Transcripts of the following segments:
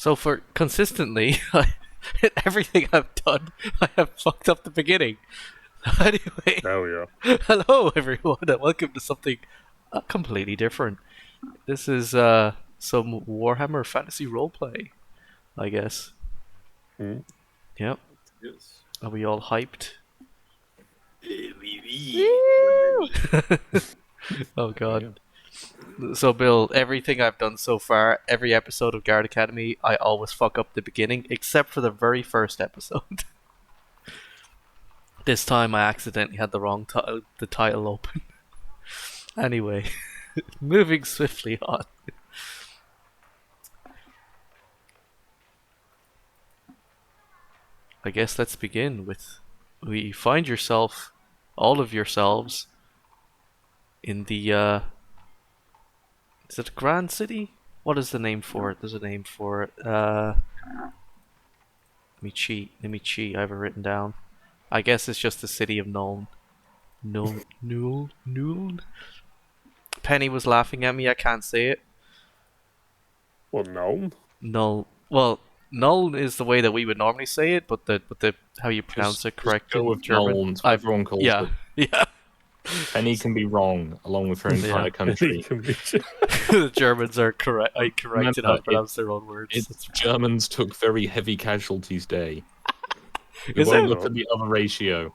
So for consistently, everything I've done, I have fucked up the beginning. Anyway, There we are. hello everyone, and welcome to something completely different. This is some Warhammer Fantasy roleplay, I guess. Mm. Yep. Yes. Are we all hyped? Oh god. So Bill, everything I've done so far, every episode of Guard Academy, I always fuck up the beginning, except for the very first episode. This time I accidentally had the wrong the title open. Anyway, moving swiftly on. I guess let's begin with we find yourself, all of yourselves, in the is it a Grand City? What is the name for it? There's a name for it. Let me cheat. I have it written down. I guess it's just the city of Nuln. Nuln. Penny was laughing at me. I can't say it. Well, no. Null. Well, Nuln is the way that we would normally say it, but the how you pronounce it correct go in with German. Nuln, it's what everyone calls it. Yeah. Penny can be wrong, along with her entire country. The Germans are correct. I corrected how to pronounce their own words. Germans took very heavy casualties day. We Is won't it? look at the other ratio.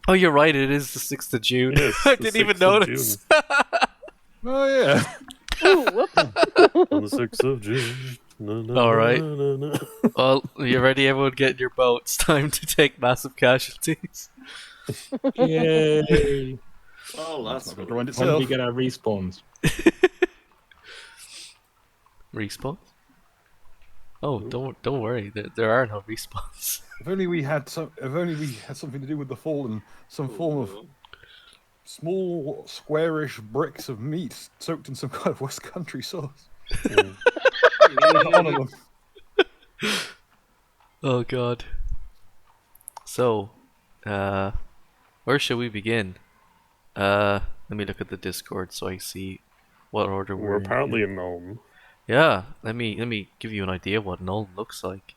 Oh, you're right. It is the 6th of June. Yes, I the didn't even 6th of notice. Oh yeah. Ooh, whoops. On the 6th of June. All right. Well, you ready? Everyone, get in your boats. Time to take massive casualties. Yay! Oh, that's not going good. to run When do itself. we get our respawns? Respawn? Oh, don't worry. There are no respawns. If only we had something to do with the fallen, some form of small, squarish bricks of meat soaked in some kind of West Country sauce. To honour them. Oh god. So, where should we begin? Let me look at the Discord so I see what order We're we're in. apparently in Nuln. Yeah, let me give you an idea of what Nuln looks like.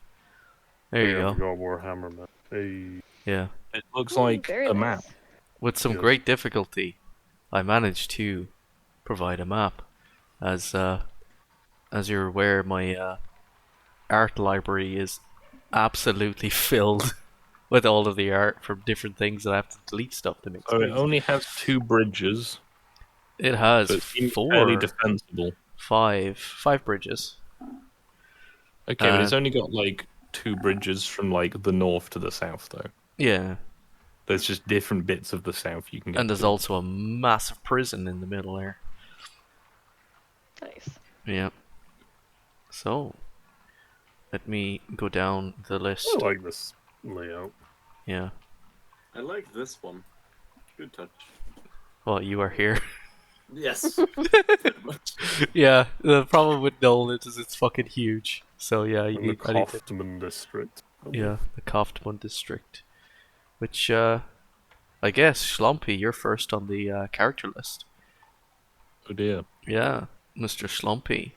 There you go. Got Warhammer, man. Hey. Yeah. It looks like Very a nice. map. With some Yes. great difficulty, I managed to provide a map. As you're aware, my art library is absolutely filled with all of the art from different things that I have to delete stuff to make So it space. only has 2 bridges. It has So it seems fairly defensible. five bridges. Okay, but it's only got like 2 bridges from like the north to the south, though. Yeah, There's just different bits of the south you can get. and there's to. also a massive prison in the middle there. Nice. Yeah. So, let me go down the list. I like this layout. Yeah. I like this one. Good touch. Well, you are here. Yes. Very much. Yeah. The problem with Nolan is it's fucking huge. So yeah, you In the need. I need to, Kaufman district. yeah, the Kaufman district, which I guess Schlumpy, you're first on the character list. Oh dear. Yeah, Mr. Schlumpy.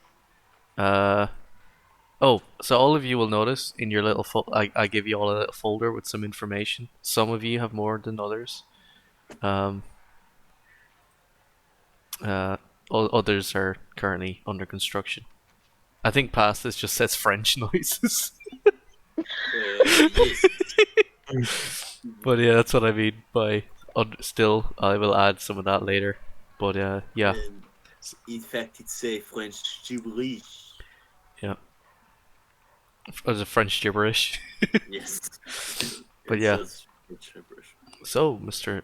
Oh, so all of you will notice in your little I give you all a little folder with some information. Some of you have more than others. Others are currently under construction. I think past this just says French noises. Yes. But yeah, that's what I mean by still. I will add some of that later. But yeah, In fact, it's a French gibberish. yeah. As a French gibberish. Yes. But It yeah. says French gibberish. So, Mr.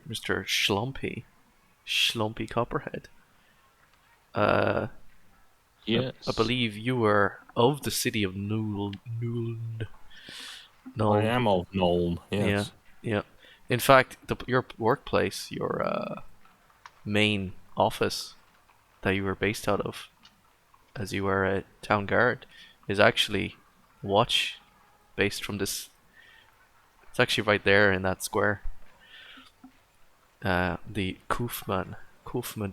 Schlumpy Copperhead. Yes. I believe you were of the city of Nuln. I am of Nuln. Yes. Yeah. In fact, your workplace, your main office that you were based out of, as you were a town guard, is actually watch based from this. It's actually right there in that square. The Kaufman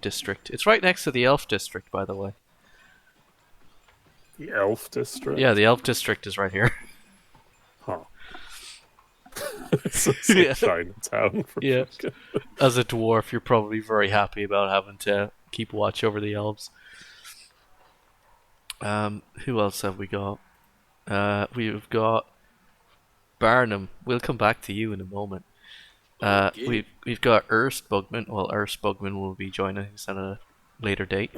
district. It's right next to the Elf district, by the way. The Elf District. Yeah, the Elf District is right here. Huh. It's like Yeah. Chinatown. For Yeah. fucking- As a dwarf, you're probably very happy about having to keep watch over the elves. Who else have we got? We've got Barnum. We'll come back to you in a moment. Okay. We've got Urist Bugman. Well, Urist Bugman will be joining us at a later date.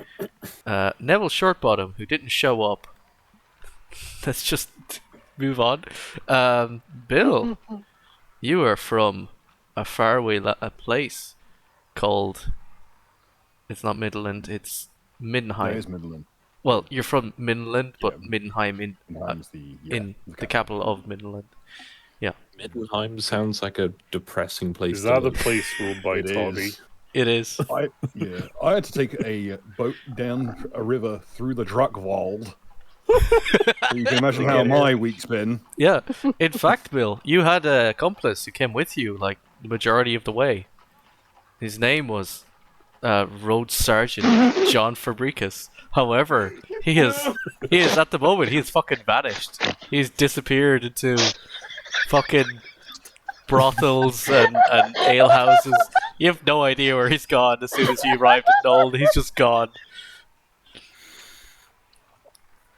Neville Shortbottom, who didn't show up. Let's just move on. Bill, you are from a faraway a place called. It's not Midland. It's Middenheim. That is Midland. Well, you're from Midland, but Yeah. Middenheim Middenheim's in the capital of Midland. Yeah, Middenheim sounds like a depressing place Is to that the live. place ruled by It Toddy? is. it is. I had to take a boat down a river through the Druckwald. So you can imagine how my week's been. Yeah. In fact, Bill, you had an accomplice who came with you like the majority of the way. His name was Road Sergeant John Fabricus. However, he is at the moment he is fucking vanished. He's disappeared into fucking brothels and ale houses. You have no idea where he's gone as soon as you arrived at Nuln. He's just gone.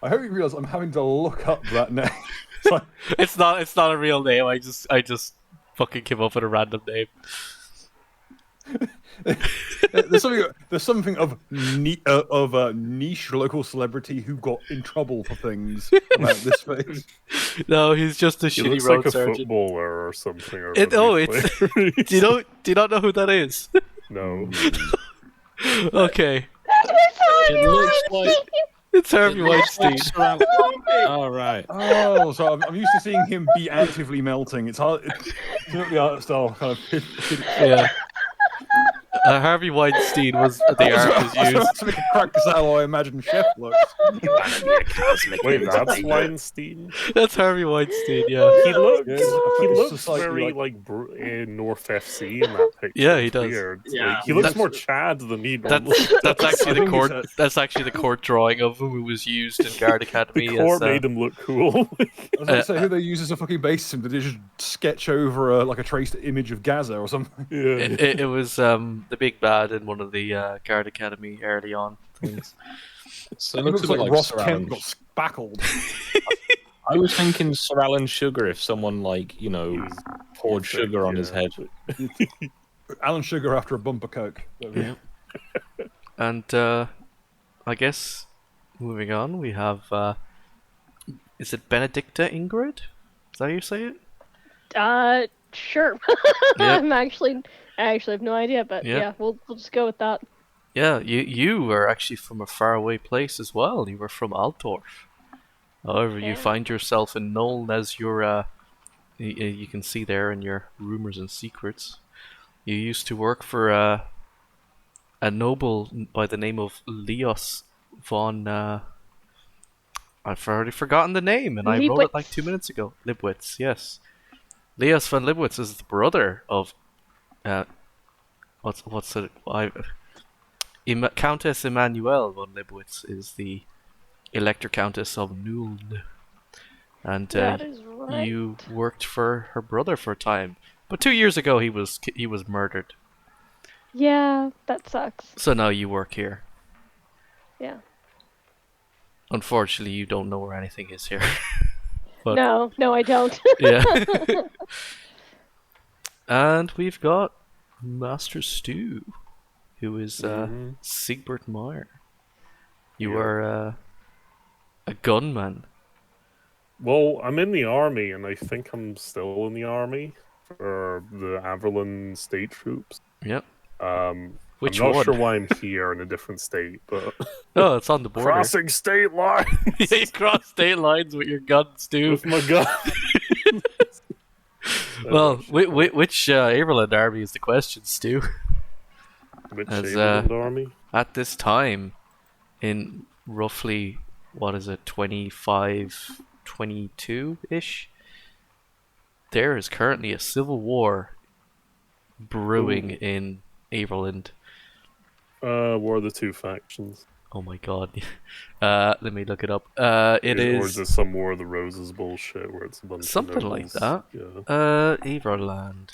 I hope you realise I'm having to look up that name. It's like, It's not a real name. I just fucking came up with a random name. there's something of a niche local celebrity who got in trouble for things about this face. No, he's just a He shitty looks road like a sergeant. footballer or something. Or Do you not know who that is? No. Okay, It looks like it's Harvey Weinstein. All right. Oh, so I'm used to seeing him be actively melting. It's hard. It's not the art style kind of. Yeah. Harvey Weinstein was the art was I was used. to make a crack because how I imagine Chef looks. Wait, that's Weinstein? That's Harvey Weinstein. Yeah. He looks, Yeah, he it's looks just like- very like in North FC in that picture. Yeah, he It's does. Weird. Yeah. Like, he looks That's- more Chad than me. Normally. That's actually I the think court. it's That's actually the court drawing of him who was used in Guard Academy. The court as, made him look cool. I was going to say who they use as a fucking basis. Did they just sketch over like a traced image of Gaza or something? yeah. it was the big bad in one of the Guard Academy early on things. So It it looks looks a bit like like Ross Sir Kemp Alan. got spackled. I was thinking Sir Alan Sugar if someone like poured sugar on his head. Alan Sugar after a bumper coke. Yeah. And I guess moving on, we have is it Benedicta Ingrid? Is that how you say it? Sure. Yeah. I actually have no idea, but Yeah. yeah, we'll just go with that. Yeah, you were actually from a faraway place as well. You were from Altdorf. However, you Yeah. find yourself in Nuln as your you can see there in your rumors and secrets. You used to work for a noble by the name of Leos von I've already forgotten the name and I wrote it like Leibwitz. 2 minutes ago. Libwitz, yes. Leos von Libwitz is the brother of what's it? Countess Emanuelle von Libwitz is the Elector Countess of Nuln, and That is right. you worked for her brother for a time. But 2 years ago he was murdered. Yeah, that sucks. So now you work here. Yeah. Unfortunately, you don't know where anything is here. But- No, I don't. Yeah. And we've got Master Stu, who is Mhm. Siegbert Meyer. You Yeah. are a gunman. Well, I'm in the army, and I think I'm still in the army for the Averlin state troops. Yep. Which I'm not one? sure why I'm here in a different state, but Oh, it's on the border. crossing state line Yeah, you cross state lines with your gun, Stu. with my gun. Well, which Averland army is the question, Stu? Which as, Averland army? At this time, in roughly, what is it, 25, 22-ish, there is currently a civil war brewing Ooh. in Averland. What are the two factions? Oh my god. Let me look it up. It Or is is it some War of the Roses bullshit where it's a bunch something of like nobles? that. Yeah. Everland.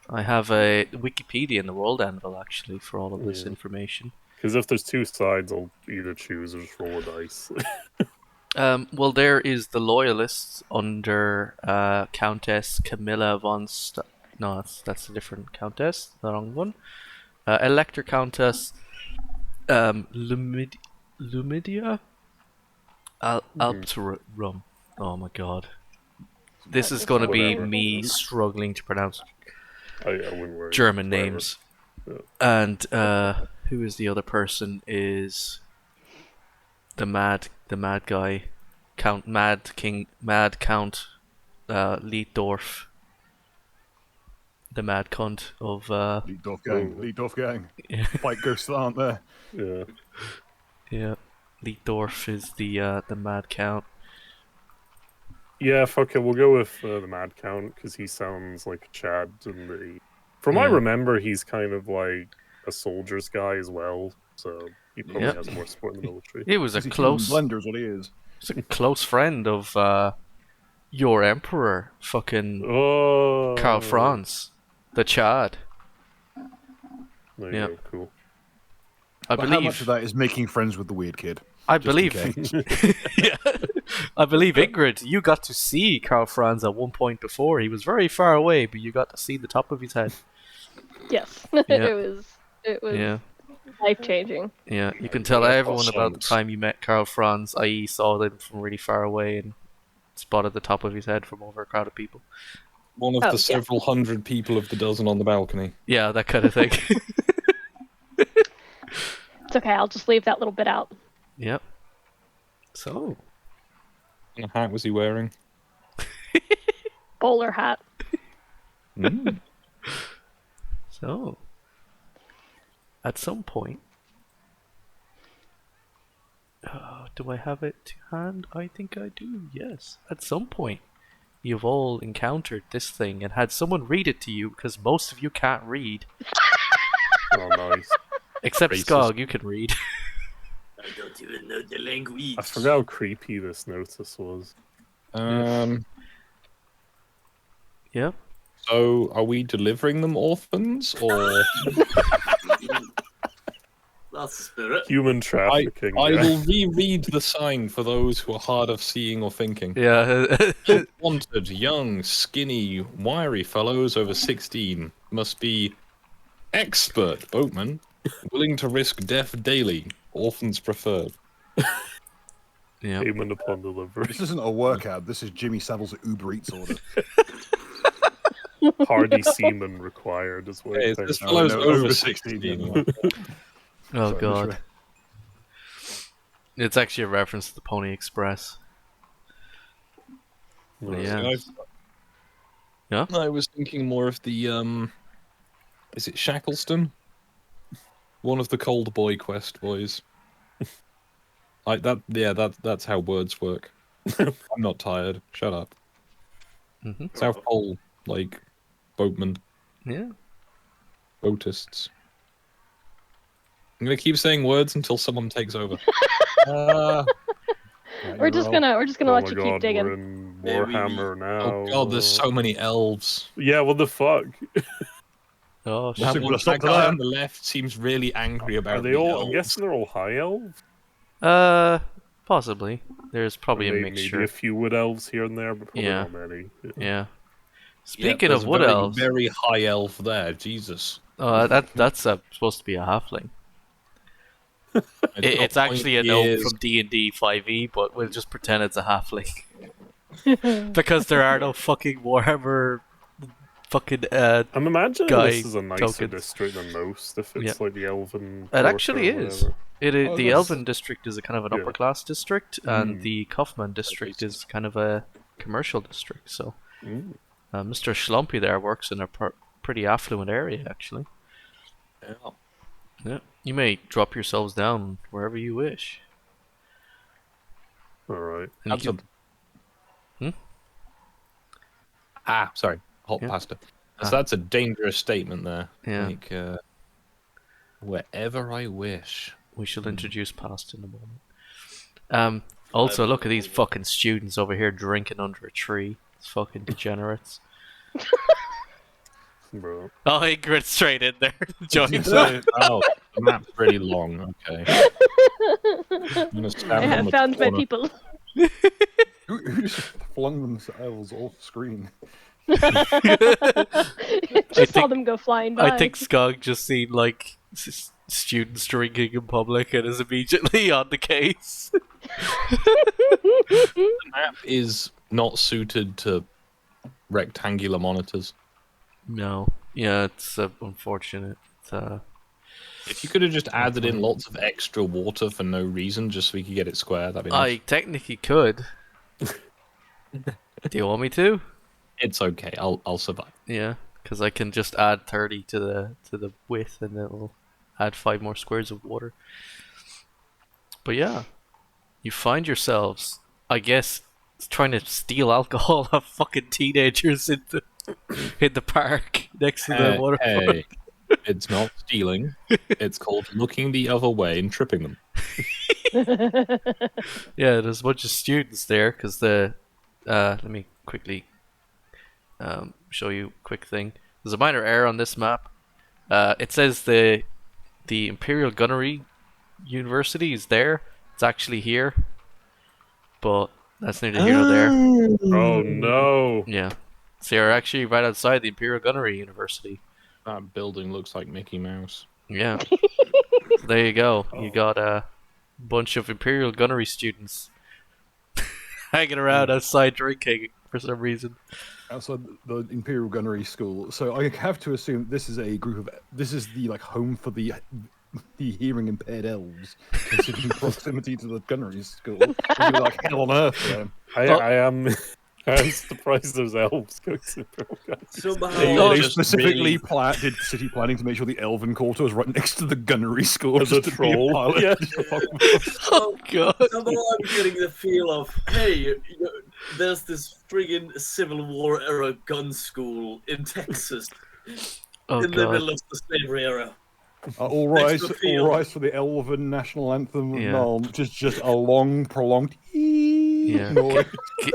I have a Wikipedia in the World Anvil actually for all of this Yeah. information. Because if there's two sides, I'll either choose or just roll a dice. Well, there is the Loyalists under Countess Camilla von No, that's a different Countess. The wrong one. Elector Countess Lumidia Alpterum. Oh my god. This is going to be Whatever. me struggling to pronounce I wouldn't worry. German Whatever. names. Yeah. And who is the other person? Is the mad guy, Mad Count Lietdorf, the mad cunt of Leadoff gang. yeah. Fight ghosts that aren't there. Yeah. Yeah, Lietdorf is the mad count. Yeah, fuck it. We'll go with the Mad Count because he sounds like Chad in the. From what I Yeah. remember, he's kind of like a soldier's guy as well, so he probably Yep. has more support in the military. He was a He's close blender is what he is. close friend of your emperor, fucking Oh, Karl Franz, the Chad. There you Yeah. go. Cool. I But how much of that is making friends with the weird kid? I Just in believe. case. Yeah. I believe Ingrid, you got to see Karl Franz at one point before. He was very far away, but you got to see the top of his head. Yes. Yeah. It was Yeah, life changing. yeah. You can tell that's everyone about the awesome. time you met Karl Franz, i.e., saw them from really far away and spotted the top of his head from over a crowd of people. One of Oh, the yeah. several hundred people of the dozen on the balcony. Yeah, that kind of thing. It's okay. I'll just leave that little bit out. Yep. So, What hat was he wearing? Bowler hat. Mm. so, at some point, do I have it to hand? I think I do. Yes. At some point, you've all encountered this thing and had someone read it to you because most of you can't read, Oh, nice. except Racist. Skog. You can read. I don't even know the language. I forgot how creepy this notice was. Yeah. So, are we delivering them orphans, or That's the spirit. Human I trafficking. will reread the sign for those who are hard of seeing or thinking. Yeah. Help wanted, young, skinny, wiry fellows over 16 must be expert boatmen, willing to risk death daily. Orphans preferred. Yeah. Payment upon delivery. This isn't a workout. This is Jimmy Savile's Uber Eats order. Hardy seaman required as well. Hey, this Oh, fellow's no, over over 16. 16. Oh Sorry, god. Mr. It's actually a reference to the Pony Express. But yeah. Yeah? I was thinking more of the is it Shackleston? One of the Cold Boy Quest boys. Like that, yeah. That's how words work. I'm not tired. Shut up. Mm-hmm. South Pole, like boatmen, Yeah. boatists. I'm gonna keep saying words until someone takes over. Right, We're you're just all- gonna let Oh you my keep god, digging. we're in Very Warhammer now. Oh god, there's so many elves. Yeah, what the fuck? Oh, Well, shit. we'll stop That to guy that. on the left seems really angry about Are they the all? elves. I'm guessing they're all high elves. Possibly. There's probably a Maybe mixture. a few wood elves here and there, but probably Yeah. not many. Yeah. Speaking There's of a wood very, elves, very high elf there. Jesus. that's supposed to be a halfling. It's actually a note from D&D 5e, but we'll just pretend it's a halfling because there are no fucking Warhammer fucking. I'm imagining Guy this is a nicer tokens. district than most. If it's Yeah. like the elven. It actually quarter or is. whatever. Oh, The that's- Elven district is a kind of an Yeah. upper class district, and Mm. the Kaufman district is kind of a commercial district. So, Mm. Mr. Schlumpy there works in a pretty affluent area, actually. Yeah. Yeah, you may drop yourselves down wherever you wish. All right. And That's you can- sorry, hot Yeah. pasta. Ah. So that's a dangerous statement there. Yeah. Like, Wherever I wish. We shall introduce past in a moment. Also, look at these fucking students over here drinking under a tree. It's fucking degenerates. Bro. Oh, Ingrid's straight in there. Joins Oh, the map's really long. Okay. I'm gonna I stand on have the found my corner. people. Who just flung themselves off screen? Just saw think- them go flying by. I think Skog just seen like students drinking in public and is immediately on the case. The map is not suited to rectangular monitors. No, yeah, it's unfortunate. If you could have just added in lots of extra water for no reason, just so we could get it square, that'd be nice. I technically could. Do you want me to? It's okay. I'll survive. Yeah, because I can just add 30 to the width, and it'll add 5 more squares of water. But yeah, you find yourselves, I guess, trying to steal alcohol off fucking teenagers in the park next to the waterfront. Hey, it's not stealing. It's called looking the other way and tripping them. Yeah, there's a bunch of students there because let me quickly show you a quick thing. There's a minor error on this map. It says the Imperial Gunnery University is there. It's actually here, but that's neither here nor there. Oh no. Yeah, so you're actually right outside the Imperial Gunnery University. That building looks like Mickey Mouse. Yeah. So there you go. You got a bunch of Imperial Gunnery students hanging around outside drinking for some reason. Outside the Imperial Gunnery School. So I have to assume this is a group of. This is the home for the hearing impaired elves, considering proximity to the gunnery school. It'd be like hell on earth for them. I am surprised those elves go to Somehow, They just specifically did city planning to make sure the Elven Quarter was right next to the gunnery school. As a just to be troll, pilot. yeah. Oh god. somehow I'm getting the feel of, hey, there's this friggin' Civil War era gun school in Texas, Oh in the middle god. of the slavery era. All Next rise, to the field. all rise for the Elven national anthem of Yeah. Nuln, which is just a long, prolonged Yeah. noise.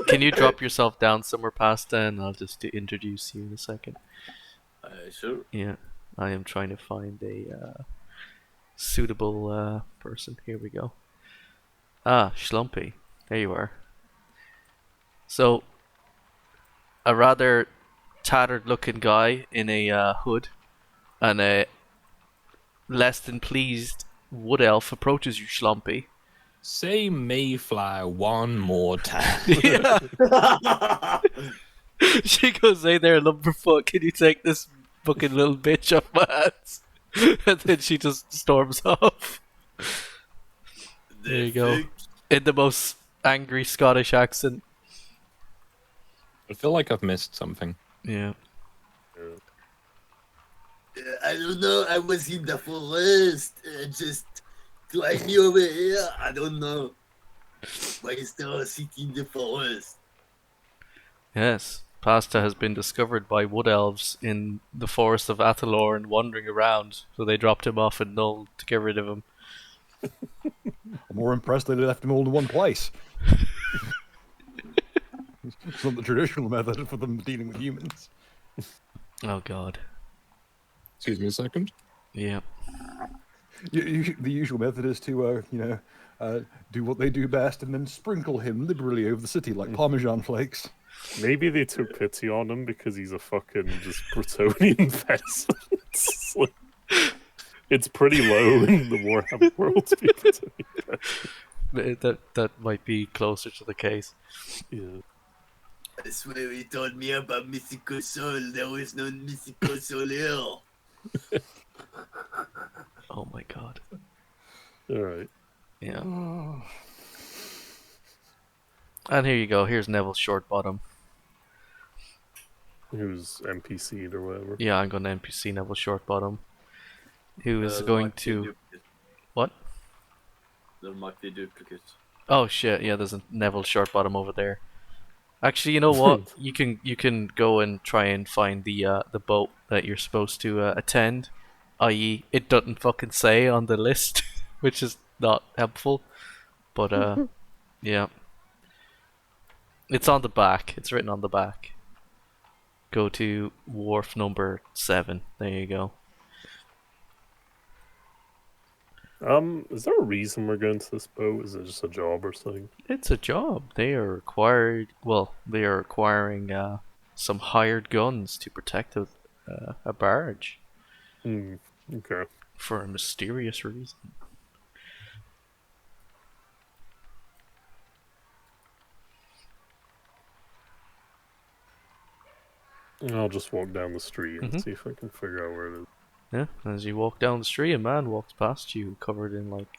Can you drop yourself down somewhere past that, and I'll just introduce you in a second. Sure. Yeah, I am trying to find a suitable person. Here we go. Ah, Schlumpy. There you are. So, a rather tattered-looking guy in a hood and a less than pleased wood elf approaches you, Schlumpy. Say Mayfly one more time. Yeah. She goes, "Hey there, Lumberfoot, can you take this fucking little bitch off my hands?" And then she just storms off. There you go. In the most angry Scottish accent. I feel like I've missed something. Yeah. I don't know. I was in the forest, just climbing over here. I don't know. Why is there a city in the forest? Yes. Pasta has been discovered by wood elves in the forest of Athalor and wandering around, so they dropped him off in Nuln to get rid of him. I'm more impressed they left them all in one place. It's not the traditional method for them dealing with humans. Oh god. Excuse me a second. Yeah. The usual method is to, do what they do best and then sprinkle him liberally over the city like Parmesan flakes. Maybe they took pity on him because he's a fucking just Bretonian peasant. It's pretty low in the Warhammer world to be Bretonian peasant. That might be closer to the case. Yeah. I swear he told me about mythical soul. There was no mythical soul here. Oh my god. Alright. Yeah. And here you go. Here's Neville Shortbottom. Who's NPC'd or whatever. Yeah, I'm going to NPC Neville Shortbottom. Who is going to... What? There might be duplicates. Oh shit, yeah, there's a Neville Shortbottom over there. Actually, you know what? you can go and try and find the boat that you're supposed to attend. i.e., it doesn't fucking say on the list, which is not helpful. But yeah, it's on the back. It's written on the back. Go to wharf number 7. There you go. Is there a reason we're going to this boat? Is it just a job or something? It's a job. They are required. Well, they are acquiring some hired guns to protect a barge Okay. for a mysterious reason. I'll just walk down the street and Mhm. see if I can figure out where it is. Yeah, as you walk down the street, a man walks past you covered in like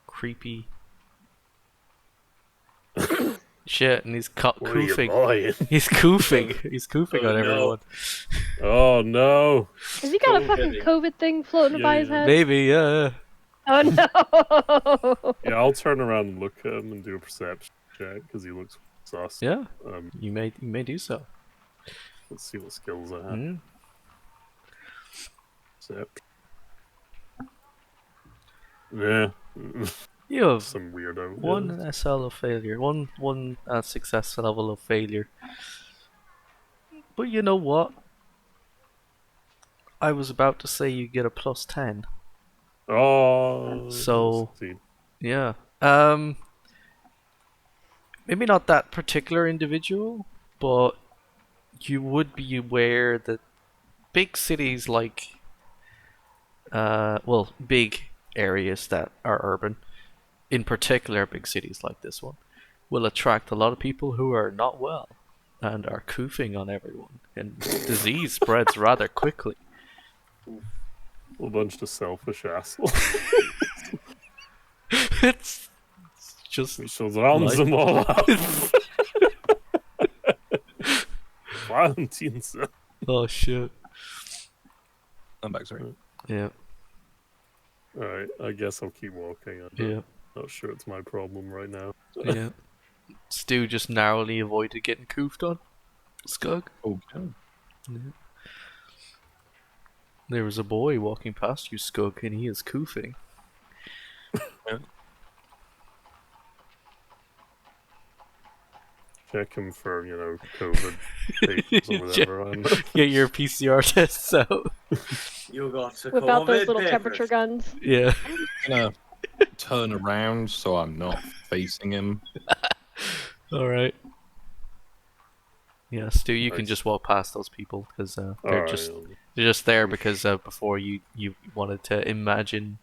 creepy shit, and he's What are you coofing. buying? He's coofing. He's coofing Oh, on no. everyone. Oh no! Has he got a COVID. fucking COVID thing floating Yeah, by his yeah. head? Maybe, yeah. Oh no! Yeah, I'll turn around and look at him and do a perception check because he looks sus. Yeah, you may do so. Let's see what skills I have. Mm. Perception. Yeah. You have Some weirdo. one Yeah. SL of failure, one success level of failure. But you know what? I was about to say you get a +10. Oh. So- succeed. Yeah. Maybe not that particular individual, but you would be aware that big cities like, well, big areas that are urban, in particular big cities like this one, will attract a lot of people who are not well and are coofing on everyone, and disease spreads rather quickly. A bunch of selfish assholes. It's just We should round them all up. Valentine's. oh shit. I'm back, sorry. Yeah, Alright, I guess I'll keep walking. I'm yeah, not sure it's my problem right now. yeah. Stu just narrowly avoided getting coofed on. Skug. Okay. There was a boy walking past you, Skug, and he is coofing. Check him for, COVID papers or whatever. I'm Get your PCR tests out. You got to Whip out those COVID little papers. temperature guns. Yeah. I'm gonna turn around so I'm not facing him. Alright. Yeah, Stu, you can Nice. just walk past those people because they're Alright, they're just there because before you wanted to imagine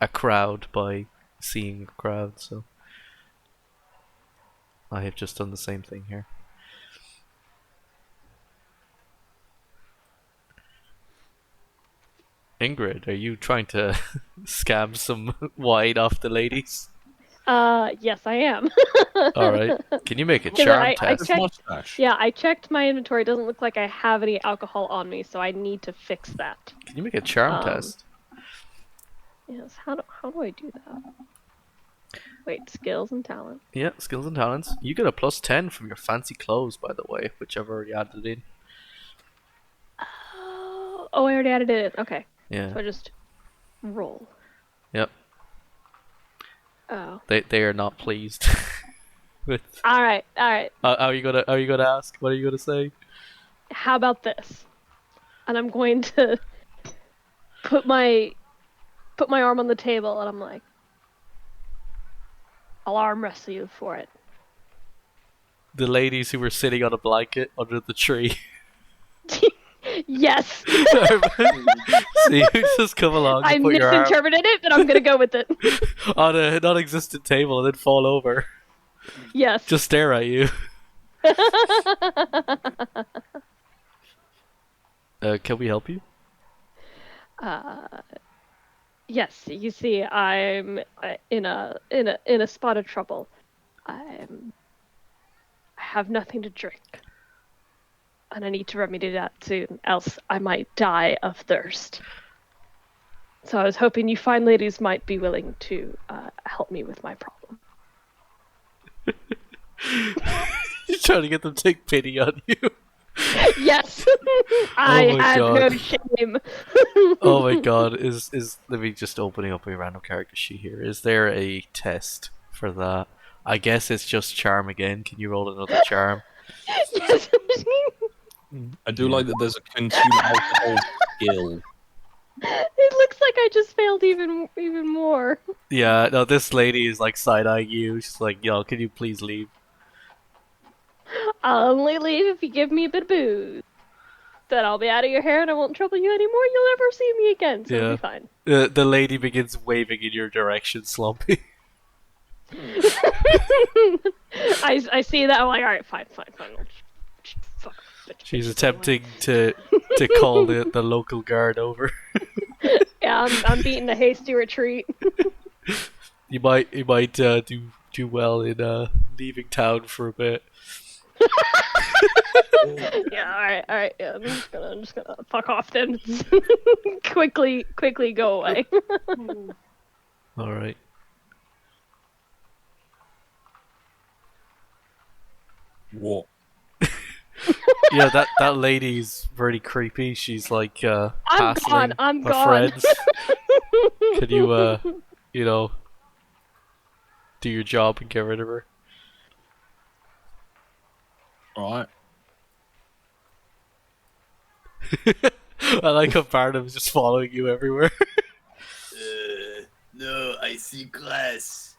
a crowd by seeing a crowd, so I have just done the same thing here. Ingrid, are you trying to scam some wine off the ladies? Yes, I am. Alright. Can you make a 'Cause charm I test? His checked- mustache. Yeah, I checked my inventory. It doesn't look like I have any alcohol on me, so I need to fix that. Can you make a charm Um, test? Yes, how do I do that? Wait, skills and talent. Yeah, skills and talents. You get a +10 from your fancy clothes, by the way, which I've already added in. Oh, I already added it in. Okay, Yeah. so I just roll. Yep. Oh. They are not pleased with. All right. Are you gonna ask? What are you gonna say? How about this? And I'm going to put my arm on the table, and I'm like, I'll arm wrestle you for it. The ladies who were sitting on a blanket under the tree. Yes. So you just come along I and put your arm misinterpreted it, but I'm gonna go with it. on a non-existent table and then fall over. Yes. Just stare at you. Can we help you? Yes. You see, I'm in a spot of trouble. I have nothing to drink, and I need to remedy that soon, else I might die of thirst. So I was hoping you fine ladies might be willing to help me with my problem. You're trying to get them to take pity on you. Yes, I my have no God. shame. Oh my god, is let me just opening up a random character sheet here. Is there a test for that? I guess it's just charm again. Can you roll another charm? Yes. I do like that there's a consume alcohol skill. It looks like I just failed even more. Yeah, no, this lady is like side-eyeing you. She's like, yo, can you please leave? I'll only leave if you give me a bit of booze. Then I'll be out of your hair and I won't trouble you anymore. You'll never see me again, so it'll Yeah. be fine. The lady begins waving in your direction, Slumpy. I see that. I'm like, all right, fine. Fuck, bitch, She's bitch, attempting to call the local guard over. Yeah, I'm beating a hasty retreat. You might do well in leaving town for a bit. Yeah, all right. Yeah, I'm just gonna fuck off then. quickly go away. All right. What? Yeah, that lady's very creepy. She's like I'm hassling gone. I'm her gone. friends. Could you you know, do your job and get rid of her? Alright. I like how Barnum's just following you everywhere. No, I see grass.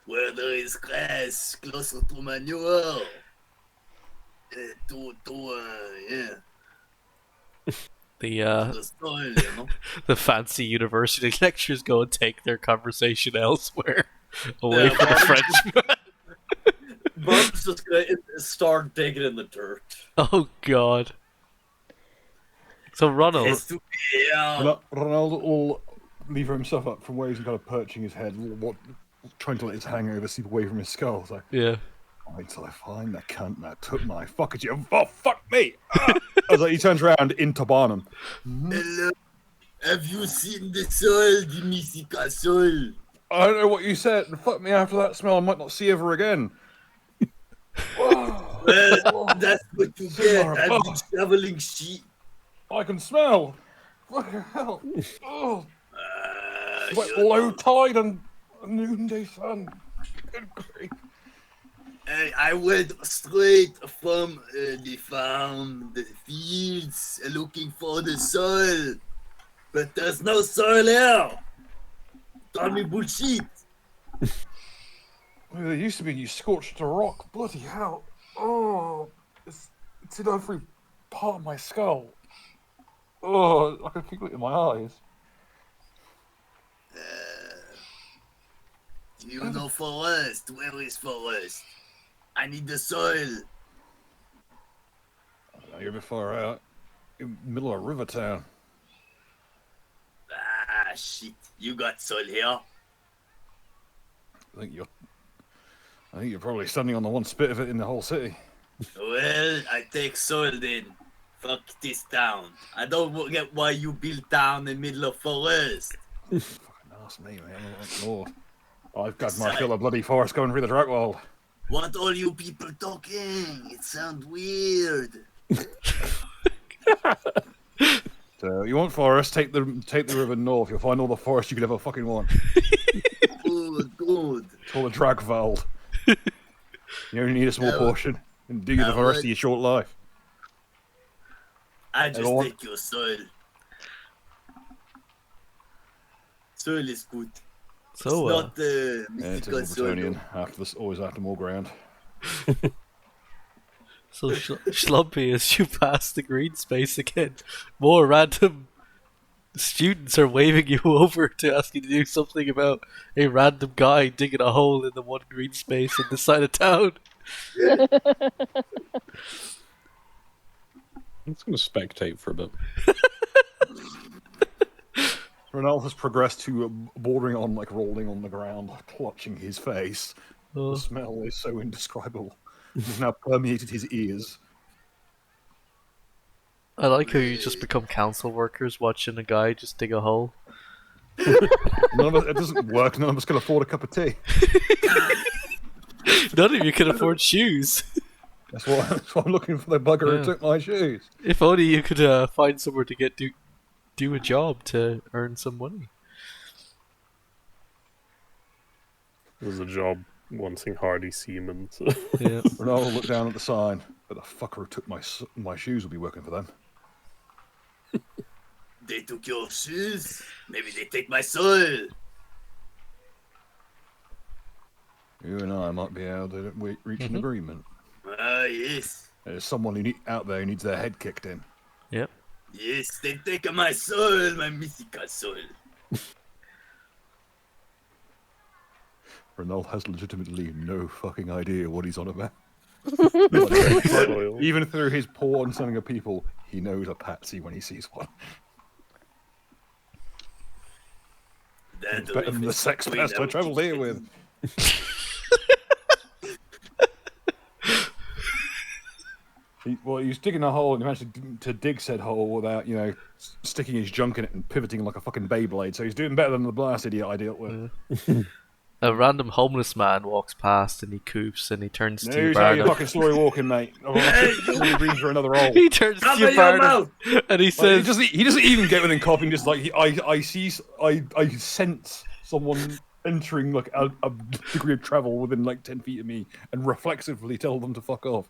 Where there is grass, closer to manure. Yeah, The the soil, you know. the fancy university lecturers go and take their conversation elsewhere, away Yeah, from the Frenchman. Bob's just gonna start digging in the dirt. Oh God. So Ronald, It's to be Ronaldo will lever himself up from where he's kind of perching his head, trying to let his hangover seep away from his skull. It's like, yeah. wait till I find the cunt that took my fuck at you. Oh, fuck me! Ah! I was like, he turns around into Barnum. Hello. Have you seen the soil, the mythical soil? I don't know what you said. Fuck me, after that smell, I might not see you ever again. Well, that's what you get. I've been shoveling shit. I can smell. Fucking hell. Oh, You wet low tide and noonday sun. Good grief. I went straight from the farm, the fields, looking for the soil. But there's no soil here. Tell me bullshit. Well, there used to be, you scorched a rock. Bloody hell. Oh, it's in every part of my skull. Oh, I can feel it in my eyes. You know forest. Where is forest? I need the soil. You're a bit far out. In the middle of river town. Ah, shit. You got soil here? I think you're probably standing on the one spit of it in the whole city. Well, I take soil then. Fuck this town. I don't get why you built town in the middle of forest. Fucking ask me, man. Lord. I've got my fill of bloody forest going through the Drackwald. What all you people talking? It sounds weird. So you want forest? Take the river north. You'll find all the forest you could ever fucking want. Good. It's called the Dragwald. You only need a small portion, and do you the rest of your short life. I just Hello? take your soil. Soil is good. So It's not Yeah, it's a mythical soil. Bretonian. Always after more ground. so Schlumpy, as you pass the green space again, more random students are waving you over to ask you to do something about a random guy digging a hole in the one green space on the side of town. I'm just going to spectate for a bit. Ronald has progressed to bordering on like rolling on the ground, clutching his face. Oh. The smell is so indescribable. It's now permeated his ears. I like how you just become council workers watching a guy just dig a hole. It doesn't work. None of us can afford a cup of tea. None of you can afford shoes. That's what I'm looking for. The bugger Yeah. who took my shoes. If only you could find somewhere to do a job to earn some money. There's a job wanting hardy seamen. So. Yeah. Ronaldo looked down at the sign, but the fucker who took my shoes will be working for them. They took your shoes. Maybe they take my soul. You and I might be able to reach an agreement. Ah, yes. There's someone out there who needs their head kicked in. Yep. Yes, they take my soul, my mythical soul. Ronaldo has legitimately no fucking idea what he's on about. Soil. Even through his poor understanding of people, he knows a patsy when he sees one. That Better than the sex pest I travelled here with. He was digging a hole and he managed to dig said hole without, sticking his junk in it and pivoting like a fucking Beyblade. So he's doing better than the last idiot I dealt with. A random homeless man walks past and he coops and he turns to No, you, tell your Barnum. fucking story walking, mate. I'm green for another roll. He turns to Cover you, your Barnum, mouth! and he Like, says, he doesn't even get within coughing. Just like I sense someone entering like a degree of travel within like 10 feet of me, and reflexively tell them to fuck off.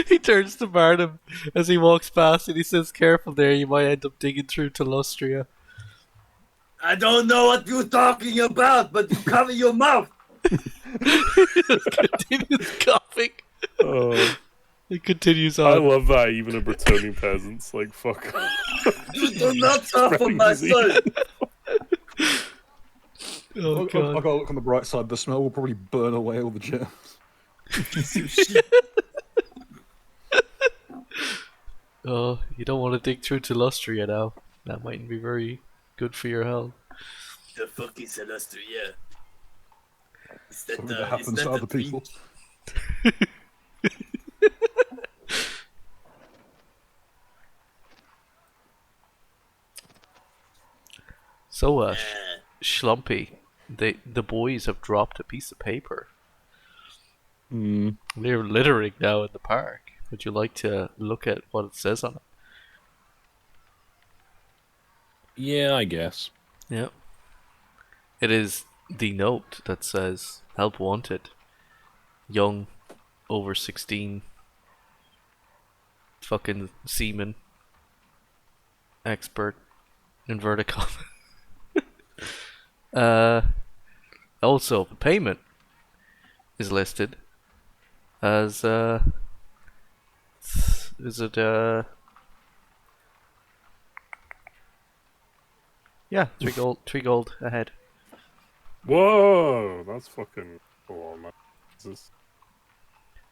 he turns to Barnum as he walks past and he says, "Careful there, you might end up digging through to Lustria." I don't know what you're talking about, but you cover your mouth. He just continues coughing. Oh, He continues I on. love that. Even a Bretonian peasant's like, fuck. You do not suffer Spreading my disease. soul. Oh I god. gotta look on the bright side. The smell will probably burn away all the germs. Oh, you don't want to dig through to Lustria now. That mightn't be very good for your health. The fuck is a Lustria? Is that, Something that is happens that to a other people. drink? So, Uh, Schlumpy, the boys have dropped a piece of paper. They're littering now in the park. Would you like to look at what it says on it? Yeah, I guess. Yep. It is the note that says "Help wanted." Young, over 16, fucking seaman, expert, inverted commas. Also, the payment is listed as is it yeah, 3 gold ahead. Whoa, that's fucking. Oh man. Jesus.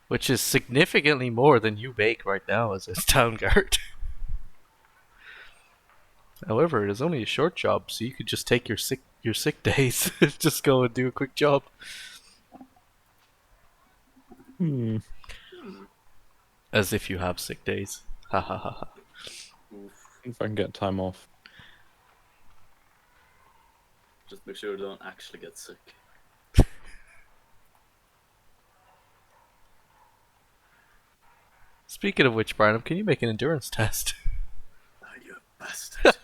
Which is significantly more than you make right now as a town guard. However, it is only a short job, so you could just take your sick days, just go and do a quick job. As if you have sick days. Ha ha ha ha. If I can get time off. Just make sure you don't actually get sick. Speaking of which, Barnum, can you make an endurance test? Oh, you bastard.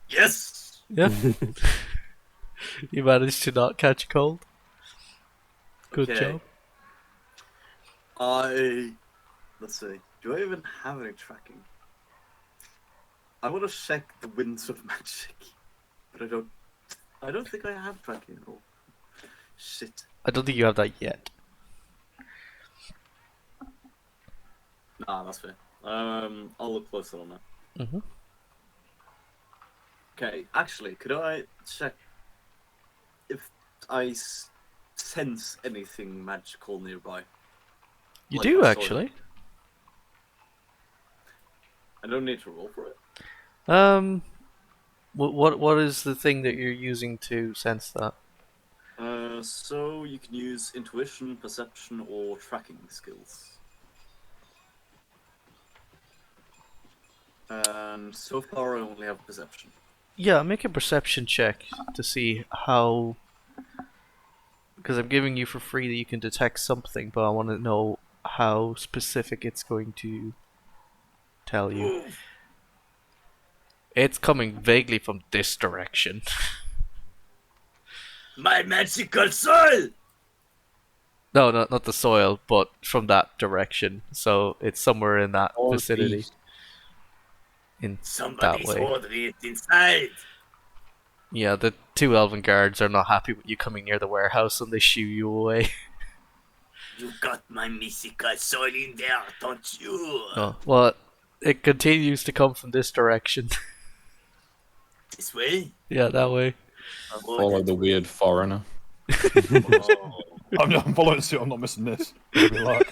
Yes! Yeah. You managed to not catch a cold. Good Okay. job. Let's see. Do I even have any tracking? I want to check the winds of magic, but I don't think I have tracking at all. Shit. I don't think you have that yet. Nah, that's fair. I'll look closer on that. Mm-hmm. Okay, actually, could I check if I sense anything magical nearby? You Like do, I saw actually. I don't need to roll for it. What is the thing that you're using to sense that? So you can use intuition, perception, or tracking skills. And so far I only have perception. Yeah, make a perception check to see how because I'm giving you for free that you can detect something, but I want to know how specific it's going to tell you. It's coming vaguely from this direction. My magical soul! No, not the soil, but from that direction. So it's somewhere in that vicinity. Northeast. In that Somebody's way. holding it inside. Yeah, the 2 elven guards are not happy with you coming near the warehouse and they shoo you away. You got my mystical soul in there, don't you? Oh, well, it continues to come from this direction. This way? Yeah, that way. Follow the weird foreigner. Oh. I'm following suit. I'm not missing this. Good luck.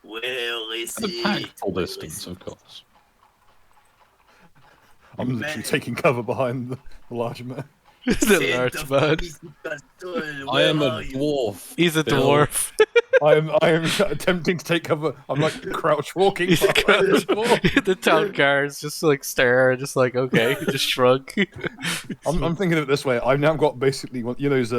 Where is At a it? tactful Where is distance, it? of course. I'm literally Man. taking cover behind the larger man. The Scent large of man. mystical soul, I where am a are you? dwarf. He's a Bill. dwarf. I am attempting to take cover. I'm like crouch walking. He's a behind the dwarf. The town guards just like stare, just like, okay, just shrug. I'm thinking of it this way. I've now got basically those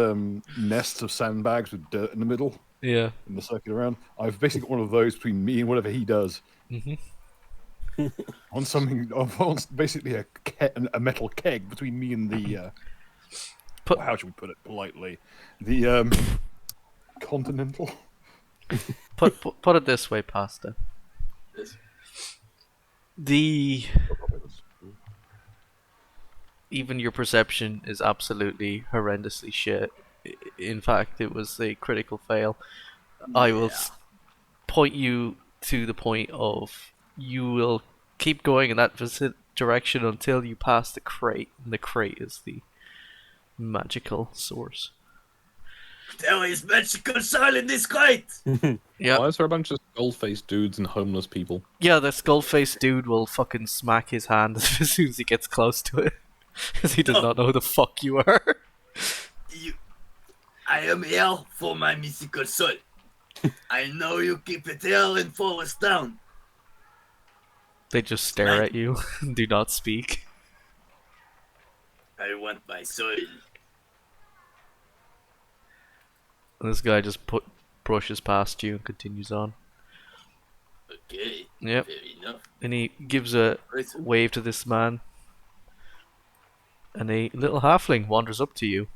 nests of sandbags with dirt in the middle Yeah. in the circle around. I've basically got one of those between me and whatever he does. On something, on basically a metal keg between me and the. How should we put it politely? The continental. Put it this way, Pasta. This- Even your perception is absolutely horrendously shit. In fact, it was a critical fail. I will point you to the point of you will keep going in that direction until you pass the crate, and the crate is the magical source. There is magical soul in this crate! Yeah, Why is there a bunch of skull-faced dudes and homeless people? yeah. The skull-faced dude will fucking smack his hand as soon as he gets close to it, because he does not know who the fuck you are. I am here for my mystical soul. I know you keep it here in Forest Town. They just stare at you and do not speak. I want my soul. And this guy just brushes past you and continues on. Okay, Yep. fair enough. And he gives a Right. wave to this man. And a little halfling wanders up to you,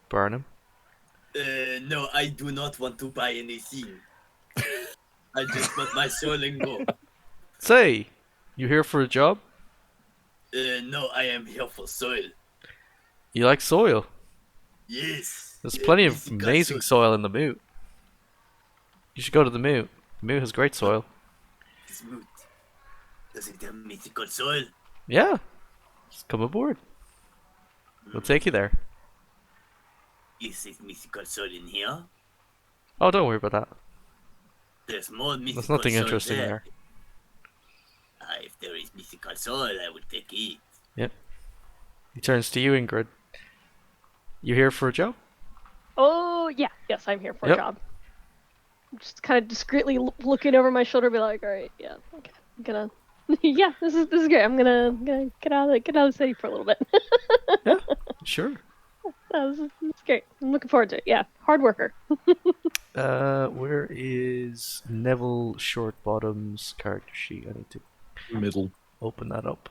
Barnum. No, I do not want to buy anything. I just want my soul and go. Say, you here for a job? No, I am here for soil. You like soil? Yes. There's plenty of mystical amazing soil in the moot. You should go to the moot. The moot has great soil. This moot. Does it have mystical soil? Yeah. Just come aboard. We'll take you there. Is it mystical soil in here? Oh, don't worry about that. There's more mystical There's nothing soil interesting there. there. If there is mystical soil, I will take it. Yep. He turns to you, Ingrid. You here for a job? Oh, yeah. Yes, I'm here for Yep. a job. I'm just kind of discreetly looking over my shoulder, be like, all right, yeah, okay, I'm gonna, yeah, this is great. I'm gonna get out of the city for a little bit. Yeah, sure. This is great. I'm looking forward to it. Yeah, hard worker. Where is Neville Shortbottom's character sheet? I need to Middle. open that up.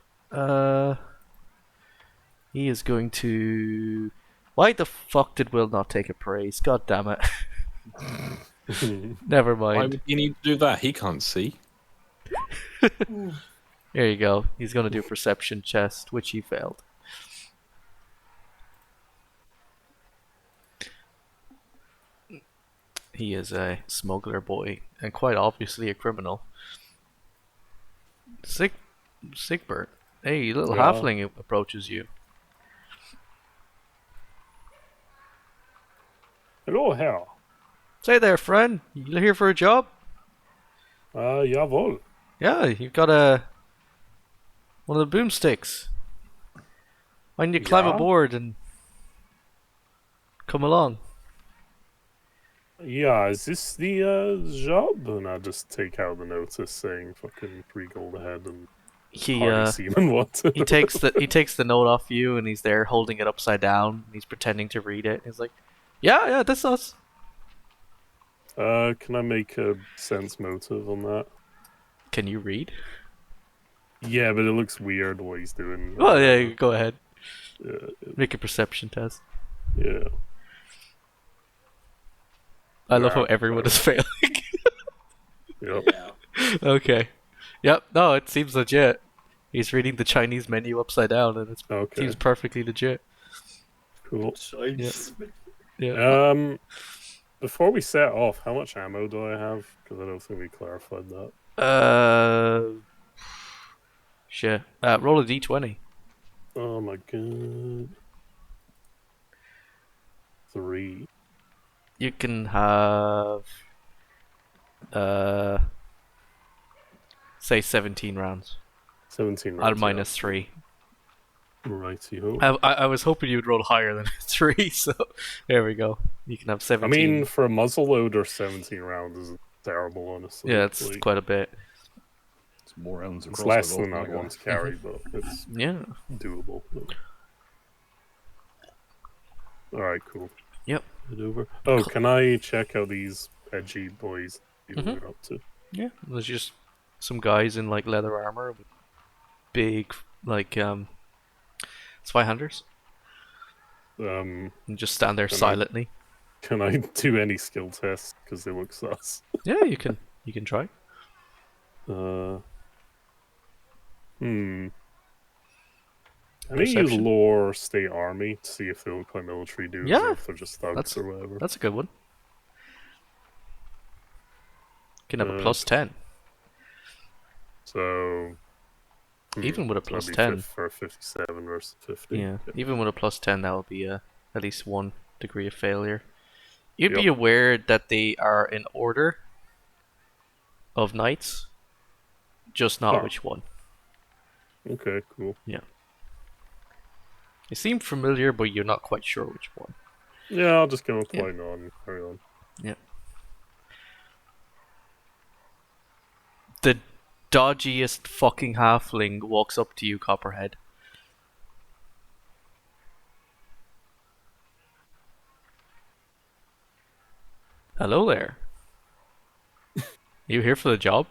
He is going to. Why the fuck did Will not take a praise? God damn it. Never Why mind. would you need to do that? He can't see. There you go. He's going to do a perception test, which he failed. He is a smuggler boy, and quite obviously a criminal. Sigbert. Hey, little Yeah. halfling approaches you. Hello, Herr. Say there, friend. You here for a job? Jawohl. Yeah, you've got one of the boomsticks. Why don't you climb Yeah? aboard and come along? Yeah, is this the job? And I just take out the notice saying fucking 3 gold ahead and he Hardly seaman wanted. he takes the note off you, and he's there holding it upside down. And he's pretending to read it. He's like, "Yeah, that's us." Can I make a sense motive on that? Can you read? Yeah, but it looks weird the way he's doing. Oh yeah, go ahead. Yeah, Make a perception test. yeah. I love how Yeah, everyone is failing. Yep. Yeah. Okay. Yep. No, it seems legit. He's reading the Chinese menu upside down, and it Okay. seems perfectly legit. Cool. Choice. Yeah. Before we set off, how much ammo do I have? Because I don't think we clarified that. Shit. Roll a d20. Oh my god. 3. You can have say 17 rounds. 17 rounds. I'll minus 3. Righty-ho. I was hoping you'd roll higher than 3, so there we go. You can have I 17. mean, for a muzzleloader, 17 rounds isn't terrible, honestly. Yeah, it's Like, quite a bit. It's more rounds it's across. less the than board, I'd like, want to carry, but it's Yeah. doable. Alright, cool. Yep. Head over. Oh, can I check out these edgy boys? See what they're up to. Yeah. There's just some guys in like leather armor, with big like Zweihanders, Um, and just stand there Can I- silently. can I do any skill tests? Because they look sus. Yeah, you can try. I need to use Perception. lore state army to see if they look like military dudes Yeah, or if they're just thugs that's- or whatever. That's a good one. You can have a Uh, plus 10. So Even with a so plus that'd be 10. For 57 versus 50. Yeah, Okay. even with a plus 10, that would be at least 1 degree of failure. You'd be Yep. aware that they are in order of knights, just not Oh. which one. Okay, cool. They seem familiar, but you're not quite sure which one. Yeah, I'll just go with Yeah. flying on. Carry on. The dodgiest fucking halfling walks up to you, Copperhead. Hello there. You here for the job?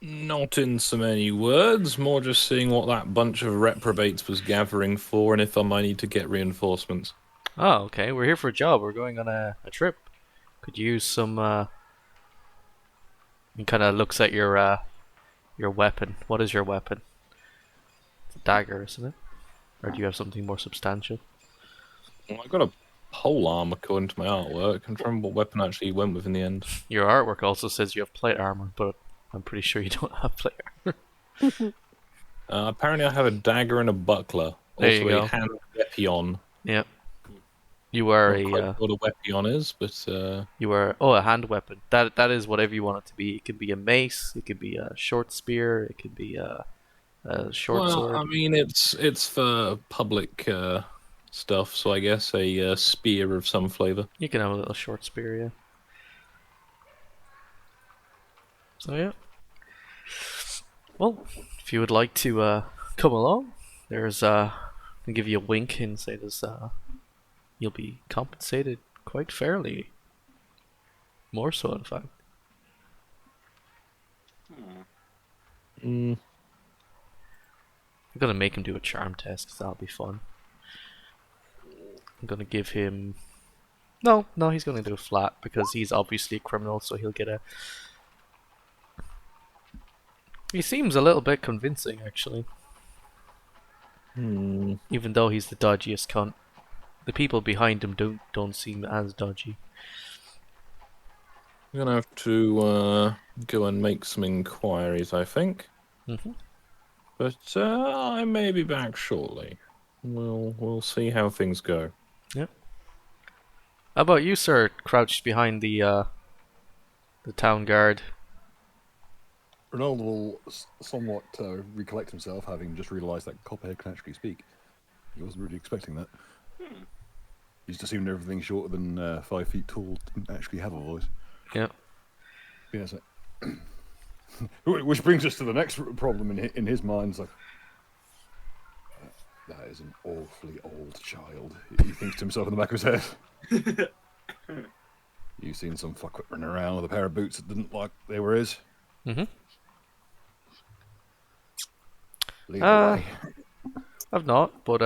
Not in so many words, more just seeing what that bunch of reprobates was gathering for and if I might need to get reinforcements. Oh, okay. We're here for a job. We're going on a trip. Could use some. He kind of looks at your weapon. What is your weapon? It's a dagger, isn't it? Or do you have something more substantial? Well, I got a pole arm according to my artwork. I'm trying to remember what weapon actually you went with in the end. Your artwork also says you have plate armor, but I'm pretty sure you don't have plate armor. Apparently I have a dagger and a buckler. There you Also go. a hand weapon. Yep. You are Not quite a what a weapon is, but a hand weapon. That is whatever you want it to be. It could be a mace. It could be a short spear. It could be a short sword. I mean it's for public stuff, so I guess a spear of some flavor. You can have a little short spear, yeah. So yeah. Well, if you would like to come along, there's I'll give you a wink and say there's you'll be compensated quite fairly. More so, in fact. Mm, I'm gonna make him do a charm test because that'll be fun. I'm gonna give him. No, he's gonna do a flat because he's obviously a criminal, so he'll get a. He seems a little bit convincing, actually. Even though he's the dodgiest cunt, the people behind him don't seem as dodgy. I'm gonna have to go and make some inquiries, I think. Mhm. But I may be back shortly. We'll see how things go. How about you, sir? Crouched behind the town guard. Ronaldo will somewhat recollect himself, having just realised that Copperhead can actually speak. He wasn't really expecting that. He just assumed everything shorter than 5 feet tall didn't actually have a voice. Yeah. Yes. Which brings us to the next problem in his mind. It's like, that is an awfully old child. He thinks to himself in the back of his head. You've seen some fuckwit running around with a pair of boots that didn't like they were his. Mm-hmm. Lead the way. I've not, but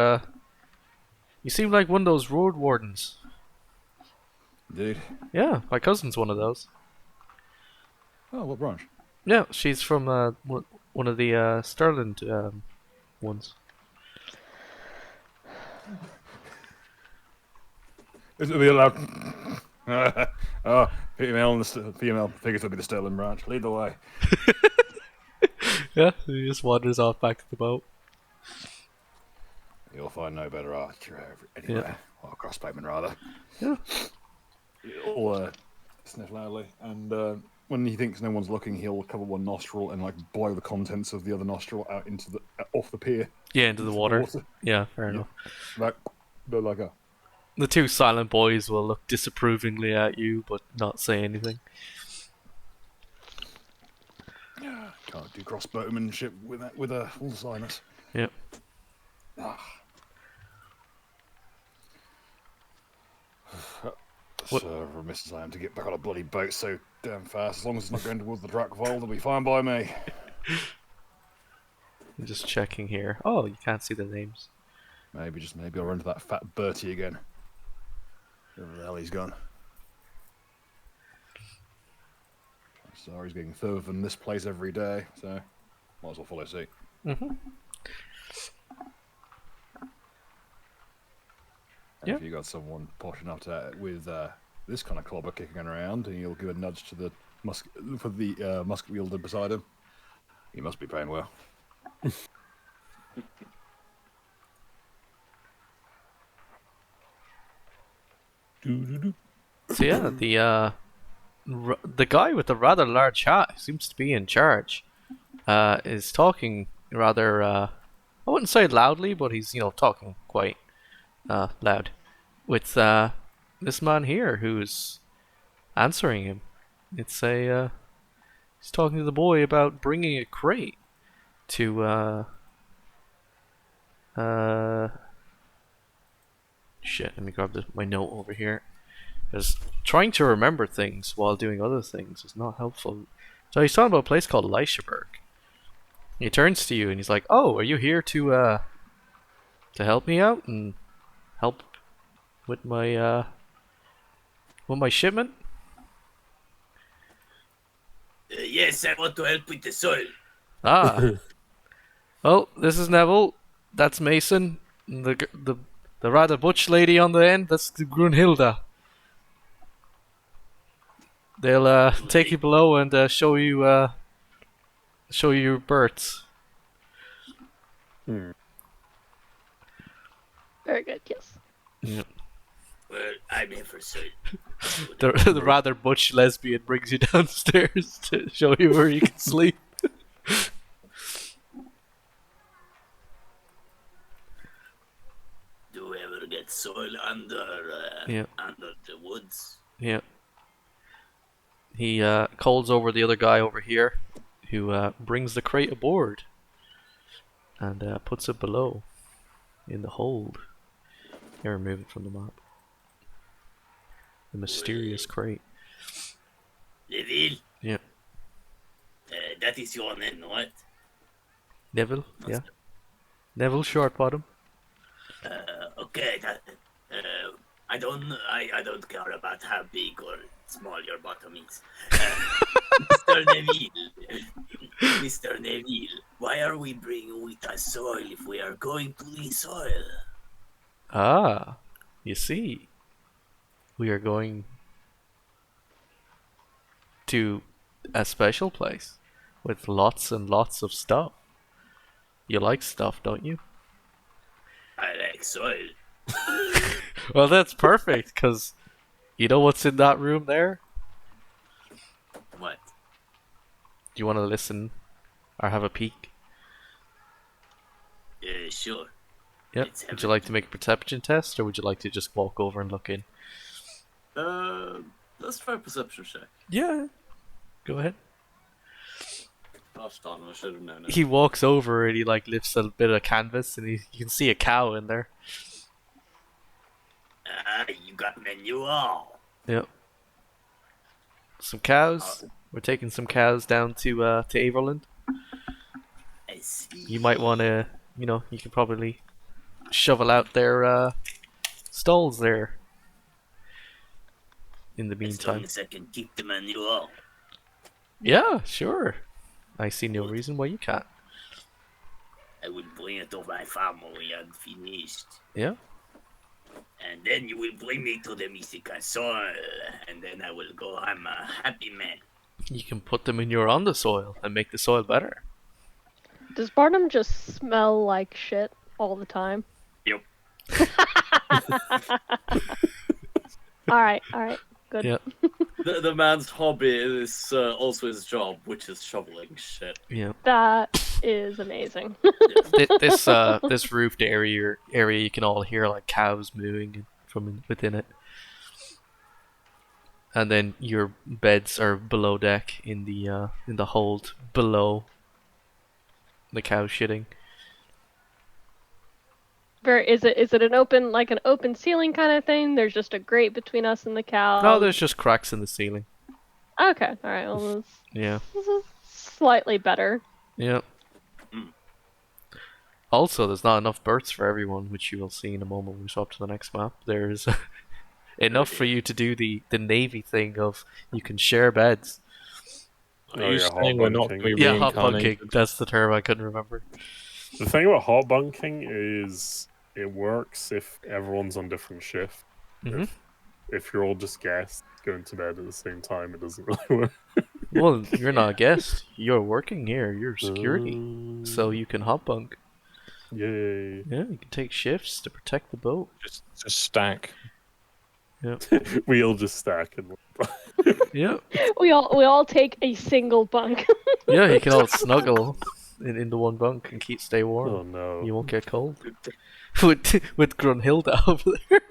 you seem like one of those road wardens. Indeed. Yeah, my cousin's one of those. Oh, what branch? Yeah, she's from one of the Sterling ones. Is it be allowed? Oh, female figures will be the Sterling branch. Lead the way. Yeah, he just wanders off back to the boat. You'll find no better archer anywhere. Or crossbowman, rather. Yeah. He'll sniff loudly, and when he thinks no one's looking, he'll cover one nostril and like blow the contents of the other nostril out into the off the pier. Yeah, into the water. Yeah, fair enough. Like, they're like a. The two silent boys will look disapprovingly at you, but not say anything. Can't do crossbowmanship with a full sinus. Yep. What- So remiss as I am to get back on a bloody boat so damn fast. As long as it's not going towards the Drakvold, it'll be fine by me. I'm just checking here. Oh, you can't see the names. Maybe I'll run into that fat Bertie again. Wherever the hell he's gone. Sorry, he's getting further than this place every day, so might as well follow suit. Mm-hmm. If you got someone posh enough to with this kind of clobber kicking around, and you'll give a nudge to the musket wielder beside him, he must be paying well. So yeah, the guy with the rather large hat who seems to be in charge is talking rather I wouldn't say loudly, but he's talking quite loud with this man here who's answering him. It's he's talking to the boy about bringing a crate to shit, let me grab my note over here. Because trying to remember things while doing other things is not helpful. So he's talking about a place called Leicheberg. He turns to you and he's like, "Oh, are you here to help me out and help with my shipment?" Yes, I want to help with the soil. Ah. Well, this is Neville. That's Mason. And the rather butch lady on the end, that's the Grunhilda. They'll take you below and show you your birds. Very good, yes. Yeah. Well, I'm here for soil. The rather butch lesbian brings you downstairs to show you where you can sleep. Do we ever get soil under the woods? Yeah. He calls over the other guy over here, who brings the crate aboard and puts it below in the hold. Here, remove it from the map. The mysterious crate. Neville? Yeah. That is your name, right? Neville? Yeah. Neville Shortbottom. Okay, I don't care about how big or small your bottom is. Mr. Neville, Mr. Neville, why are we bringing with us soil if we are going to the soil? Ah, you see, we are going to a special place with lots and lots of stuff. You like stuff, don't you? I like soil. Well, that's perfect, because you know what's in that room there? What? Do you want to listen or have a peek? Sure. Yep. Let's Would have you a like to make a perception test, or would you like to just walk over and look in? Let's try a perception check. Yeah. Go ahead. Gosh darn, I should have known it. He walks over and he like lifts a bit of canvas and you can see a cow in there. You got manual. Yep. Some cows. We're taking some cows down to Averland. I see. You might want to, you could probably shovel out their stalls there. In the As long meantime. as I can keep the manual. Yeah, sure. I see no reason why you can't. I will bring it to my farm when we are finished. Yeah. And then you will bring me to the mystical soil. And then I will go, I'm a happy man. You can put them in your on the soil and make the soil better. Does Barnum just smell like shit all the time? Yep. Alright, good. Yep. The man's hobby is also his job, which is shoveling shit. Yeah. That is amazing. This roofed area you can all hear like cows mooing from within it. And then your beds are below deck in the hold below the cow shitting. Is it an open ceiling kind of thing? There's just a grate between us and the cow. No, there's just cracks in the ceiling. Okay, alright, well Yeah. this is slightly better. Yeah. Also, there's not enough berths for everyone, which you will see in a moment when we swap to the next map. There's enough for you to do the Navy thing of you can share beds. Are Oh, you yeah, saying we're not going to be Yeah, hot bunking. reincarnated? That's the term I couldn't remember. The thing about hot bunking is it works if everyone's on different shift. Mhm. If you're all just guests going to bed at the same time, it doesn't really work. Well, you're not a guest. You're working here. You're security. So you can hot bunk. Yay. Yeah, you can take shifts to protect the boat. Just stack. Yeah. We all just stack and Yeah. We all take a single bunk. Yeah, you can all snuggle into one bunk and stay warm. oh no. You won't get cold. with Grunhilda over there.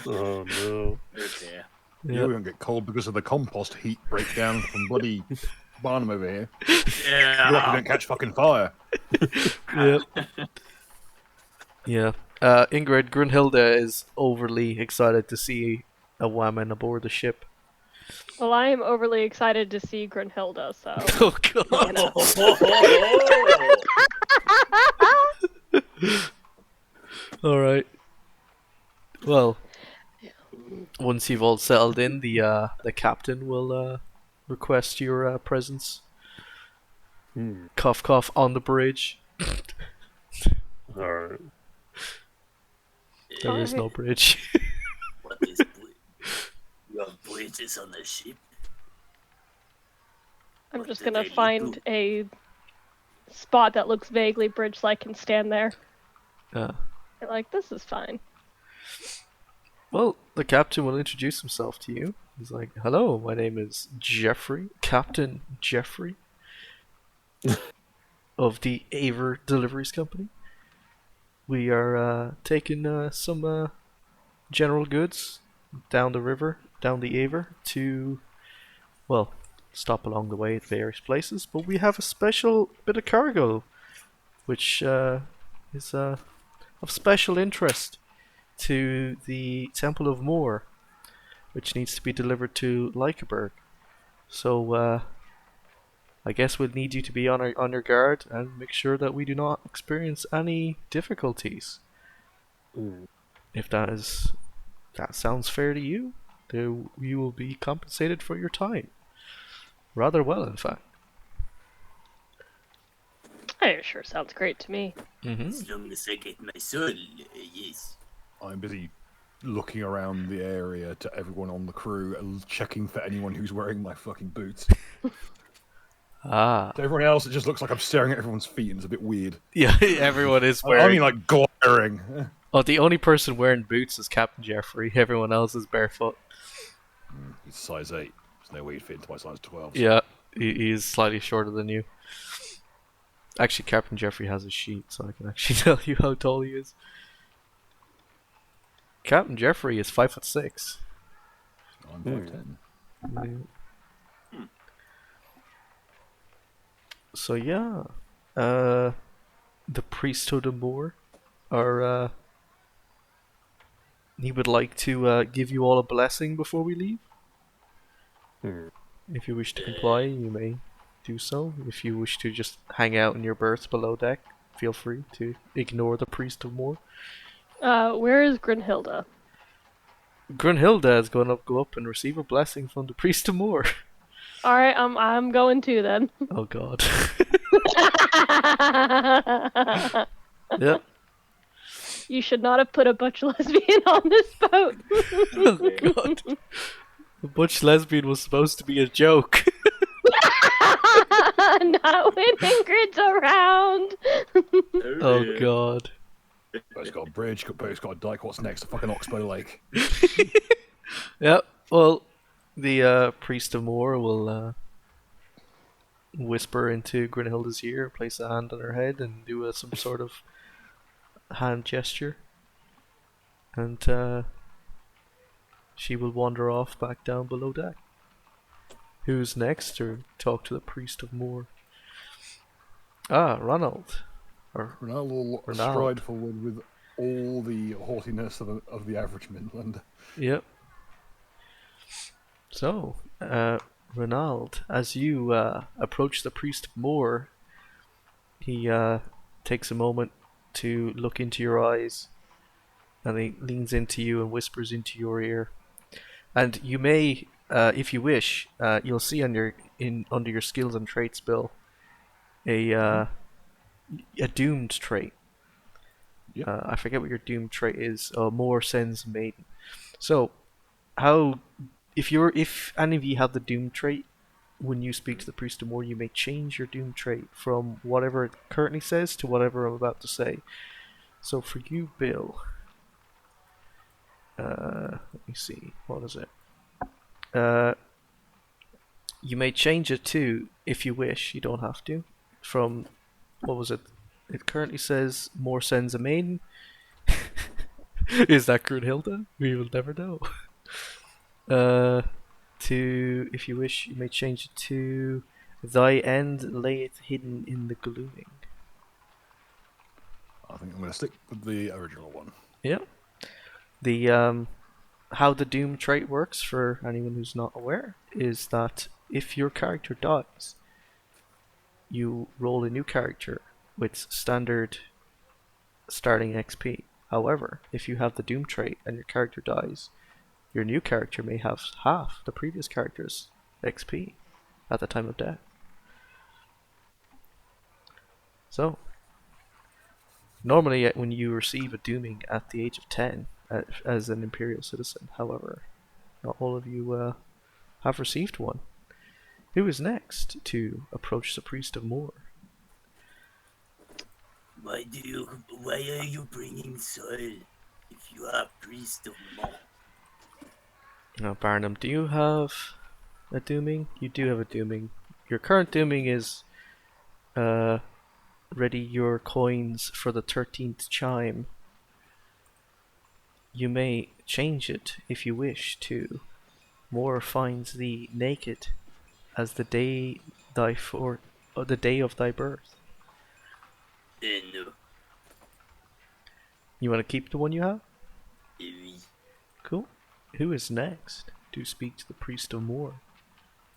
Oh no. Okay. You won't get cold because of the compost heat breakdown from bloody Barnum over here. You're lucky you Yeah. don't catch fucking fire. Yeah. Yeah. Ingrid, Grunhilda is overly excited to see a woman aboard the ship. Well, I am overly excited to see Grunhilda, so. Oh god. Alright. Well, once you've all settled in, the captain will request your presence. Cough cough on the bridge. Alright. There is no bridge. What is you have bridges on the ship? I'm What just do gonna they find do? a spot that looks vaguely bridge-like and stand there. Like, this is fine. Well, the captain will introduce himself to you. He's like, "Hello, my name is Jeffrey, Captain Jeffrey of the Aver Deliveries Company. We are taking some general goods down the river, down the Aver, to, well, stop along the way at various places. But we have a special bit of cargo, which is of special interest to the Temple of Morr, which needs to be delivered to Leicheberg. So I guess we'll need you to be on your guard and make sure that we do not experience any difficulties. If that sounds fair to you, then you will be compensated for your time. Rather well, in fact. It sure sounds great to me. Mm-hmm. As long as I get my soul, yes. I'm busy looking around the area to everyone on the crew and checking for anyone who's wearing my fucking boots. Ah, To everyone else, it just looks like I'm staring at everyone's feet and it's a bit weird. yeah. Everyone is I wearing. mean, like, glaring. Oh, the only person wearing boots is Captain Jeffrey. Everyone else is barefoot. He's size 8. There's no way he'd fit into my size 12. Yeah, he is slightly shorter than you. Actually, Captain Jeffrey has a sheet, so I can actually tell you how tall he is. Captain Jeffrey is 5'6". I'm 5'10". So yeah, the priesthood of Morr are he would like to give you all a blessing before we leave. If you wish to comply, you may do so. If you wish to just hang out in your berths below deck, feel free to ignore the priest of Morr. Where is Grinhilda? Grunhilda is going to go up and receive a blessing from the priest of Morr. All right, I'm going too then. Oh god. Yep. You should not have put a butch lesbian on this boat. Oh god. The butch lesbian was supposed to be a joke. Not when Ingrid's around. Oh dear. god. It's got a bridge, it's got a dike. What's next? A fucking oxbow lake. Yep. Well, the priest of Morr will whisper into Grinhilda's ear, place a hand on her head, and do some sort of hand gesture. And she will wander off back down below deck. Who's next to talk to the priest of Morr? Ah, Ronald. Or Ronaldo will Ronald. stride forward with all the haughtiness of the average Midland. Yep. So, Ronald, as you approach the priest of Morr, he takes a moment to look into your eyes, and he leans into you and whispers into your ear. And you may, if you wish, you'll see under your skills and traits bill a doomed trait. Yep. I forget what your doomed trait is. Morr sends maiden. So, if any of you have the doomed trait, when you speak to the priest of Morr, you may change your doomed trait from whatever it currently says to whatever I'm about to say. So for you, Bill, let me see, what is it? You may change it to, if you wish, you don't have to, from, what was it? It currently says Morr sends a maiden. Is that Grunhilda? We will never know. To, if you wish, you may change it to thy end layeth hidden in the gloaming. I think I'm going to stick with the original one. Yeah. The how the doom trait works, for anyone who's not aware, is that if your character dies, you roll a new character with standard starting XP. However, if you have the doom trait and your character dies, your new character may have half the previous character's XP at the time of death. So, normally when you receive a dooming at the age of 10 as an Imperial citizen, however, not all of you have received one. Who is next to approach the priest of Morr? Why are you bringing soil if you are priest of Morr? Now, Barnum, do you have a dooming? You do have a dooming. Your current dooming is ready your coins for the 13th chime. You may change it if you wish to. Morr finds thee naked as the day the day of thy birth. No. You want to keep the one you have? Oui. Cool. Who is next to speak to the priest of Morr?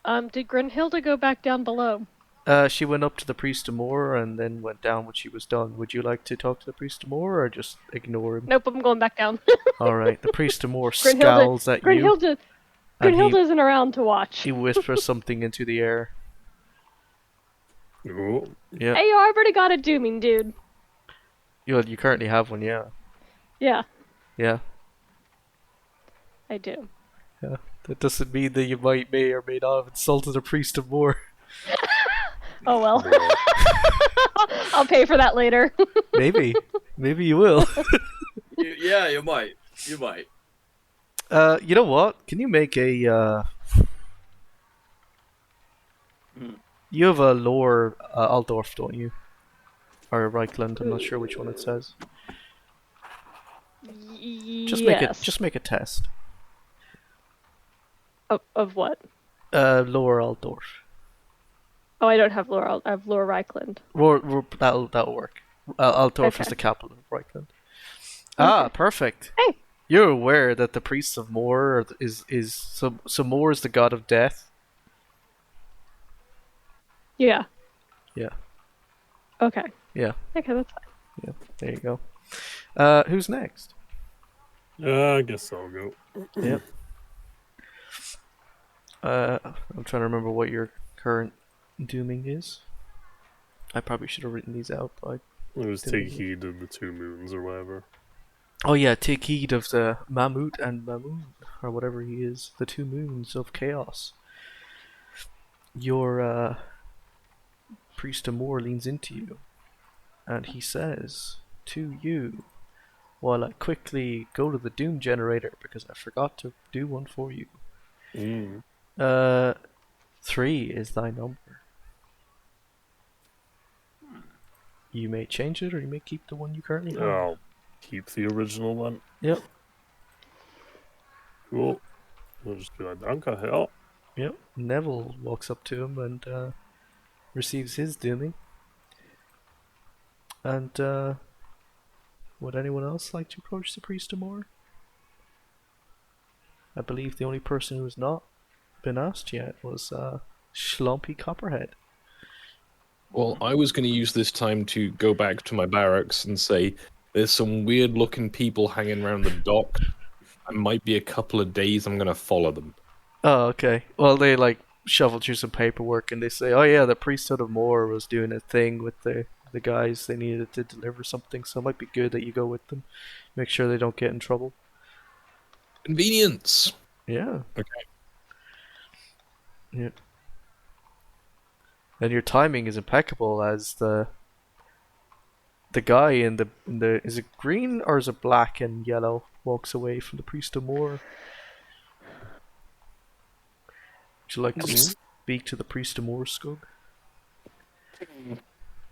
Did Grinhilda go back down below? She went up to the priest of Morr and then went down when she was done. Would you like to talk to the priest of Morr or just ignore him? Nope, I'm going back down. Alright, the priest of Morr scowls at you. And Grinhilda isn't around to watch. he whispers something into the air. Oh, Yeah. Hey, I already got a dooming, dude. You currently have one, yeah. Yeah, Yeah. I do. Yeah. That doesn't mean that you may or may not have insulted the priest of Morr. Oh well. I'll pay for that later. Maybe. Maybe you will. Yeah, you might. You might. You know what? Can you make a You have a lower Altdorf, don't you? Or Reichland, I'm not sure which one it says. Just make a test. Of what? Lower Altdorf. Oh, I don't have lore. I have lore Reichland. That'll work. Altdorf is Okay. the capital of Reichland. Ah, perfect. Hey. You're aware that the priests of Morr is so Morr is the god of death. Yeah. Yeah. Okay. Yeah. Okay, that's fine. Yeah. There you go. Who's next? I guess I'll go. Yep. I'm trying to remember what your current dooming is. I probably should have written these out, but It was Didn't take he? heed of the 2 moons or whatever. oh yeah, take heed of the Mammut and Mamun, or whatever he is, the 2 moons of chaos. Your priest Amor leans into you, and he says to you, while I quickly go to the doom generator because I forgot to do one for you. Mm. 3 is thy number. You may change it, or you may keep the one you currently have. I'll keep the original one. Yep. Cool. We'll just be like, Danke, hell. Yep. Neville walks up to him and receives his dooming. And would anyone else like to approach the priest more? I believe the only person who has not been asked yet was Schlumpy Copperhead. Well, I was going to use this time to go back to my barracks and say, there's some weird looking people hanging around the dock. It might be a couple of days, I'm going to follow them. Oh, okay. Well, they like shovel through some paperwork and they say, oh yeah, the priesthood of Morr was doing a thing with the guys. They needed to deliver something, so it might be good that you go with them. Make sure they don't get in trouble. Convenience! Yeah. Okay. Yeah. And your timing is impeccable as the guy in the is it green or is it black and yellow walks away from the priest of Morr. Would you like to speak to the priest of Morr, Skug?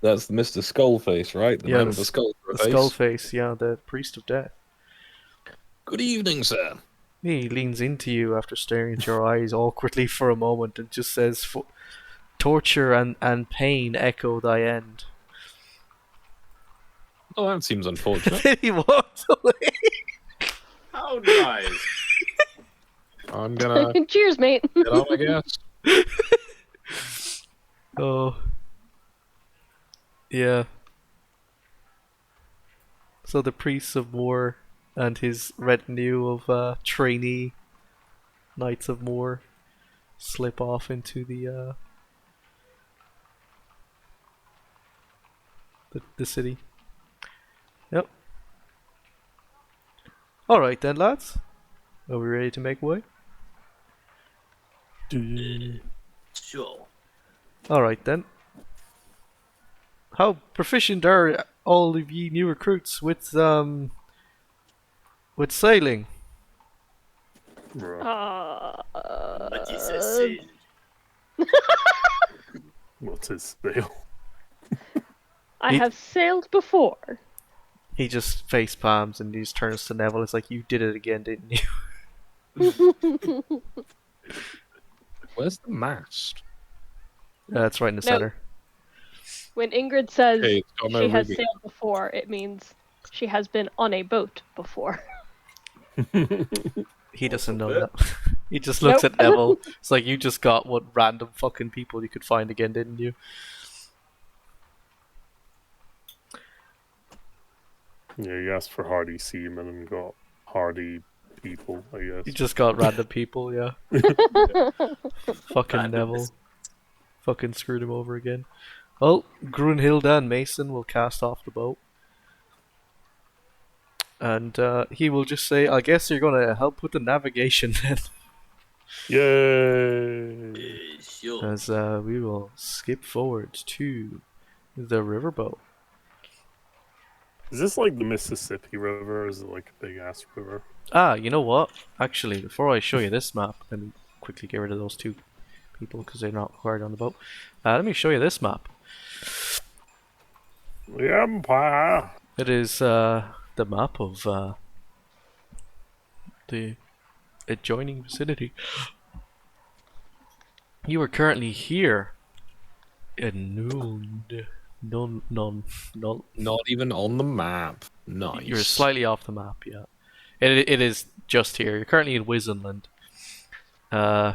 That's Mr. Skullface, right? The man with the skull for a The face. skull face, yeah, the priest of death. Good evening, sir. He leans into you after staring at your eyes awkwardly for a moment and just says, torture and pain echo thy end. Oh, that seems unfortunate. Then he walks away. How nice. I'm gonna Cheers, mate. get on, I guess. Oh. Yeah. So the priests of Morr and his retinue of trainee knights of Morr slip off into the city. Yep. Alright then, lads. Are we ready to make way? Sure. Alright then. How proficient are all of ye new recruits with sailing? Right. What is a sail? What's his spell? I He- have sailed before. He just face palms and he just turns to Neville. It's like, you did it again, didn't you? Where's the mast? That's right in the No. center. When Ingrid says Okay, it's got no she has rigging. sailed before, it means she has been on a boat before. He doesn't know that. He just looks Nope. at Neville. It's like, you just got what random fucking people you could find again, didn't you? Yeah, you asked for hardy seamen and got hardy people, I You guess. just got random people, yeah. Fucking Neville. Fucking screwed him over again. Well, Grunhilda and Mason will cast off the boat. And he will just say, I guess you're going to help with the navigation then. Yay! Sure. As we will skip forward to the riverboat. Is this like the Mississippi River, or is it like a big ass river? Ah, you know what? Actually, before I show you this map, let me quickly get rid of those 2 people because they're not required on the boat. Let me show you this map. The Empire! It is the map of the adjoining vicinity. You are currently here Nuln. None. Not even on the map. Nice. You're slightly off the map, yeah. It is just here. You're currently in Wizenland. Yeah,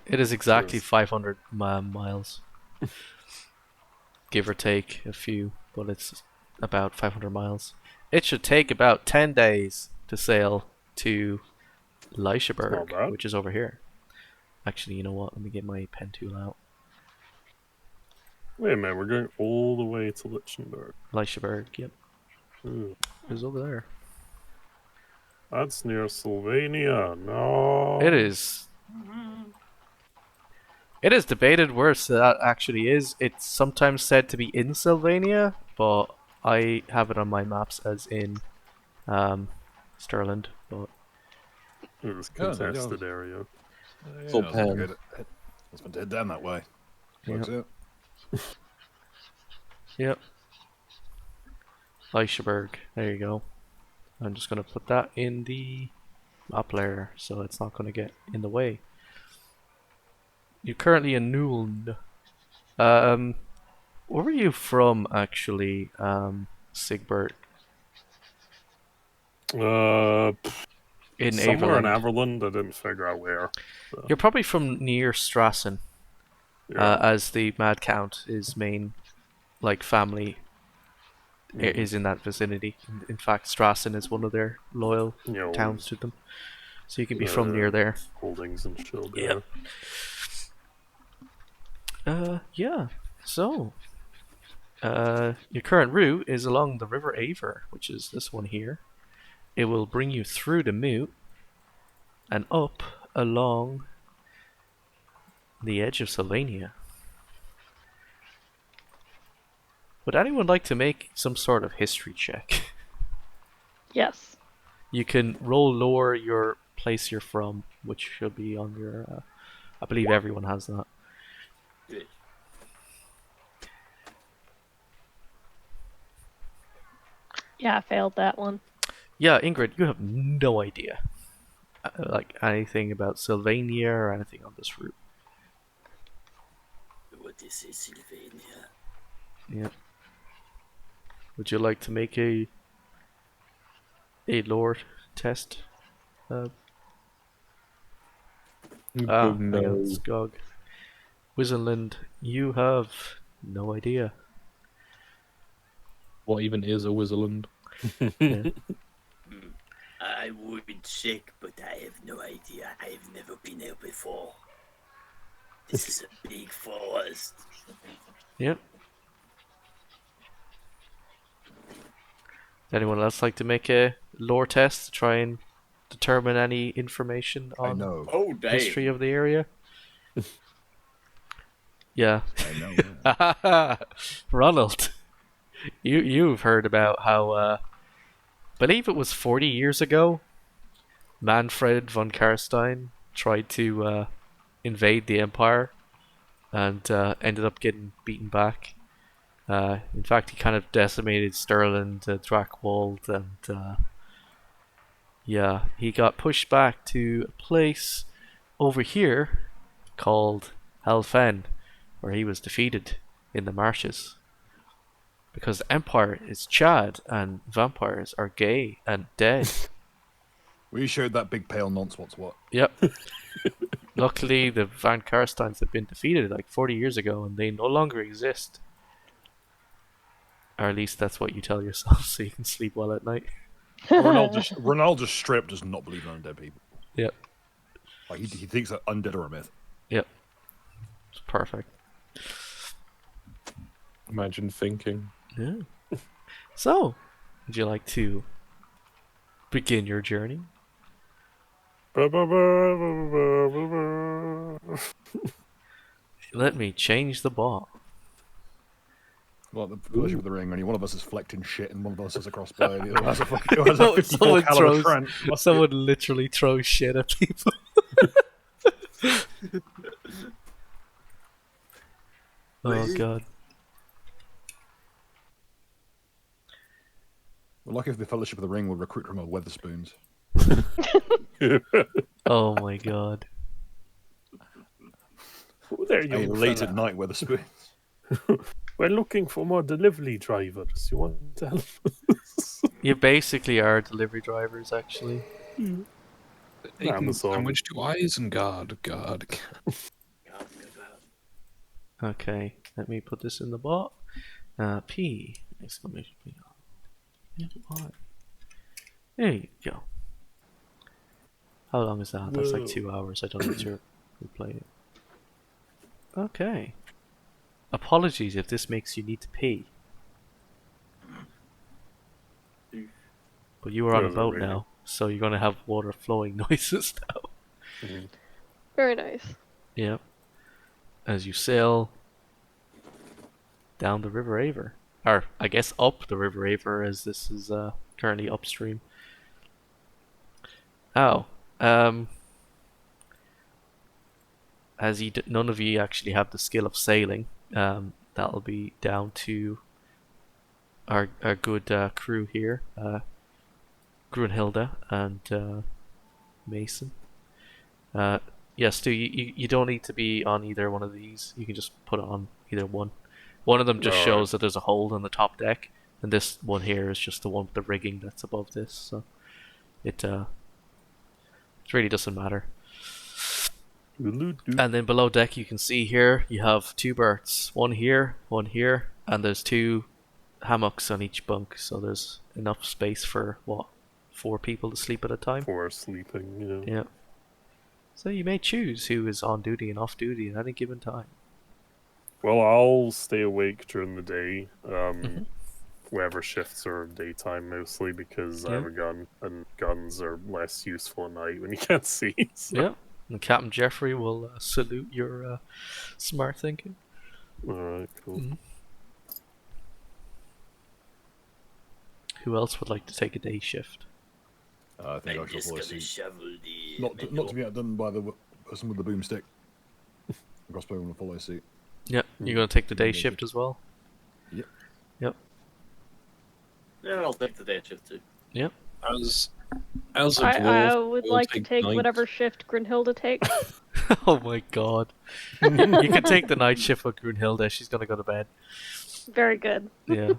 it is exactly Yes. 500 miles. Give or take a few, but it's about 500 miles. It should take about 10 days to sail to Not Leicheberg, bad. which is over here. Actually, you know what? Let me get my pen tool out. Wait a minute, we're going all the way to Leicheberg. Leicheberg, yep. Ooh, It's over there. that's near Sylvania. No. It is. It is debated where that actually is. It's sometimes said to be in Sylvania, but I have it on my maps as in Stirland. But It was Yeah, there you contested go. area. Full I pen. was going to head down that way. Works out. yep. Leicheberg. There you go. I'm just gonna put that in the map layer so it's not gonna get in the way. You're currently in Nuln. Where were you from actually, Sigbert? In Somewhere in Averland. Averland, I didn't figure out where. So, You're probably from near Strassen, yeah. as the Mad Count, his main, like, family Mhm. is in that vicinity. In fact, Strassen is one of their loyal You know, towns to them. So you can be from near there. Holdings and shit. Yep. Yeah. So, your current route is along the River Aver, which is this one here. It will bring you through the moot and up along the edge of Sylvania. Would anyone like to make some sort of history check? Yes. You can roll lower your place you're from, which should be on your. I believe everyone has that. Good. Yeah, I failed that one. Yeah, Ingrid, you have no idea, like anything about Sylvania or anything on this route. What is it, Sylvania? Yeah. Would you like to make a lore test? Oh, Hang on, no. Skog. Wizenland, you have no idea. What even is a Wizardland? Yeah. I would check, but I have no idea. I've never been there before. This is a big forest. Yep. Anyone else like to make a lore test to try and determine any information I on know. Oh, damn. history of the area? Yeah. I know. Yeah. Ronald, you've heard about how believe it was 40 years ago, Manfred von Karstein tried to invade the Empire and ended up getting beaten back. In fact, he kind of decimated Stirland, Drakwold, and yeah, he got pushed back to a place over here called Helfen, where he was defeated in the marshes. Because the Empire is Chad and vampires are gay and dead. We showed that big pale nonce what's what. Yep. Luckily, the Van Karsteins have been defeated like 40 years ago and they no longer exist. Or at least that's what you tell yourself so you can sleep well at night. Ronaldo straight up does not believe in undead people. Yep. Like he thinks that undead are a myth. Yep. It's perfect. Imagine thinking. Yeah. So, would you like to begin your journey? Let me change the ball. Like the Fellowship of the Ring, only one of us is flecting shit and one of us has a crossbow. The other has a fucking has a Someone 54 caliber throws- Trent. Someone literally throws shit at people. Oh god. We're lucky if the Fellowship of the Ring will recruit from our Weatherspoons. Oh my god. Oh, there, Hey, young late fella. at night, Weatherspoon. We're looking for more delivery drivers. You want to help us? You basically are delivery drivers, actually. Bacon Amazon. sandwich to Isengard. God. Okay, let me put this in the bot. P exclamation P. Y. There you go. How long is that? That's like Whoa. 2 hours. I don't need to replay it. Okay. Apologies if this makes you need to pee. But you are on a Those are boat really- now, so you're going to have water flowing noises now. Mhm. Very nice. Yeah. As you sail down the River Aver. Or, I guess up the River Aver, as this is currently upstream. Oh. As none of you actually have the skill of sailing, that'll be down to our good crew here. Grunhilde and Mason. Yes, Stu, you don't need to be on either one of these. You can just put it on either one. One of them just Alright. shows that there's a hole in the top deck, and this one here is just the one with the rigging that's above this. So it really doesn't matter. And then below deck, you can see here you have 2 berths, one here, and there's 2 hammocks on each bunk. So there's enough space for 4 people to sleep at a time. For sleeping, you know. Yeah. So you may choose who is on duty and off duty at any given time. Well, I'll stay awake during the day. Mhm. Whatever shifts are daytime mostly because I Yeah. have a gun, and guns are less useful at night when you can't see. So. Yeah. And Captain Jeffrey will salute your smart thinking. Alright, cool. Mhm. Who else would like to take a day shift? I think I I'm shall just follow gonna suit. shovel the Not to be outdone by the person with the boomstick. I guess I'm going to follow suit. Yeah. You're going to take the day Yeah, shift as well? Yep. Yep. Yeah, I'll take the day shift too. Yep. As a I dwarf, would will like to take night. whatever shift Grunhilde takes. Oh my god. You can take the night shift with Grunhilde. She's going to go to bed. Very good. Yeah.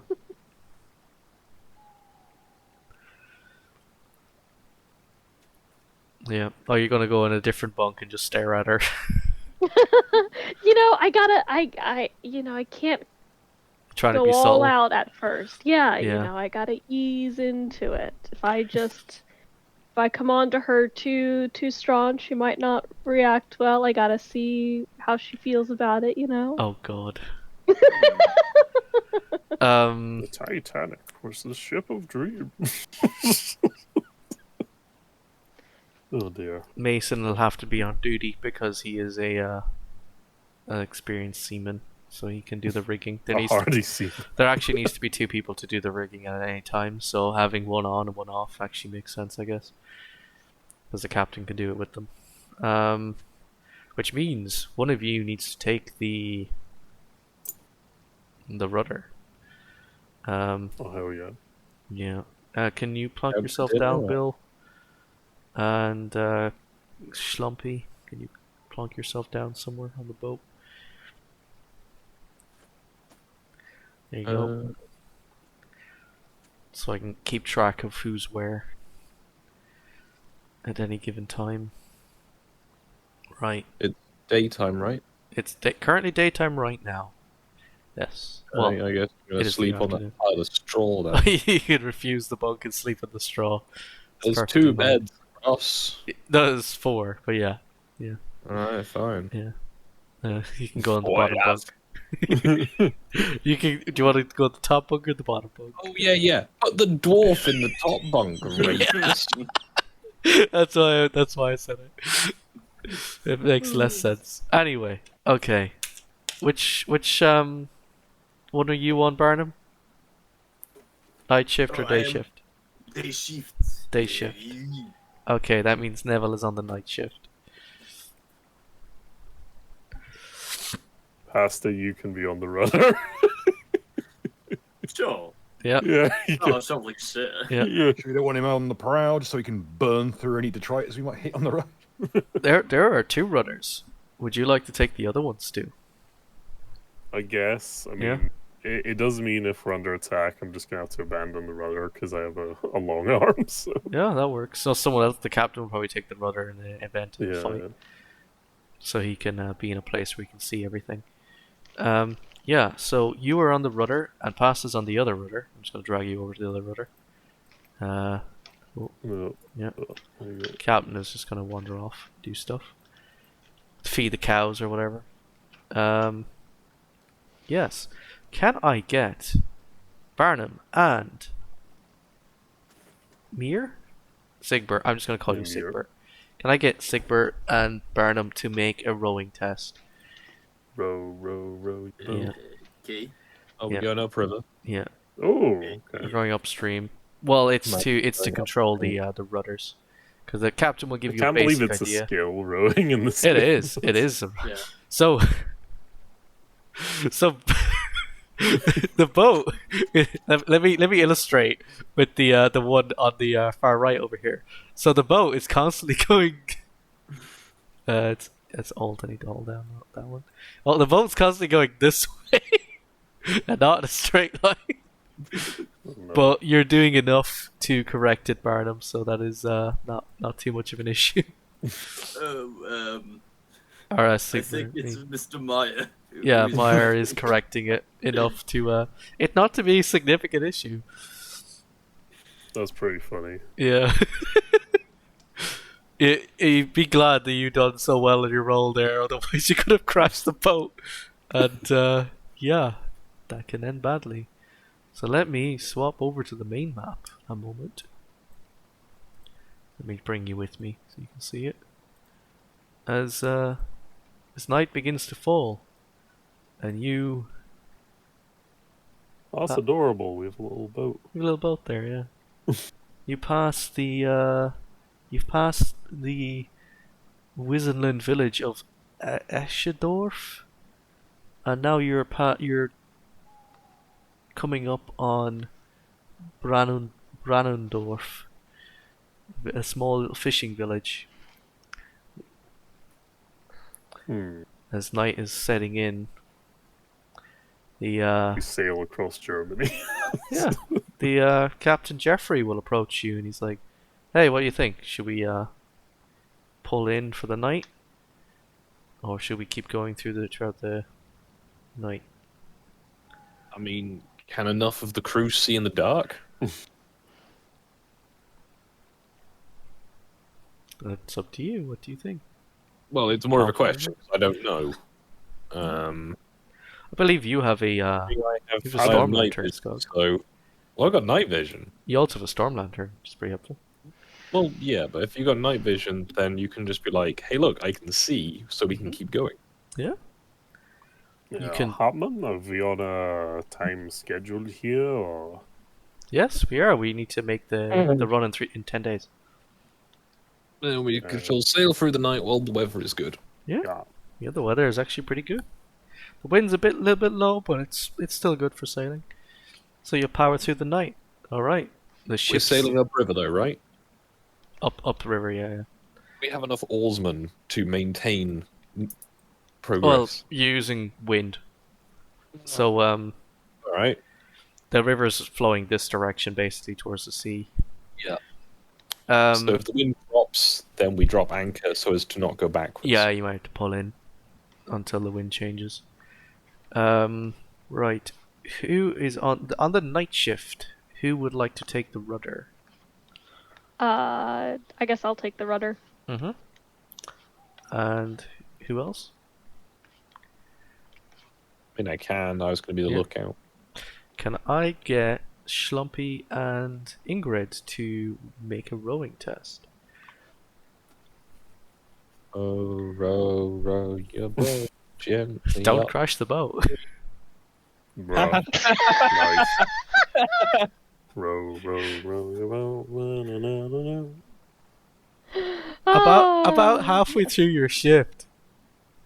Yeah. Oh, you're gonna go in a different bunk and just stare at her. I can't Trying to go be all subtle. out at first. Yeah, Yeah. I gotta ease into it. If I come on to her too strong, she might not react well. I gotta see how she feels about it, Oh god. The Titanic was the ship of dreams. Oh dear. Mason will have to be on duty because he is an experienced seaman, so he can do the rigging. A hardy sea. There actually needs to be 2 people to do the rigging at any time, so having one on and one off actually makes sense, I guess, because the captain can do it with them. Which means one of you needs to take the rudder. Oh hell yeah. Yeah. Can you plonk Yep, yourself did down, that. Bill? And Schlumpy, can you plonk yourself down somewhere on the boat? There you go. So I can keep track of who's where at any given time. Right. Daytime, right? It's currently daytime right now. Yes. Well, I guess I'm it gonna is the sleep on afternoon. that pile of straw then. you can refuse the bunk and sleep in the straw. It's There's perfectly 2 fine. beds for us. No, there's 4, but yeah. Alright, fine. You can go on the Boy, bottom that's- bunk. You can. Do you want to go on the top bunk or the bottom bunk? Oh yeah. Put the dwarf in the top bunk, rapist. That's why I said it. It makes less sense. Anyway, okay. Which one are you on, Barnum? Night shift or Oh, day I am- shift? Day shift. Day shift. Okay, that means Neville is on the night shift. Pasta, you can be on the rudder. Sure. Yeah. Yeah. You Oh, can, it sounds like shit. Yeah. yeah. Sure, we don't want him on the prow just so he can burn through any detritus we might hit on the road. There are 2 rudders. Would you like to take the other ones, Stu? I guess. I Yeah. mean, it does mean if we're under attack, I'm just gonna have to abandon the rudder because I have a long arm. So Yeah, that works. So someone else, the captain, will probably take the rudder in the event of a fight, yeah. so he can be in a place where he can see everything. Yeah. So you are on the rudder, and Pass is on the other rudder. I'm just gonna drag you over to the other rudder. No. Yeah. There you go. Captain is just gonna wander off, do stuff, feed the cows or whatever. Yes. Can I get Barnum and Mir? Sigbert. I'm just gonna call you Mir. Sigbert. Can I get Sigbert and Barnum to make a rowing test? Row, row, row. Yeah. Okay. Oh, Yeah. we're going upriver. Yeah. Oh, We're okay. going upstream. Well, it's Right. to control the rudders, because the captain will give I you a can't believe basic it's idea. a skill rowing in this. It game. is. It is. Yeah. So, so the boat. let me illustrate with the one on the far right over here. So the boat is constantly going. It's old. I need to hold down that one. Oh, the boat's constantly going this way, and not in a straight line. No. But you're doing enough to correct it, Barnum. So that is not too much of an issue. Or I think it's Mr. Meyer. Yeah, who is- Meyer is correcting it enough to it not to be a significant issue. That's pretty funny. Yeah. You'd be glad that you done so well in your role there, otherwise you could have crashed the boat. And yeah, that can end badly. So let me swap over to the main map a moment. Let me bring you with me so you can see it. As night begins to fall, and you Oh, that's adorable. We have a little boat. your little boat there, yeah. You pass the you've passed the Wisenland village of Eschedorf, and now you're coming up on Branundorf, a small fishing village. As night is setting in, the We sail across Germany. yeah, the Captain Jeffrey will approach you, and he's like, "Hey, what do you think? Should we pull in for the night, or should we keep going throughout the night?" I mean, can enough of the crew see in the dark? That's up to you. What do you think? Well, it's more of a question. 'Cause I don't know. I believe you have a I you have a have storm night lantern, vision, Scott. so well, I got night vision. You also have a storm lantern, which is pretty helpful. Well, yeah, but if you got night vision, then you can just be like, "Hey, look, I can see, so we can keep going." Yeah. Yeah, can- Hartman, are we on a time schedule here, or Yes, we are. We need to make the run in 10 days. Then we shall sail through the night while the weather is good. yeah? Yeah, the weather is actually pretty good. The wind's little bit low, but it's still good for sailing. So you power through the night. All right. The We're ship's sailing upriver, though, right? up the river. Yeah. We have enough oarsmen to maintain Well, progress. using wind. So All right. the river's flowing this direction, basically towards the sea. Yeah. Um, So if the wind drops, then we drop anchor so as to not go backwards. yeah, you might have to pull in until the wind changes. Right. Who is on the night shift? Who would like to take the rudder? I guess I'll take the rudder. Mm-hmm. And who else? I mean, I can. I was going to be the Yeah. lookout. Can I get Schlumpy and Ingrid to make a rowing test? Oh, row your boat gently Don't up. crash the boat. Bro. Nice. Row, row, row, row, row, na, na, na, na. About halfway through your shift,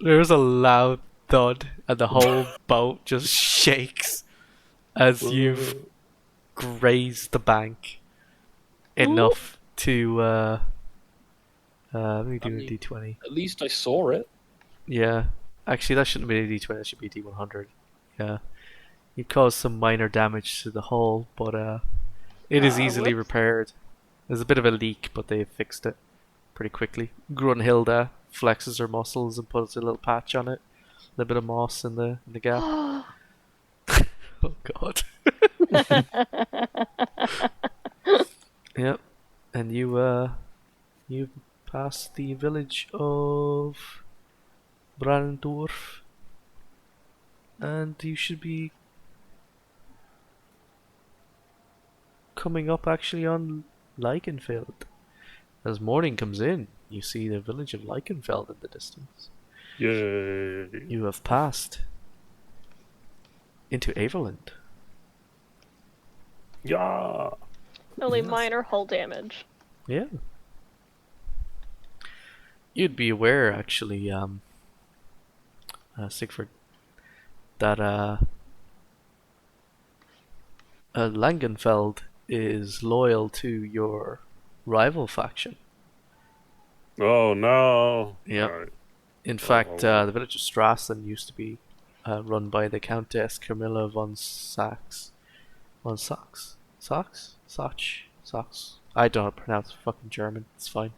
there's a loud thud, and the whole boat just shakes as you've grazed the bank enough to let me do a d20. At least I saw it. Yeah. Actually, that shouldn't be a D20. That should be a D100. Yeah. You caused some minor damage to the hull, but it is easily whoops. repaired. There's a bit of a leak, but they fixed it pretty quickly. Grunhilda flexes her muscles and puts a little patch on it. A little bit of moss in the gap. Oh god. Yep. And you pass the village of Brandorf, and you should be coming up actually on Leichenfeld. As morning comes in, you see the village of Leichenfeld in the distance. Yay. You have passed into Averland. Yeah. Only minor hull damage. Yeah. You'd be aware, actually, Sigfrid, that Langenfeld is loyal to your rival faction. Oh no. Yep. Alright. In fact, the village of Strassen used to be run by the Countess Camilla von Sachs. Von Sachs? Sachs? Sachs? I don't pronounce fucking German. It's fine.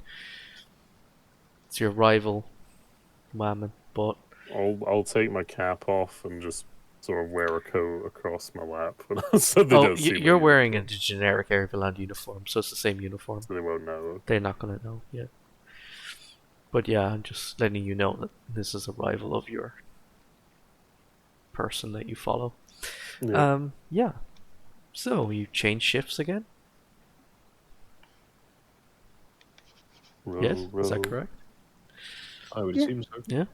It's your rival, Mammon, but I'll take my cap off and just sort of wear a coat across my lap, so they don't see you're me. wearing a generic Airland uniform, so it's the same uniform. So they won't know. They're not gonna know, yeah. But yeah, I'm just letting you know that this is a rival of your person that you follow. Yeah. Yeah. So you change shifts again? Row, Yes, is that row. correct? I would Yeah. assume so. Yeah.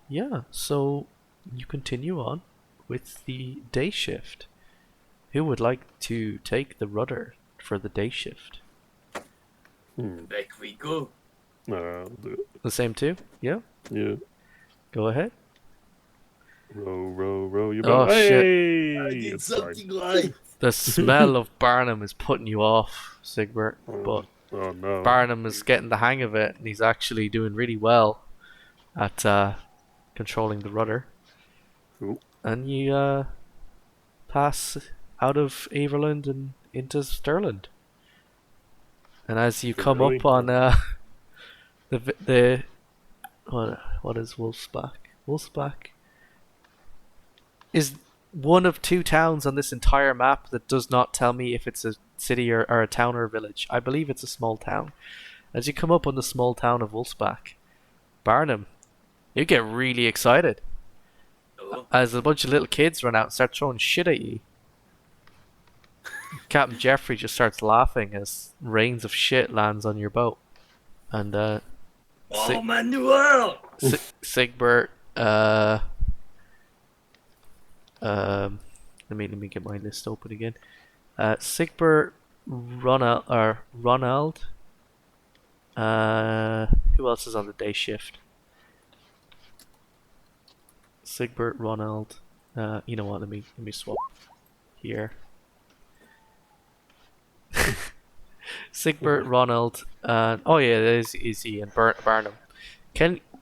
Yeah, so you continue on with the day shift. Who would like to take the rudder for the day shift? Back we go. I'll do it. The same two? Yeah, Yeah. go ahead. Row, row, row. Your Oh, boat. shit. Hey! I did It's fine. something right. The smell of Barnum is putting you off, Sigbert, but Oh no. Barnum is getting the hang of it, and he's actually doing really well at controlling the rudder. Cool. And you pass out of Averland and into Stirland. And as you come Really? up on the what is Wolfsbach? Wolfsbach is one of two towns on this entire map that does not tell me if it's a city or a town or a village. I believe it's a small town. As you come up on the small town of Wolfsbach, Barnum, you get really excited Oh, as a bunch of little kids run out and start throwing shit at you. Captain Jeffrey just starts laughing as rains of shit lands on your boat. And oh Manuel! Sigbert, let me get my list open again. Sigbert, Ronald. Who else is on the day shift? Sigbert, Ronald. You know what? Let me swap here. Sigbert, Ronald, oh yeah, it is Easy and Barnum.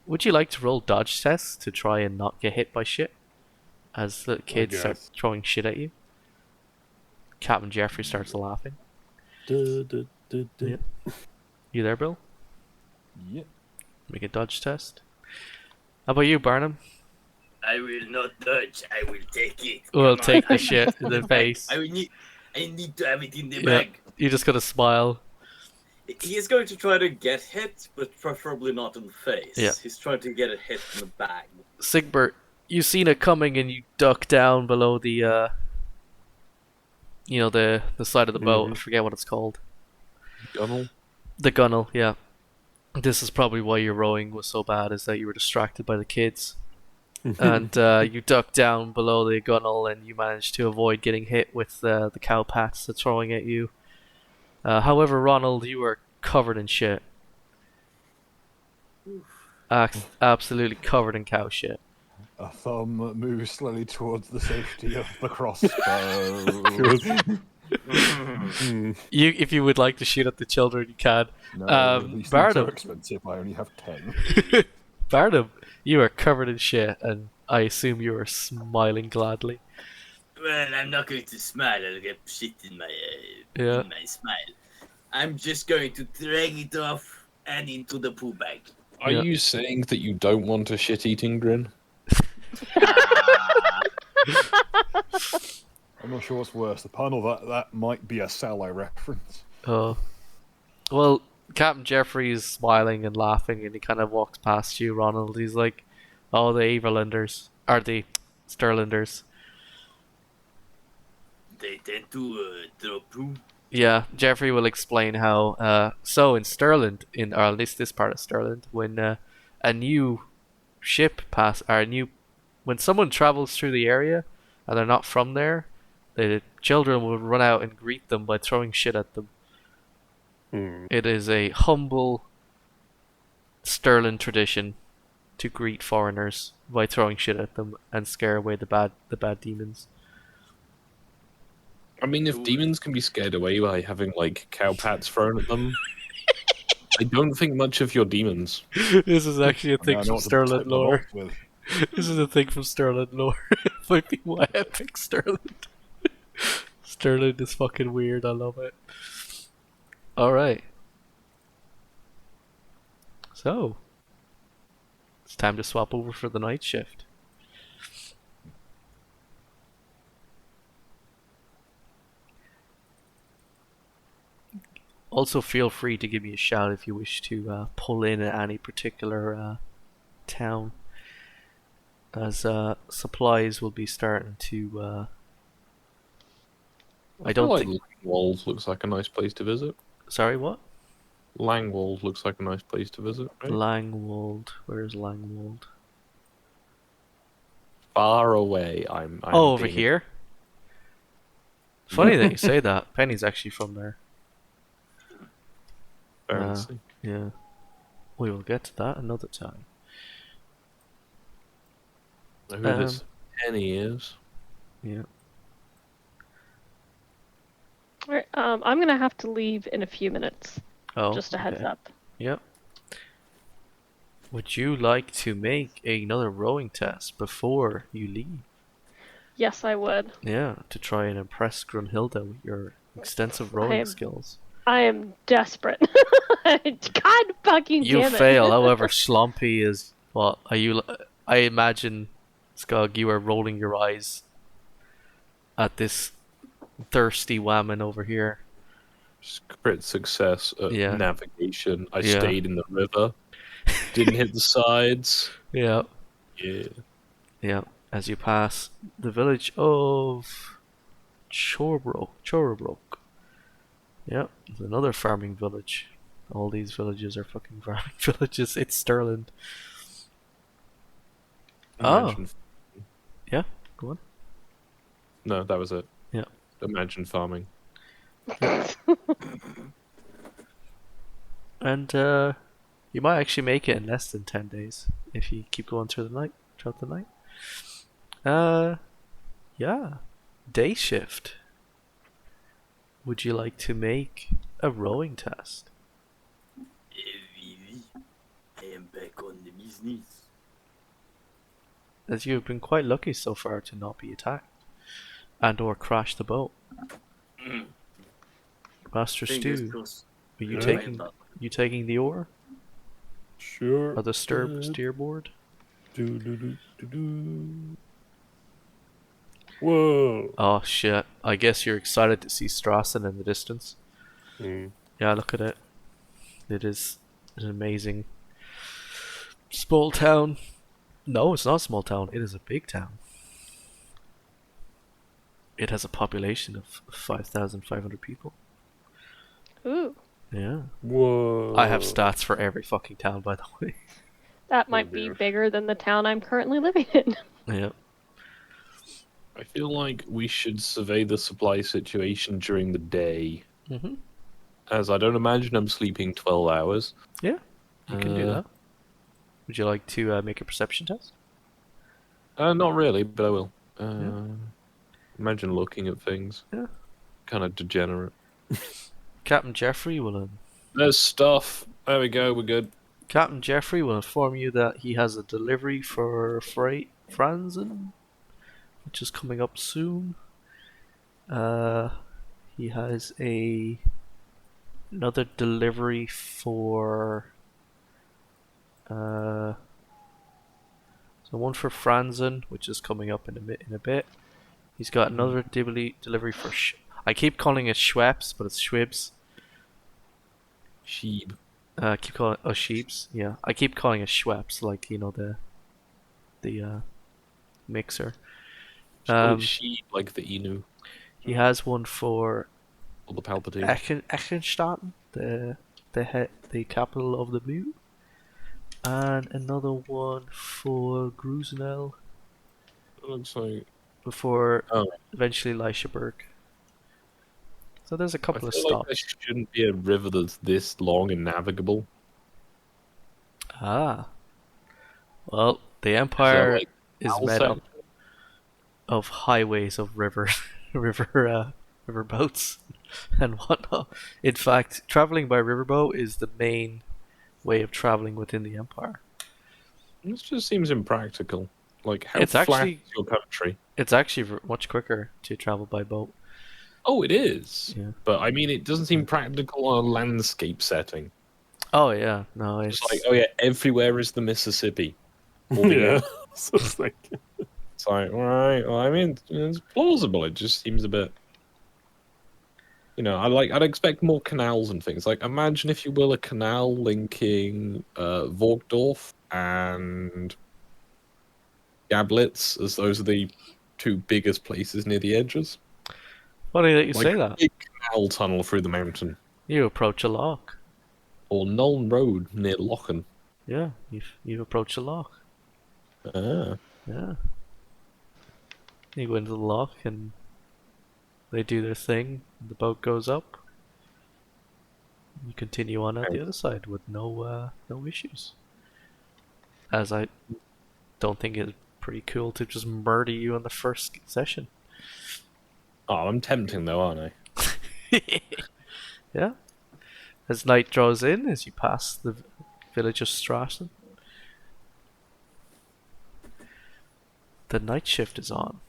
Would you like to roll dodge tests to try and not get hit by shit as the kids start guess. throwing shit at you? Captain Jeffrey starts laughing. Yeah. You there, Bill? Yep. Make a dodge test. How about you, Barnum? I will not dodge. I will take it. We'll Come take on. the shit in the face. I need to have it in the Yeah. bag. You just gotta smile. He is going to try to get hit, but preferably not in the face. Yeah. He's trying to get a hit in the bag. Sigbert, you seen it coming and you duck down below the the side of the boat. I forget what it's called. Gunnel. The gunnel, yeah. This is probably why your rowing was so bad, is that you were distracted by the kids. And you duck down below the gunnel and you managed to avoid getting hit with the cowpats that's throwing at you. However, Ronald, you were covered in shit. Absolutely covered in cow shit. A thumb moves slowly towards the safety of the crossbow. You, if you would like to shoot at the children, you can. No, these things are Barnum, expensive. I only have 10. Barnum, you are covered in shit, and I assume you are smiling gladly. Well, I'm not going to smile. I'll get shit Yeah. in my smile. I'm just going to drag it off and into the poo bag. Are you saying that you don't want a shit-eating grin? Ah, I'm not sure what's worse. The panel that might be a Sally reference. Oh. Well, Captain Jeffrey is smiling and laughing, and he kind of walks past you, Ronald. He's like, "Oh, the Averlanders are the Sterlanders." they tend to throw poo. Yeah, Jeffrey will explain how. So in Stirland, or at least this part of Stirland, when a new ship when someone travels through the area and they're not from there, the children will run out and greet them by throwing shit at them. It is a humble Stirland tradition to greet foreigners by throwing shit at them and scare away the bad demons. I mean, if demons can be scared away by having, like, cow pats thrown at them, I don't think much of your demons. This is actually a I mean, thing I know from what to Stirland type them lore. up with. This is a thing from Stirland lore. It might be why I picked Stirland. Stirland is fucking weird. I love it. Alright. So, it's time to swap over for the night shift. Also, feel free to give me a shout if you wish to pull in at any particular town, as supplies will be starting to. I don't think. Langwald looks like a nice place to visit. Sorry, what? Langwald looks like a nice place to visit, right? Langwald. Where's Langwald? Far away. I'm Oh, over being- here. Funny that you say that. Penny's actually from there. Fancy. Yeah. We will get to that another time. Who this Penny is? Yeah. Alright, I'm gonna have to leave in a few minutes. Oh. Just a heads okay. up. Yep. Would you like to make another rowing test before you leave? Yes, I would. Yeah, to try and impress Grunhilda with your extensive rowing am- skills. I am desperate. God fucking You damn it. fail, however, Schlumpy is. What are you? I imagine, Skog, you are rolling your eyes at this thirsty whammon over here. Crit success at Yeah. navigation. I Yeah. stayed in the river. Didn't hit the sides. Yeah. Yeah. Yeah. As you pass the village of Chorbrook. Yep, it's another farming village. All these villages are fucking farming villages. It's Stirland. Imagine. Yeah, go on. No, that was it. Yeah. Imagine farming. And you might actually make it in less than 10 days if you keep going throughout the night. Yeah. Day shift. Would you like to make a rowing test? Really? I am back on the business. As you have been quite lucky so far to not be attacked and or crash the boat. Master Fingers Stew, crossed. are you Yeah. taking the oar Sure. or the steerboard? Do. Whoa. Oh shit! I guess you're excited to see Strassen in the distance. Yeah, look at it. It is an amazing small town. No, it's not a small town. It is a big town. It has a population of 5,500 people. Ooh, Yeah. Whoa. I have stats for every fucking town, by the way. that might be dear. bigger than the town I'm currently living in. Yeah. I feel like we should survey the supply situation during the day, Mhm. as I don't imagine I'm sleeping 12 hours. Yeah. You can do Uh, that. Would you like to make a perception test? Not really, but I will. Yeah. Imagine looking at things. kind of degenerate. Captain Jeffrey will There's stuff. There we go. We're good. Captain Jeffrey will inform you that he has a delivery for Franzen, which is coming up soon. He has another delivery for so one for Franzen, which is coming up in a bit. He's got another delivery for I keep calling it Schweppes, but it's Schwibs. Sheeb. Keep calling it Sheeps. Yeah, I keep calling it Schweppes, like the mixer. Sheeb, like the Inu He has one for or the Palpatine. Echenstaden, the capital of the Mu, and another one for Grusenel Looks like before eventually Leicheberg. So there's a I couple of feel like there stops. shouldn't be a river that's this long and navigable. Ah, well, the Is that Empire like is made up of highways of river boats and whatnot. In fact, traveling by riverboat is the main way of traveling within the Empire. This just seems impractical. Like, how It's flat actually- is your country? It's actually much quicker to travel by boat. Oh, it is. Yeah. But I mean, it doesn't seem practical on a landscape setting. Oh yeah, no, it's It's like, oh yeah, everywhere is the Mississippi. Yeah. So it's like, It's like, all right. Well, I mean, it's plausible. It just seems a bit. I'd expect more canals and things. Like, imagine, if you will, a canal linking Vorkdorf and Gablitz, as those are the two biggest places near the edges. funny that you Like say a that. big canal tunnel through the mountain. You approach a loch. Or Nuln Road near Lochen. Yeah, you've approached a loch. Ah. Yeah. You go into the loch and they do their thing. The boat goes up. You continue on at the other side with no issues. As I don't think it's pretty cool to just murder you on the first session. Oh, I'm tempting though, aren't I? Yeah. As night draws in, as you pass the village of Strassen, the night shift is on,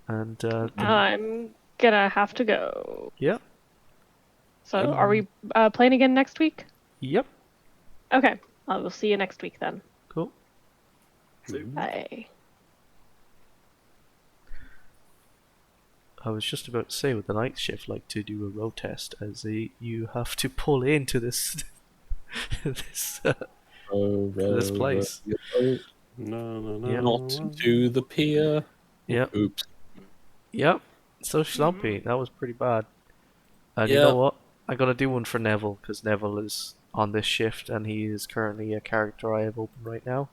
and I'm gonna have to go. yep, So, are we playing again next week? yep, Okay, I will see you next week then. cool. Bye. I was just about to say with the night shift, like to do a road test, as you have to pull into this this this place. no. Yeah. Not to the pier. Yep, Oops. yep. So slumpy. That was pretty bad. And you Yeah. know what? I'm gonna do one for Neville because Neville is on this shift and he is currently a character I have open right now.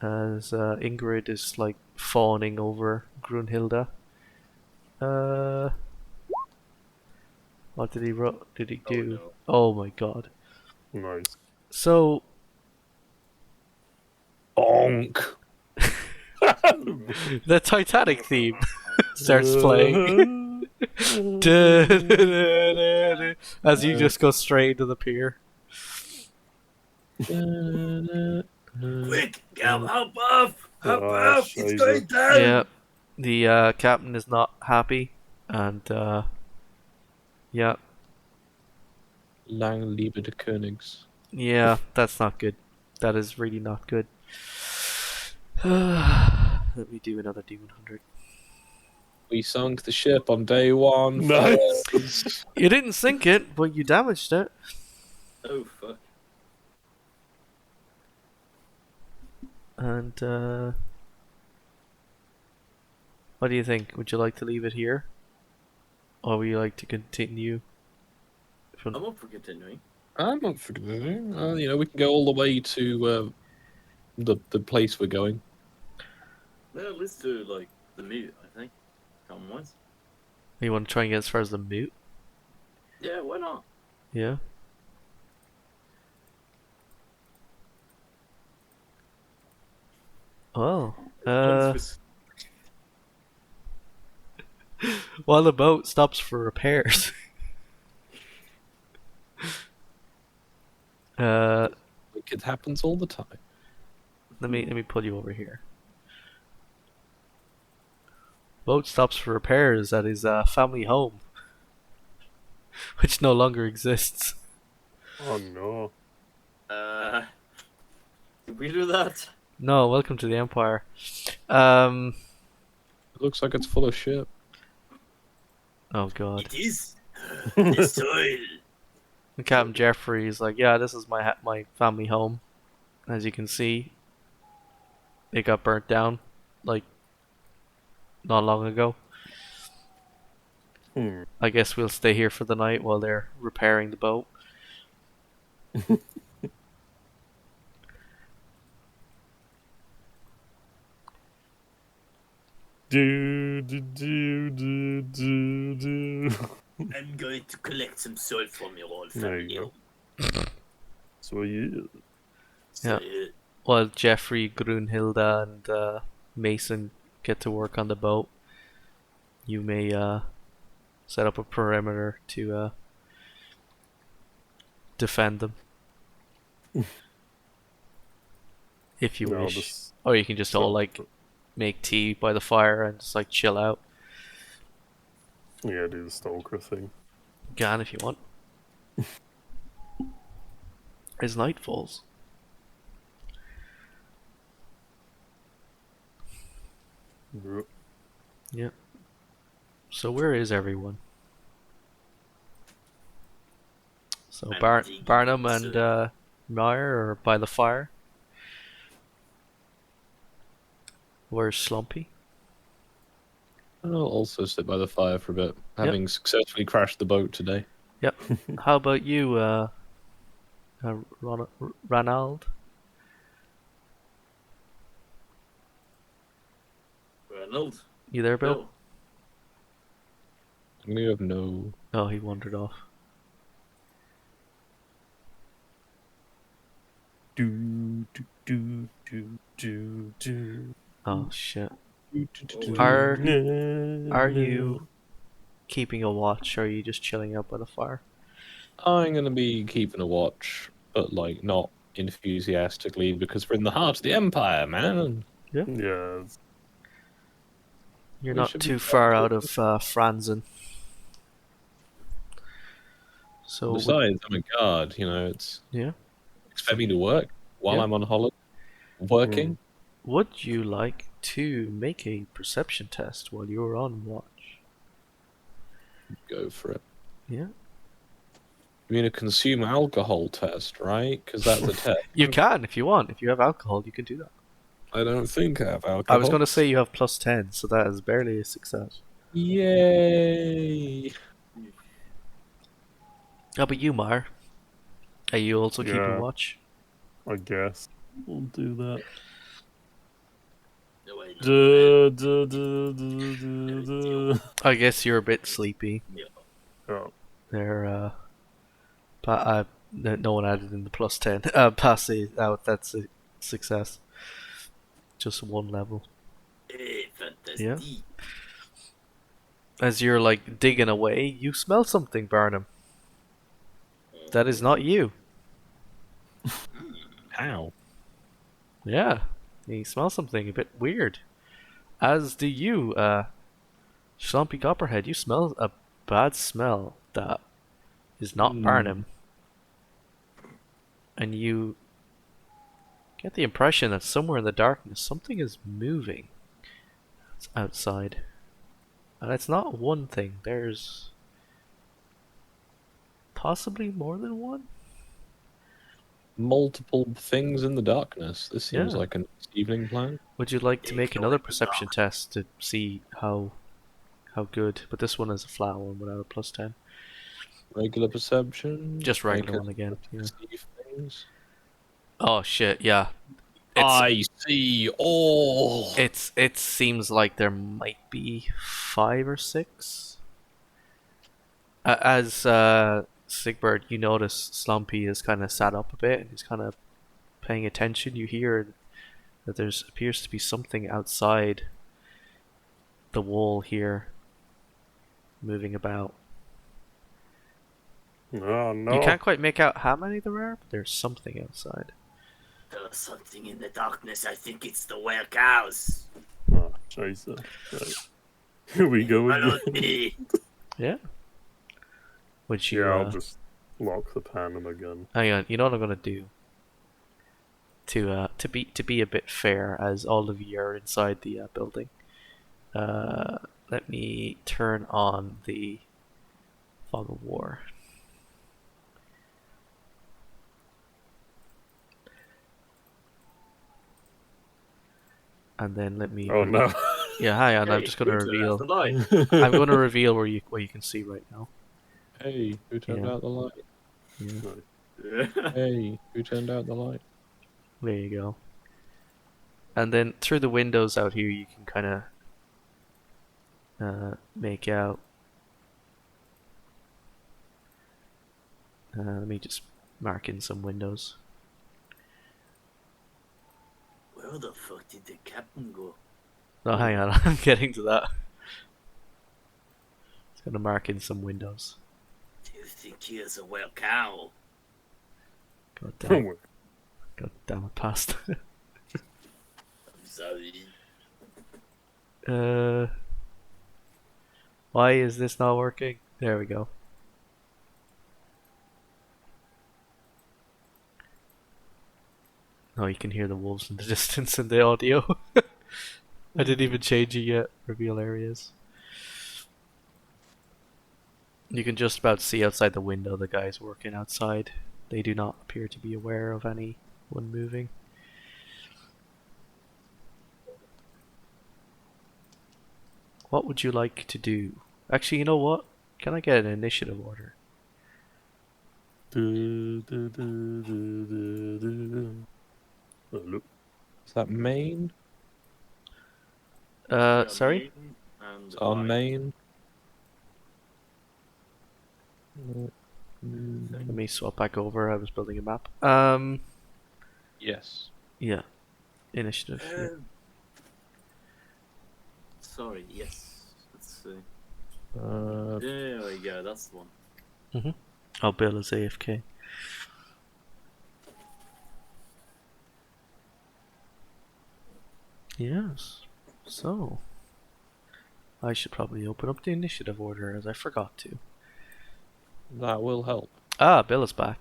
As Ingrid is like fawning over Grunhilda. What did he do? no. Oh my god. Nice. So Bonk. the Titanic theme starts playing as you just go straight into the pier. Quick, Cal, hop off! Hop Oh, off! It's scheiße. going down! Yeah, the captain is not happy, and yeah, Lang Liebe de Königs. yeah, that's not good. That is really not good. Let me do another D100. We sunk the ship on day one. Nice. folks. You didn't sink it, but you damaged it. Oh fuck. And what do you think? Would you like to leave it here, or would you like to continue? I'm up for continuing. I'm not forgetting. We can go all the way to the place we're going. Well, let's do like the mute, I think. Come once. You want to try and get as far as the mute? Yeah, why not? Yeah. Well, While the boat stops for repairs. Like, it happens all the time. Let me pull you over here. Boat stops for repairs at his family home, which no longer exists. Oh no. Did we do that? No, welcome to the Empire. It looks like it's full of shit. Oh god. It is the soil. Captain Jeffrey's like, yeah, this is my family home. As you can see, it got burnt down, like, not long ago. I guess we'll stay here for the night while they're repairing the boat. Do. I'm going to collect some soil from your old There family. you go. So yeah. Yeah. While Jeffrey, Grunhilda, and Mason get to work on the boat, you may set up a perimeter to defend them. If you No, wish. this- Or you can just all like make tea by the fire and just like chill out. Yeah, do the stalker thing. You can if you want. As night falls. Yeah. So where is everyone? So I'm digging Barnum into- and Meyer are by the fire. Where's Slumpy? I'll also sit by the fire for a bit, having successfully crashed the boat today. Yep. How about you, Ronald? Ronald? You there, Bill? No. I'm gonna have no. Oh, he wandered off. Do. Oh shit. Oh, Are you keeping a watch, or are you just chilling out by the fire? I'm gonna be keeping a watch, but like not enthusiastically because we're in the heart of the Empire, man. Yeah. You're We not should be too fine. far out of Franzen. So Besides, I'm a guard. You know, it's yeah. expect me to work while Yeah. I'm on holiday. Working. Would you like to make a perception test while you're on watch? Go for it. Yeah. You mean a consume alcohol test, right? Because that's a test. You can if you want. If you have alcohol, you can do that. I don't think I have alcohol. I was going to say you have plus 10, so that is barely a success. Yay! How about you, Mar? Are you also keeping Yeah. watch? I guess we'll do that. No idea. I guess you're a bit sleepy. Oh. They're no one added in the plus 10. Pass it out. That's a success. Just one level. Fantastic. Yeah. As you're like digging away, you smell something, Barnum. That is not you. How? Yeah, you smell something a bit weird. As do you, Slumpy Copperhead. You smell a bad smell that is not Barnum. And you get the impression that somewhere in the darkness something is moving. It's outside. And it's not one thing, there's possibly more than one? Multiple things in the darkness. This seems Yeah. like an evening plan. Would you like to make Ignore another the perception dark. test to see how good? But this one is a flat one without a plus 10. Regular perception. Just regular Make one again. Yeah. perceive things. Oh shit! Yeah. It's, I see all. it seems like there might be 5 or 6. As Sigbert, you notice Slumpy is kind of sat up a bit and he's kind of paying attention. You hear that there's appears to be something outside the wall here moving about. Oh no. You can't quite make out how many there are, but there's something outside. There's something in the darkness. I think it's the were cows. Oh, Jesus. Right. Here we go Follow again. me. Yeah. Which you, Yeah, I'll just lock the pan and the gun. hang on, you know what I'm gonna do? To be a bit fair, as all of you are inside the building. Let me turn on the fog of war. And then let me. Oh no. Yeah, hang on. I'm Hey, just gonna who turned reveal. out the light? I'm gonna reveal what you can see right now. Hey, who turned Yeah. out the light? Yeah, Yeah. Hey, who turned out the light? there you go. And then through the windows out here, you can kind of make out. Let me just mark in some windows. Where the fuck did the captain go? Oh, hang on, I'm getting to that. Just gonna mark in some windows. Do you think he is a were cow? God damn it, past. I'm sorry. Why is this not working? There we go. Oh, you can hear the wolves in the distance in the audio. I didn't even change it yet. Reveal areas. You can just about see outside the window the guys working outside. They do not appear to be aware of anyone moving. What would you like to do? Actually, you know what? Can I get an initiative order? Hello. Is that main? Sorry? And Is that on right. main? Let me swap back over. I was building a map. Yes. Yeah. Initiative. Yeah. Sorry, yes. Let's see. Uh, There we go, that's the one. Oh, Bill is AFK. Yes. So, I should probably open up the initiative order as I forgot to. that will help. Ah, Bill is back.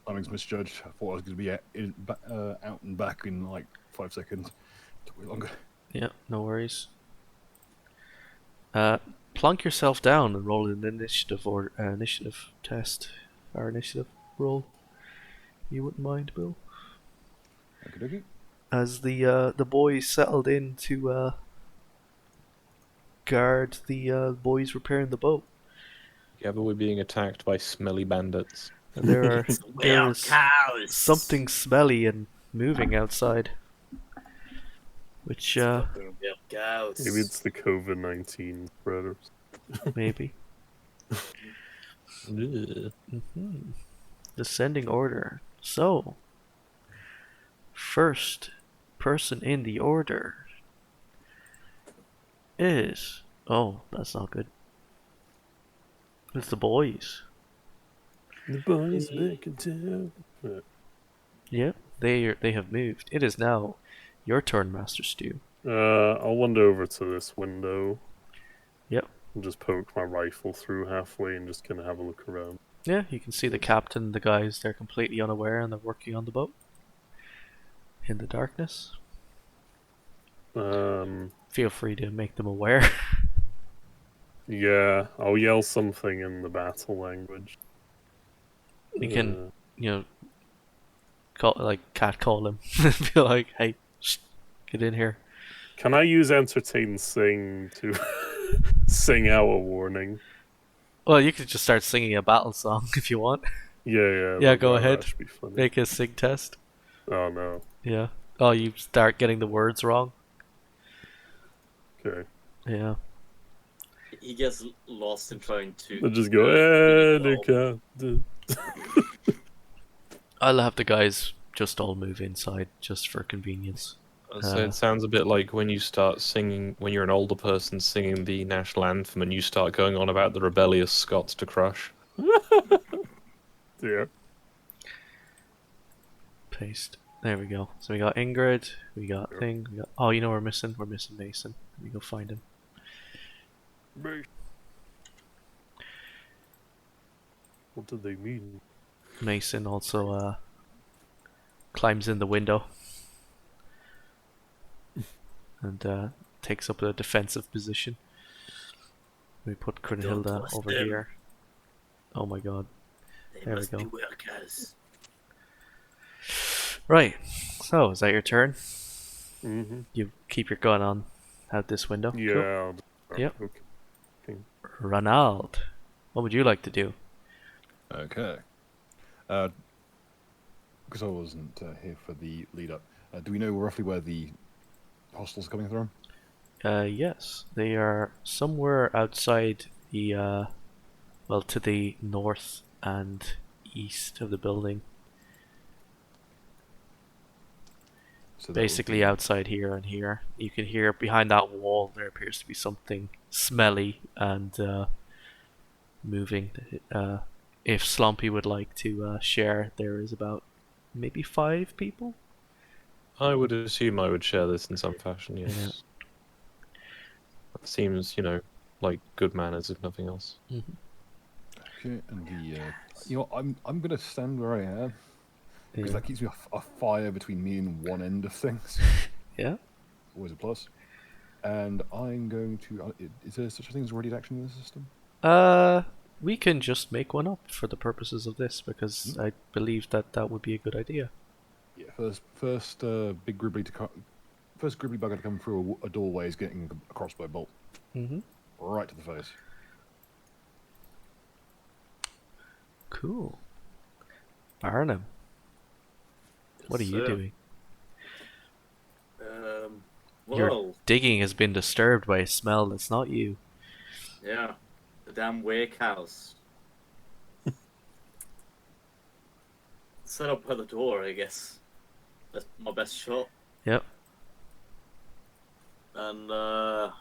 Timing's misjudged. I thought I was going to be out and back in like 5 seconds. Took way longer. Yeah, no worries. Plunk yourself down and roll an initiative or initiative test. Our initiative roll. You wouldn't mind, Bill? Okey-dokey. As the boys settled in to guard the boys repairing the boat. Together we're being attacked by smelly bandits. And there Were is cows. something smelly and moving outside. Which Fucking were cows. Maybe it's the COVID-19 spreaders. maybe. Ugh. Descending order. So, first person in the order is... Oh, that's not good. It's the boys. The boys back in town. Yep, they have moved. It is now your turn, Master Stew. I'll wander over to this window. Yep. And just poke my rifle through halfway and just kind of have a look around. Yeah, you can see the captain, the guys, they're completely unaware and they're working on the boat. In the darkness. Feel free to make them aware. Yeah, I'll yell something in the battle language. You can, cat call him. Be like, hey, shh, get in here. Can I use entertain sing to sing out a warning? Well, you could just start singing a battle song if you want. Yeah. Yeah, go that ahead. should be funny. Make a sing test. Oh no. Yeah. Oh, you start getting the words wrong. Okay. Yeah. He gets lost in trying to. I'll just go, the captain. I'll have the guys just all move inside just for convenience. So it sounds a bit like when you start singing, when you're an older person singing the national anthem and you start going on about the rebellious Scots to crush. Yeah. Paste. There we go. So we got Ingrid, we got Yep. Thing, we got... Oh, you know we're missing? We're missing Mason. Let me go find him. What did they mean? Mason also climbs in the window and takes up a defensive position. We put Brunhilde trust over them. here. Oh my god. They There we must be go. workers. Right. So, is that your turn? Mm-hmm. You keep your gun on out this window? Yeah. Cool. I'll just Yep. Okay. Ronald, what would you like to do? Okay. Because I wasn't here for the lead up, do we know roughly where the hostel's coming from? Yes. They are somewhere outside the, well, to the north and east of the building. So that would Basically be- outside here and here. You can hear behind that wall there appears to be something smelly and moving. If Slumpy would like to share, there is about maybe 5 people. I would assume I would share this in some fashion, yes. Yeah. That seems, like good manners, if nothing else. Okay, and the you know, I'm gonna stand where I am because Yeah. that keeps me a fire between me and one end of things. Yeah. Always a plus. And I'm going to. Is there such a thing as ready action in the system? We can just make one up for the purposes of this because I believe that would be a good idea. Yeah. First big gribbly first gribbly bugger to come through a doorway is getting a crossbow bolt Mm-hmm. right to the face. Cool. Barnum, what are you Sir. doing? Well, Your digging has been disturbed by a smell that's not you. yeah, the damn wake house. Set up by the door, I guess. That's my best shot. Yep. And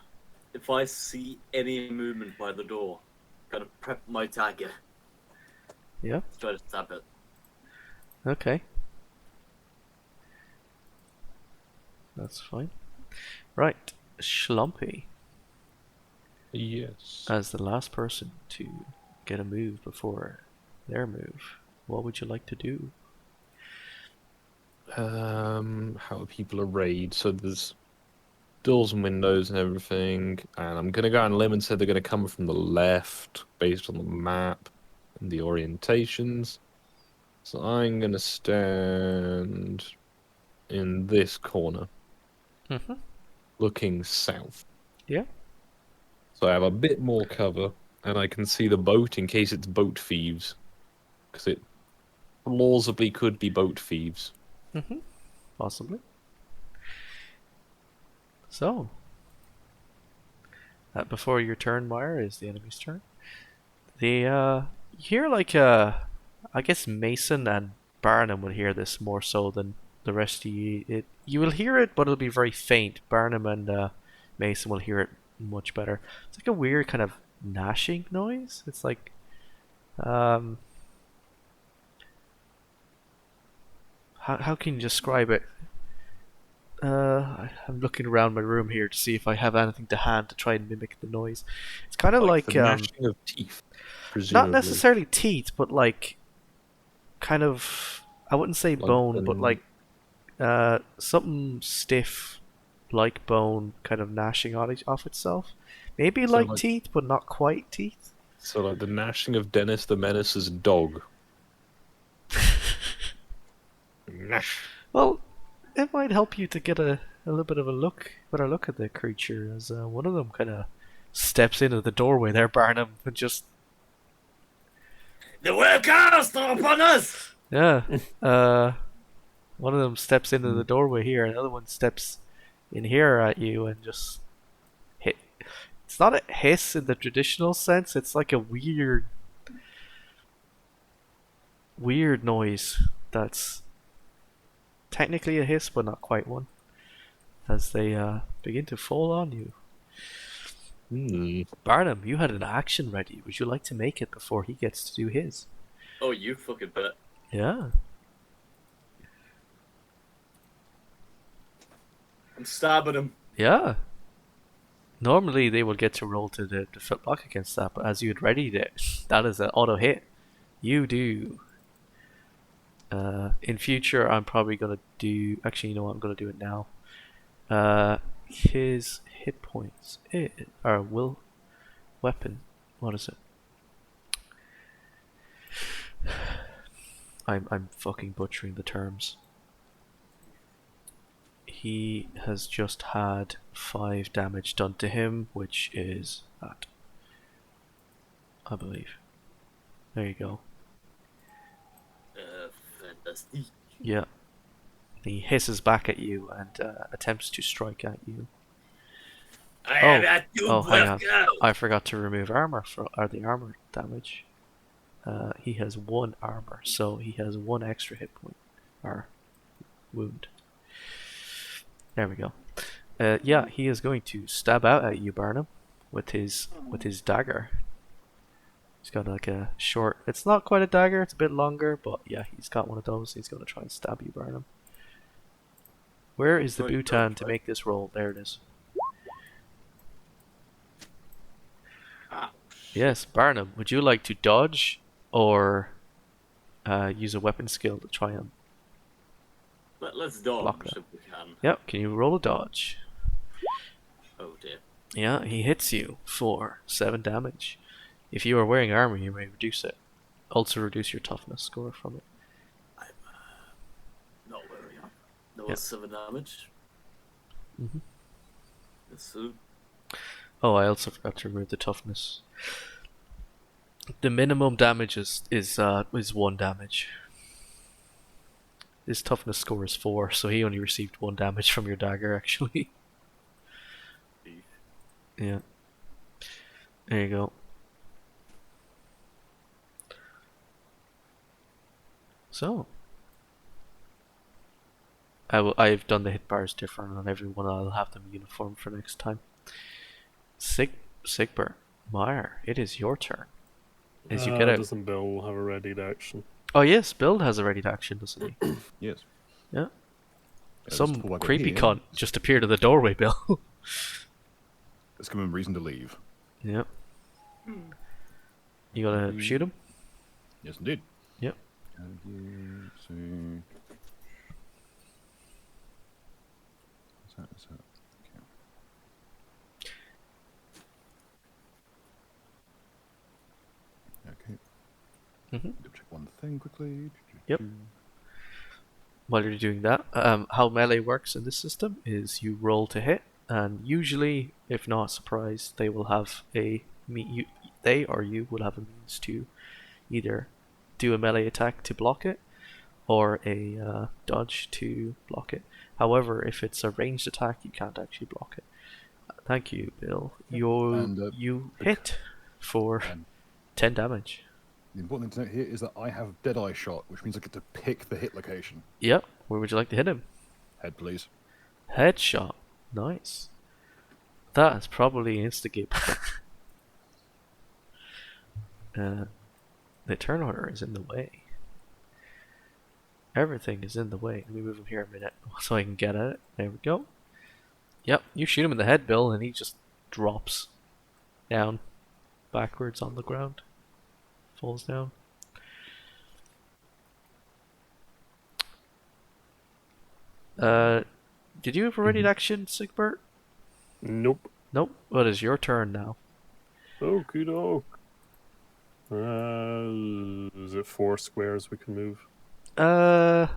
if I see any movement by the door, gotta prep my dagger. Yep. Try to stab it. Okay. That's fine. Right. Schlumpy, Yes. as the last person to get a move before their move, what would you like to do? How are people arrayed? So there's doors and windows and everything, and I'm gonna go on a limb and say they're gonna come from the left based on the map and the orientations. So I'm gonna stand in this corner, Mm-hmm. looking south. Yeah. So I have a bit more cover, and I can see the boat in case it's boat thieves, because it plausibly could be boat thieves. Mm-hmm. Possibly. So, before your turn, Meyer, is the enemy's turn. You hear I guess Mason and Barnum will hear this more so than the rest of you. You will hear it, but it'll be very faint. Barnum and Mason will hear it much better. It's like a weird kind of gnashing noise. It's like, how can you describe it? I'm looking around my room here to see if I have anything to hand to try and mimic the noise. It's kind of like the gnashing of teeth, not presumably. necessarily teeth, but like kind of, I wouldn't say Like bone, but an- like something stiff, like bone, kind of gnashing off itself. Maybe So like like- teeth, but not quite teeth. So like the gnashing of Dennis the Menace's dog. Gnash. Well, it might help you to get a little bit of a better look at the creature, as one of them kind of steps into the doorway there, Barnum, and just The workers are upon us! yeah. One of them steps into the doorway here, and the other one steps in here at you and just hit. It's not a hiss in the traditional sense. It's like a weird noise that's technically a hiss, but not quite one. as they begin to fall on you. Barnum, you had an action ready. Would you like to make it before he gets to do his? Oh, you fucking bet. Yeah. I'm stabbing him. Yeah. Normally they will get to roll to the block against that, but as you had readied it, that is an auto hit. You do. In future, I'm probably gonna do. Actually, you know what? I'm gonna do it now. His hit points or will weapon. What is it? I'm fucking butchering the terms. He has just had 5 damage done to him, which is that. I believe. There you go. Fantastic. Yeah. He hisses back at you and attempts to strike at you. I have at you, hang on. Blasco. I forgot to remove armor or the armor damage. He has 1 armor, so he has 1 extra hit point or wound. There we go. Yeah, he is going to stab out at you, Barnum, with his dagger. He's got like a short. It's not quite a dagger. It's a bit longer, but yeah, he's got one of those. He's going to try and stab you, Barnum. Where is the Bhutan to make this roll? There it is. Yes, Barnum. Would you like to dodge or use a weapon skill to try and Let's block dodge that? if we can. Yep. Can you roll a dodge? Oh dear. Yeah, he hits you for 7 damage. If you are wearing armor, you may reduce it. Also reduce your toughness score from it. I'm not wearing up. No, Yep. 7 damage. Mhm. Yes, so. Oh, I also forgot to remove the toughness. The minimum damage is 1 damage. His toughness score is 4, so he only received 1 damage from your dagger, actually. Yeah. There you go. So, I've done the hit bars different on everyone. I'll have them uniform for next time. Sigbert, Meyer, it is your turn. As you get out. Doesn't Bill have a ready to action? Oh yes, Bill has a ready to action, doesn't he? Yes. Yeah. Just Some before I go creepy here, cunt just appeared in the doorway, Bill. Let's give him a reason to leave. Yep. You gonna shoot him? Yes, indeed. Yep. See. What's that? Okay. Mhm. Check one thing quickly. Yep. While you're doing that, how melee works in this system is you roll to hit, and usually, if not surprised, they will have they or you will have a means to either do a melee attack to block it, or a dodge to block it. However, if it's a ranged attack, you can't actually block it. Thank you, Bill. You hit for 10 damage. The important thing to note here is that I have Deadeye Shot, which means I get to pick the hit location. Yep. Where would you like to hit him? Head, please. Headshot. Nice. That is probably instigate. The turn order is in the way. Everything is in the way. Let me move him here a minute so I can get at it. There we go. Yep, you shoot him in the head, Bill, and he just drops down backwards on the ground. Falls down. Did you have a ready action, Sigbert? Nope. Nope. Well, it is your turn now. Okie doke. Is it 4 squares we can move? Oh,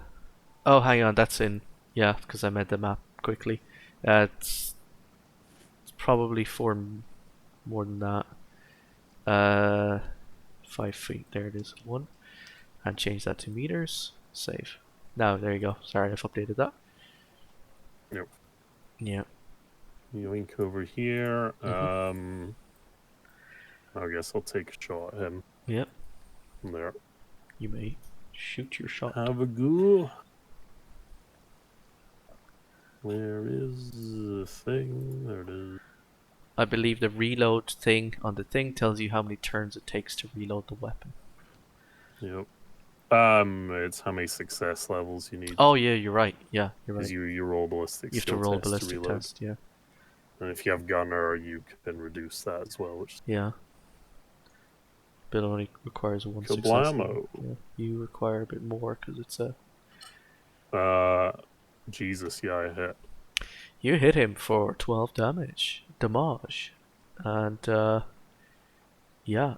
hang on. That's in. Yeah, because I made the map quickly. It's probably 4 more than that. 5 feet. There it is. 1. And change that to meters. Save. Now, there you go. Sorry, I've updated that. Yep. Yeah. Yoink over here. Mm-hmm. I guess I'll take a shot at him. Yep. From there. You may shoot your shot. Have a go. Where is the thing? There it is. I believe the reload thing on the thing tells you how many turns it takes to reload the weapon. Yep. It's how many success levels you need. Oh yeah, you're right. Yeah, you're Because right. you roll ballistic You have to skill roll a test to ballistic reload. test. Yeah. And if you have gunner, you can reduce that as well. Which Yeah. Bill only requires one success level. Kablamo. Yeah. You require a bit more because it's a. Jesus, yeah, I hit. You hit him for 12 damage. Damage. And, yeah.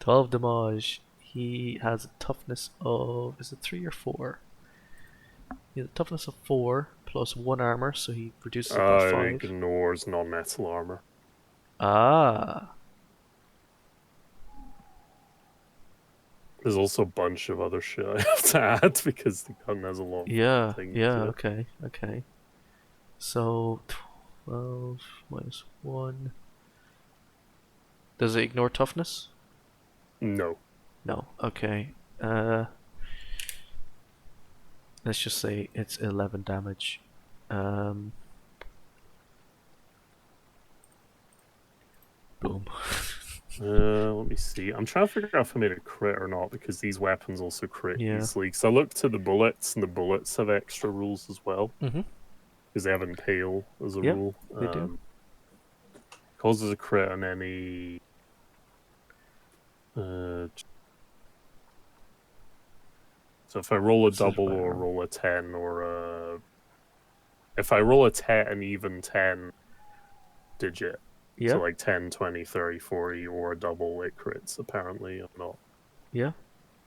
12 damage. He has a toughness of. Is it 3 or 4? He has a toughness of 4 plus 1 armor, so he reduces it by 5. Ignores non-metal armor. Ah. There's also a bunch of other shit I have to add because the gun has a lot Yeah, of things yeah, to it. okay, okay. So, 12 minus 1. Does it ignore toughness? No. No, okay. Let's just say it's 11 damage. Boom. Let me see. I'm trying to figure out if I made a crit or not because these weapons also crit Yeah. easily. Because I looked at the bullets, and the bullets have extra rules as well. Mm-hmm. Because they have impale as a Yep, rule. they do. Causes a crit on any. So if I roll a This is double or better. roll a 10 or a. If I roll a 10, an even 10 digit, Yeah, so like 10, 20, 30, 40, or a double, it crits, apparently. I'm not. yeah.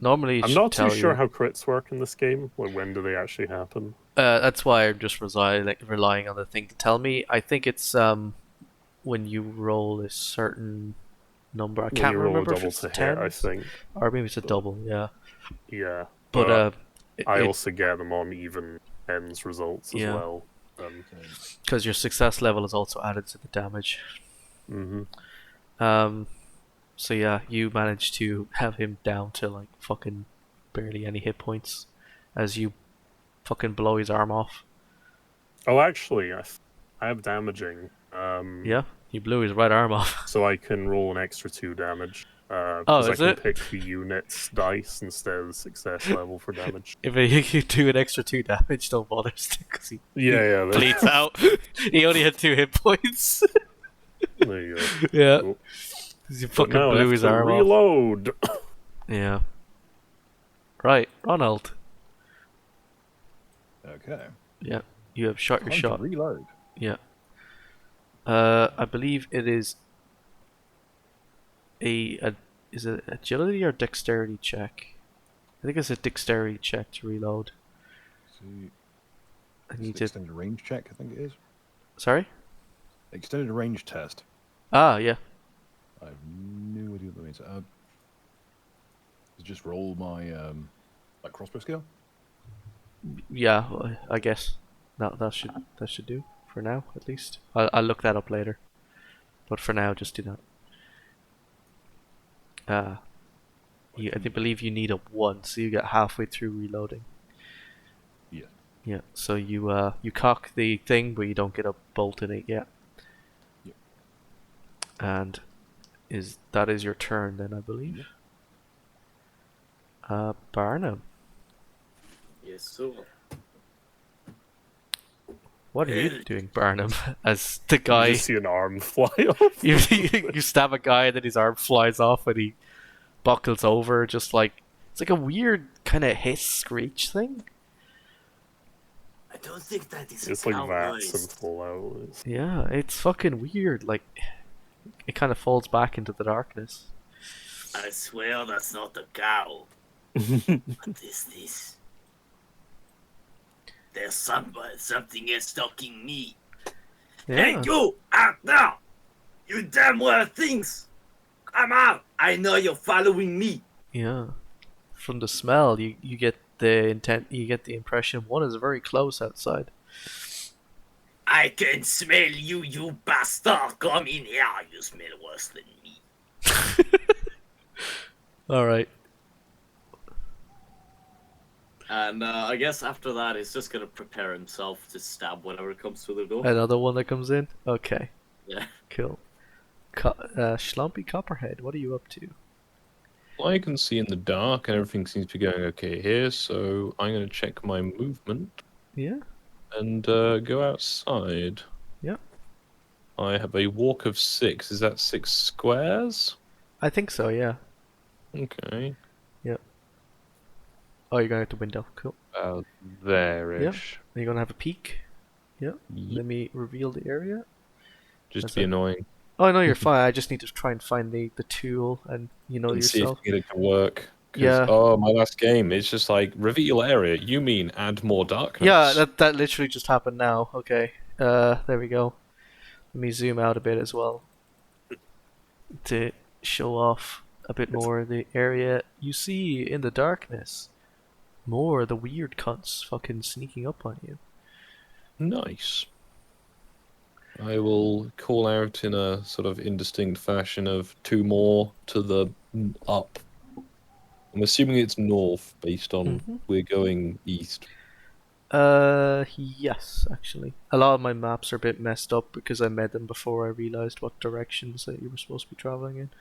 Normally it I'm should not too tell sure you. how crits work in this game. Like, when do they actually happen? That's why I'm just relying on the thing to tell me. I think it's when you roll a certain number. I When can't you roll a remember if double it's to hit, I tens think. or maybe it's a But- double. Yeah, Yeah. but I also get them on even tens results as Yeah. well. because your success level is also added to the damage. Mm-hmm. So yeah, you managed to have him down to like fucking barely any hit points as you fucking blow his arm off. Oh, actually, I have damaging. Yeah, you blew his right arm off. So I can roll an extra 2 damage. Oh, Because I is can it? pick the unit's dice instead of the success level for damage. If you do an extra 2 damage, don't bother because he Yeah, bleeds out. He only had 2 hit points. there you go. Yeah, Cool. 'cause you But fucking now I blew have his to arm off. reload. Yeah. Right, Ronald. Okay. Yeah, you have shot your Time to shot. reload. Yeah. I believe it is is it agility or dexterity check? I think it's a dexterity check to reload. See, I it's need an to. extended range check, I think it is. Sorry. Extended range test. Ah, yeah. I have no idea what that means. Just roll my like crossbow skill. Yeah, well, I guess that should do for now at least. I'll look that up later, but for now, just do that. I believe you need a 1, so you get halfway through reloading. Yeah. Yeah, so you cock the thing, but you don't get a bolt in it yet. Yep. And that is your turn then, I believe. Barnum, Yes, sir. what are you doing, Barnum? As the You guy, just see an arm fly off. you stab a guy, and then his arm flies off, and he buckles over, just like it's like a weird kind of hiss screech thing. I don't think that is It's a like cow Vats and noise. Fallout. It's- Yeah, it's fucking weird. Like it kind of folds back into the darkness. I swear that's not a cow. What is this? There's something is stalking me. Hey, Yeah, you! Out now! You damn well things! Come out! I know you're following me. yeah. From the smell, you get the intent. You get the impression one is very close outside. I can smell you, you bastard! Come in here, you smell worse than me. All right. And I guess after that, he's just gonna prepare himself to stab whatever comes through the door. Another one that comes in? Okay, Yeah. cool. Schlumpy Copperhead, what are you up to? I can see in the dark, and everything seems to be going okay here. So I'm going to check my movement Yeah? and go outside. Yeah. I have a walk of 6. Is that 6 squares? I think so, yeah. Okay. Oh, you're going out the window. Cool. About there-ish. Are you going to have a peek? Yeah. Yep. Let me reveal the area. Just That's to be it. annoying. Oh, no, you're fine. I just need to try and find the tool and you know And see if yourself. you get it to work. Yeah. Oh, my last game, it's just like, reveal area. You mean add more darkness? Yeah, that literally just happened now. Okay. There we go. Let me zoom out a bit as well to show off a bit more the area you see in the darkness. More the weird cunts fucking sneaking up on you. Nice. I will call out in a sort of indistinct fashion of 2 more to the up. I'm assuming it's north based on we're going east. Yes, actually. A lot of my maps are a bit messed up because I made them before I realized what directions that you were supposed to be traveling in.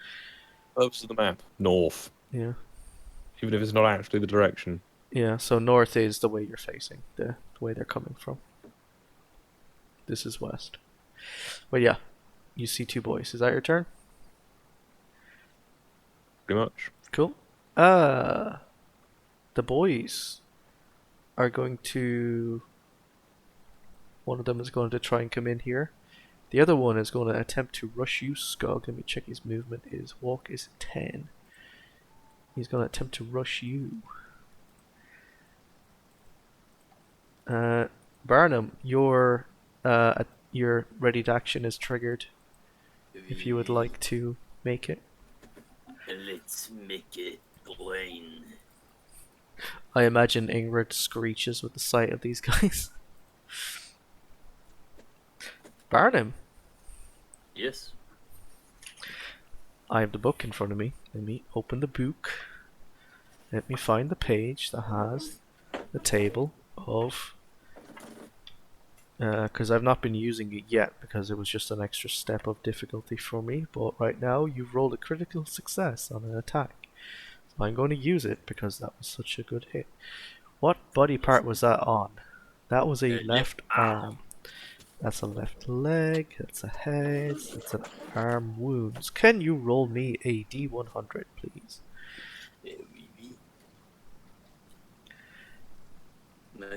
Purpose of the map, north. Yeah. Even if it's not actually the direction. Yeah, so north is the way you're facing, the way they're coming from. This is west. But yeah, you see 2 boys. Is that your turn? Pretty much. Cool. The boys are going to... One of them is going to try and come in here. The other one is going to attempt to rush you, Skog. Let me check his movement. His walk is 10. He's going to attempt to rush you. Barnum, your ready to action is triggered. If you would like to make it. Let's make it plain. I imagine Ingrid screeches with the sight of these guys. Barnum, Yes. I have the book in front of me. Let me open the book. Let me find the page that has the table of... Because I've not been using it yet because it was just an extra step of difficulty for me. But right now you've rolled a critical success on an attack. So I'm going to use it because that was such a good hit. What body part was that on? That was a left arm. That's a left leg. That's a head. That's an arm wounds. Can you roll me a D100, please?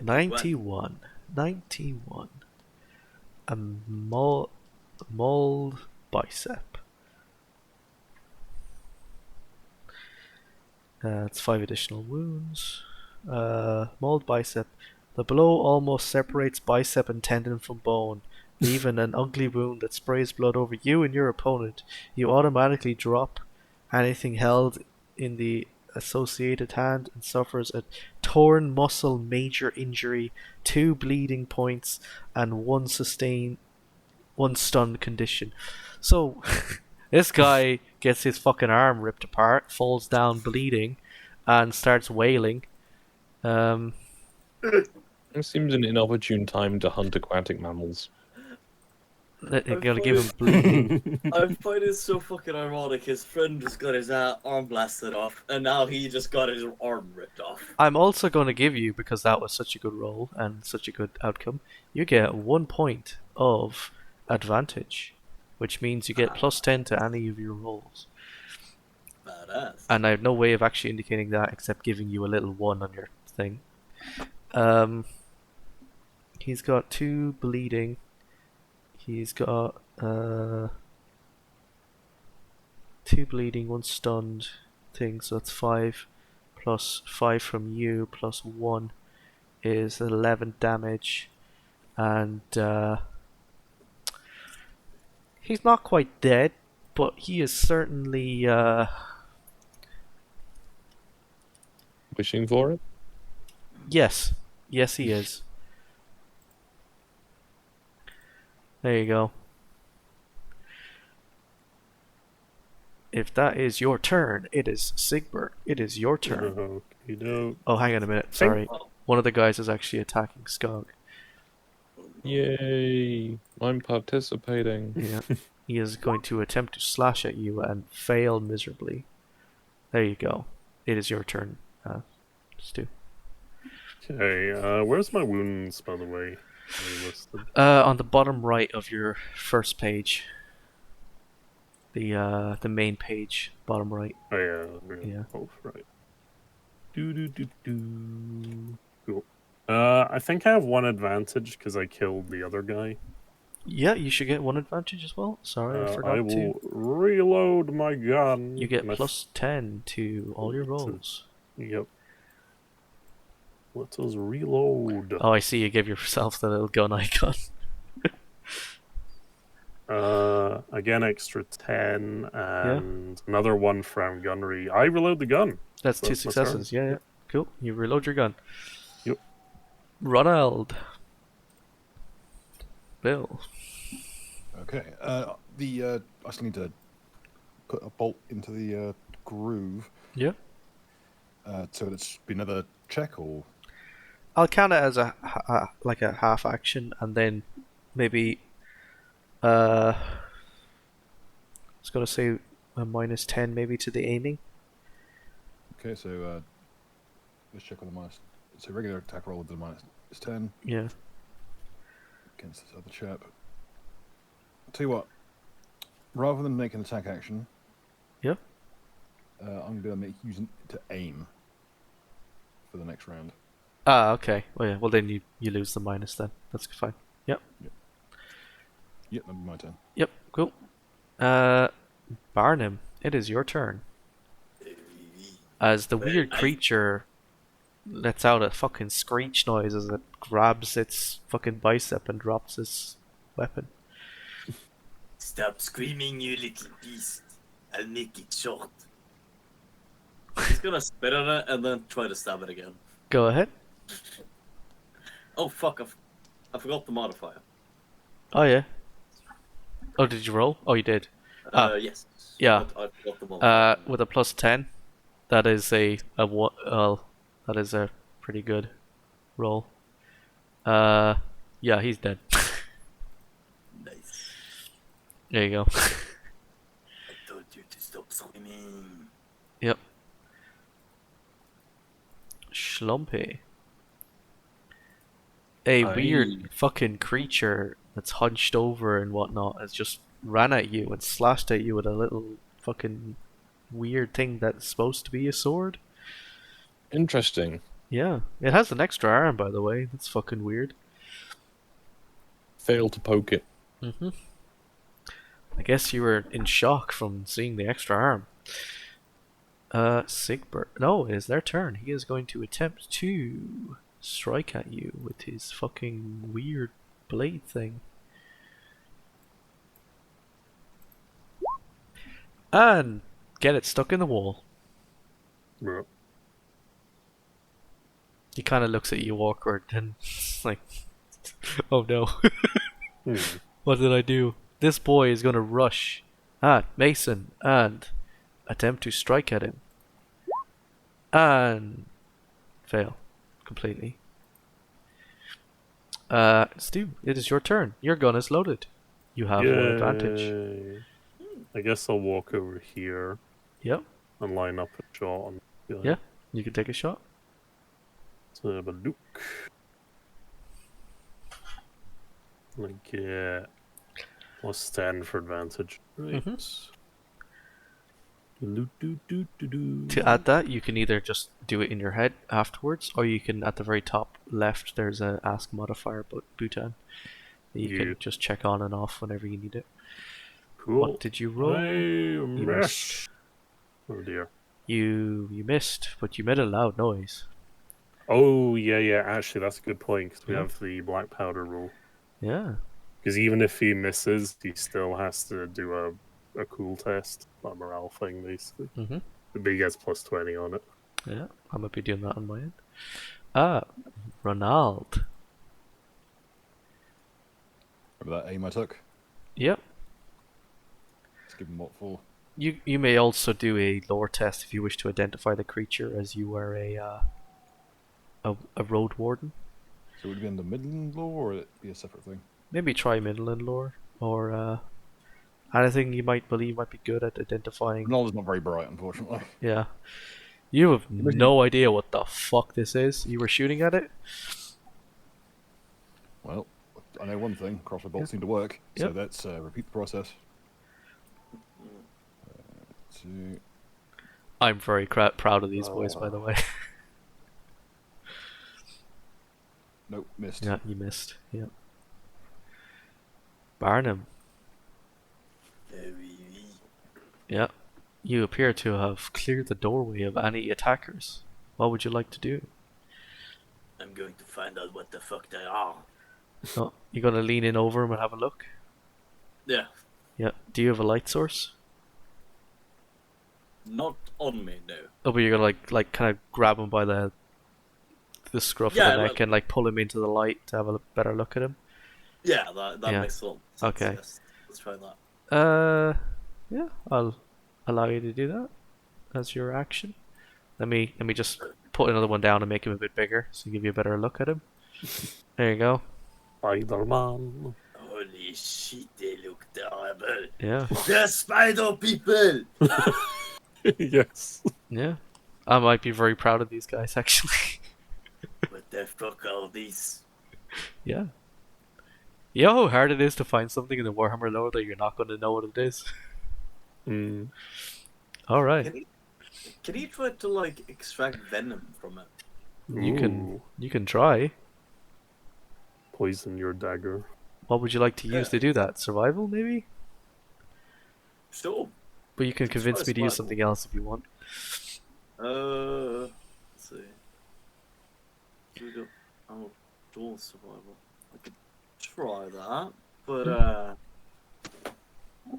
91. 91. A mauled bicep. It's 5 additional wounds. Mauled bicep. The blow almost separates bicep and tendon from bone, leaving an ugly wound that sprays blood over you and your opponent. You automatically drop anything held in the associated hand and suffers a torn muscle major injury, 2 bleeding points, and 1 stunned condition. So this guy gets his fucking arm ripped apart, falls down bleeding, and starts wailing. It seems an inopportune time to hunt aquatic mammals. They're gonna give him bleeding. I find it so fucking ironic. His friend just got his arm blasted off, and now he just got his arm ripped off. I'm also going to give you, because that was such a good roll and such a good outcome, you get 1 point of advantage, which means you get plus 10 to any of your rolls. Badass. And I have no way of actually indicating that except giving you a little 1 on your thing. He's got 2 bleeding. He's got 2 bleeding, 1 stunned thing, so that's 5 plus 5 from you plus 1 is 11 damage, and he's not quite dead, but he is certainly Wishing for it? yes he is. There you go. If that is your turn, it is Sigbert. It is your turn. You know, Oh, hang on a minute. Sorry. One of the guys is actually attacking Skog. Yay! I'm participating. Yeah. He is going to attempt to slash at you and fail miserably. There you go. It is your turn, Stu. okay, where's my wounds, by the way? Are they listed? On the bottom right of your first page. The main page, bottom right. Oh yeah, Yeah. both right. Do. Cool. I think I have one advantage because I killed the other guy. Yeah, you should get one advantage as well. Sorry, I forgot I to. will reload my gun. You get plus 10 to all your rolls. Yep. Let us reload. Oh, I see. You give yourself the little gun icon. Again, extra 10 Yeah. and another one from gunnery. I reload the gun. That's So two my turn. successes. Yeah, yeah. Cool. You reload your gun. Yep. Ronald. Bill. Okay. I still need to put a bolt into the groove. Yeah. So it's be another check or. I'll count it as a like a half action, and then maybe I was gonna say a minus 10 maybe to the aiming. Okay, so let's check with the minus. So regular attack roll with the minus is 10 Yeah. against this other chap. Tell you what, rather than make an attack action, Yeah. I'm gonna make using it to aim for the next round. Ah, okay. Well, yeah. Well, then you lose the minus then. That's fine. Yep. Yep, that'll be my turn. Yep. Cool. Barnum, it is your turn. As the weird creature lets out a fucking screech noise as it grabs its fucking bicep and drops its weapon. Stop screaming, you little beast. I'll make it short. He's gonna spit on it and then try to stab it again. Go ahead. Oh fuck! I forgot the modifier. Oh yeah. Oh, did you roll? Oh, you did. Yes. Yeah. I forgot the modifier. With a plus 10, that is well, that is a pretty good roll. Yeah, he's dead. Nice. There you go. I told you to stop screaming. Yep. Schlumpy. A weird fucking creature that's hunched over and whatnot has just ran at you and slashed at you with a little fucking weird thing that's supposed to be a sword. Interesting. Yeah. It has an extra arm, by the way. That's fucking weird. Failed to poke it. Mm-hmm. I guess you were in shock from seeing the extra arm. Sigbert. No, it is their turn. He is going to attempt to strike at you with his fucking weird blade thing. And get it stuck in the wall. Bro. He kind of looks at you awkward and like, oh no. What did I do? This boy is going to rush at Mason and attempt to strike at him. And fail completely. Stu, it is your turn. Your gun is loaded. You have one advantage. Yay. I guess I'll walk over here Yep. and line up a shot on the guy. Yeah. You can take a shot. So have a look. I get plus 10 for advantage. Right. To add that, you can either just do it in your head afterwards, or you can, at the very top left, there's a ask modifier button that you can just check on and off whenever you need it. Cool. What did you roll? I missed. missed. Oh dear. You missed, but you made a loud noise. Oh yeah. Actually, that's a good point because we Yeah. have the black powder rule. Yeah. Because even if he misses, he still has to do a cool test, a morale thing, basically. Mm-hmm. But he gets plus 20 on it. Yeah, I might be doing that on my end. Ronald. Remember that aim I took? Yep. Let's give him what for. You may also do a lore test if you wish to identify the creature as you are a road warden. So would it be in the Midland law, or would it be a separate thing? Maybe try Midland lore or anything you might believe might be good at identifying. Knowledge is not very bright, unfortunately. Yeah. You have Imagine- no idea what the fuck this is. You were shooting at it? Well, I know one thing. Crossbow bolts seem to work, so Yep. let's repeat the process. Two. I'm very proud of these boys, by the way. Nope, missed. Yeah, you missed. Yeah. Barnum. Yeah. You appear to have cleared the doorway of any attackers. What would you like to do? I'm going to find out what the fuck they are. Oh, you gonna lean in over him and have a look? Yeah. Yeah. Do you have a light source? Not on me, no. Oh, but you're gonna like kind of grab him by the scruff Yeah, of the neck like- and like pull him into the light to have a better look at him. Yeah, that Yeah. makes a lot of sense. Okay. Yes. Let's try that. Yeah, I'll allow you to do that as your action. Let me just put another one down and make him a bit bigger, so give you a better look at him. There you go. Spider-Man. Holy shit, they look terrible. Yeah, They're spider people! Yes. yeah. I might be very proud of these guys actually. What the fuck are these? Yeah. You know how hard it is to find something in the Warhammer lore that you're not going to know what it is. Mm. All right, Can you try to, like, extract venom from it? you can try. Poison your dagger. What would you like to use to do that? Survival, maybe? Sure. But you can Let's convince try me to use survival. something else if you want. Let's see. So we got outdoor survival. I could try that, but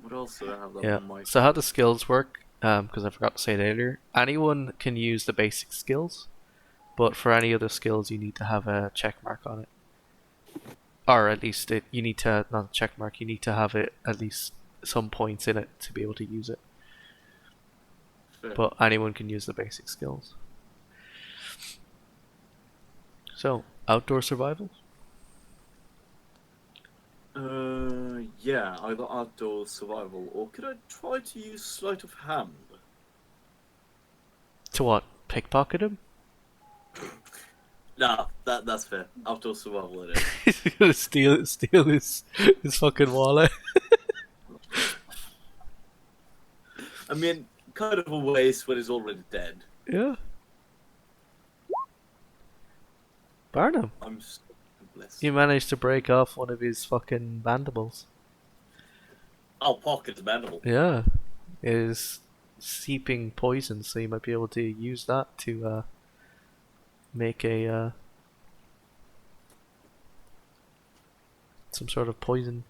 what else do I have that Yeah. on my? So how the skills work? Because I forgot to say it earlier. Anyone can use the basic skills, but for any other skills, you need to have a check mark on it, or at least you need to not a check mark. You need to have it at least some points in it to be able to use it. Fair. But anyone can use the basic skills. So outdoor survival. Yeah, either outdoor survival, or could I try to use sleight of hand? To what? Pickpocket him? Nah, that's fair. Outdoor survival it is. He's gonna steal his fucking wallet. I mean, kind of a waste when he's already dead. Yeah. Barnum, I'm so blessed. you managed to break off one of his fucking mandibles. I'll pocket the mandible. Yeah. It is seeping poison, so you might be able to use that to make a some sort of poison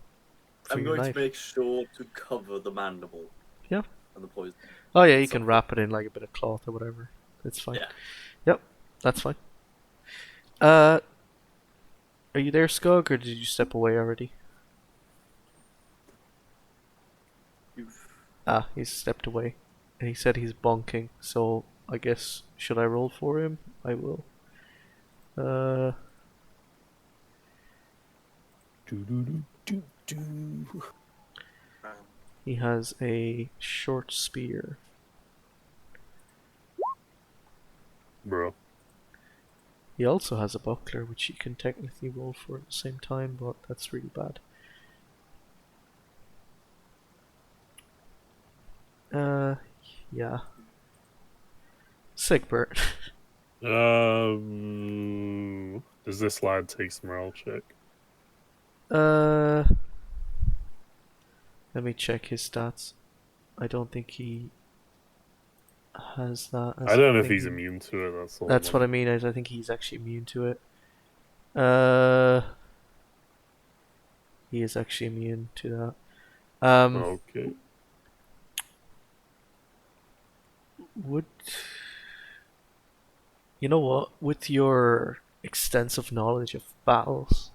for I'm your going knife. to make sure to cover the mandible. Yeah. And the poison. Oh yeah, you can wrap it in like a bit of cloth or whatever. It's fine. Yeah. Yep, that's fine. Are you there, Skug, or did you step away already? Ah, he's stepped away. And he said he's bonking, so I guess, should I roll for him? I will. He has a short spear. Bro. He also has a buckler, which he can technically roll for at the same time, but that's really bad. Yeah. Sigbert. Does this lad take some morale check? Let me check his stats. I don't think he has that. I don't know if he's immune to it. That's all. That's what I mean. I think he's actually immune to it. He is actually immune to that. Okay. Would you know what? With your extensive knowledge of battles,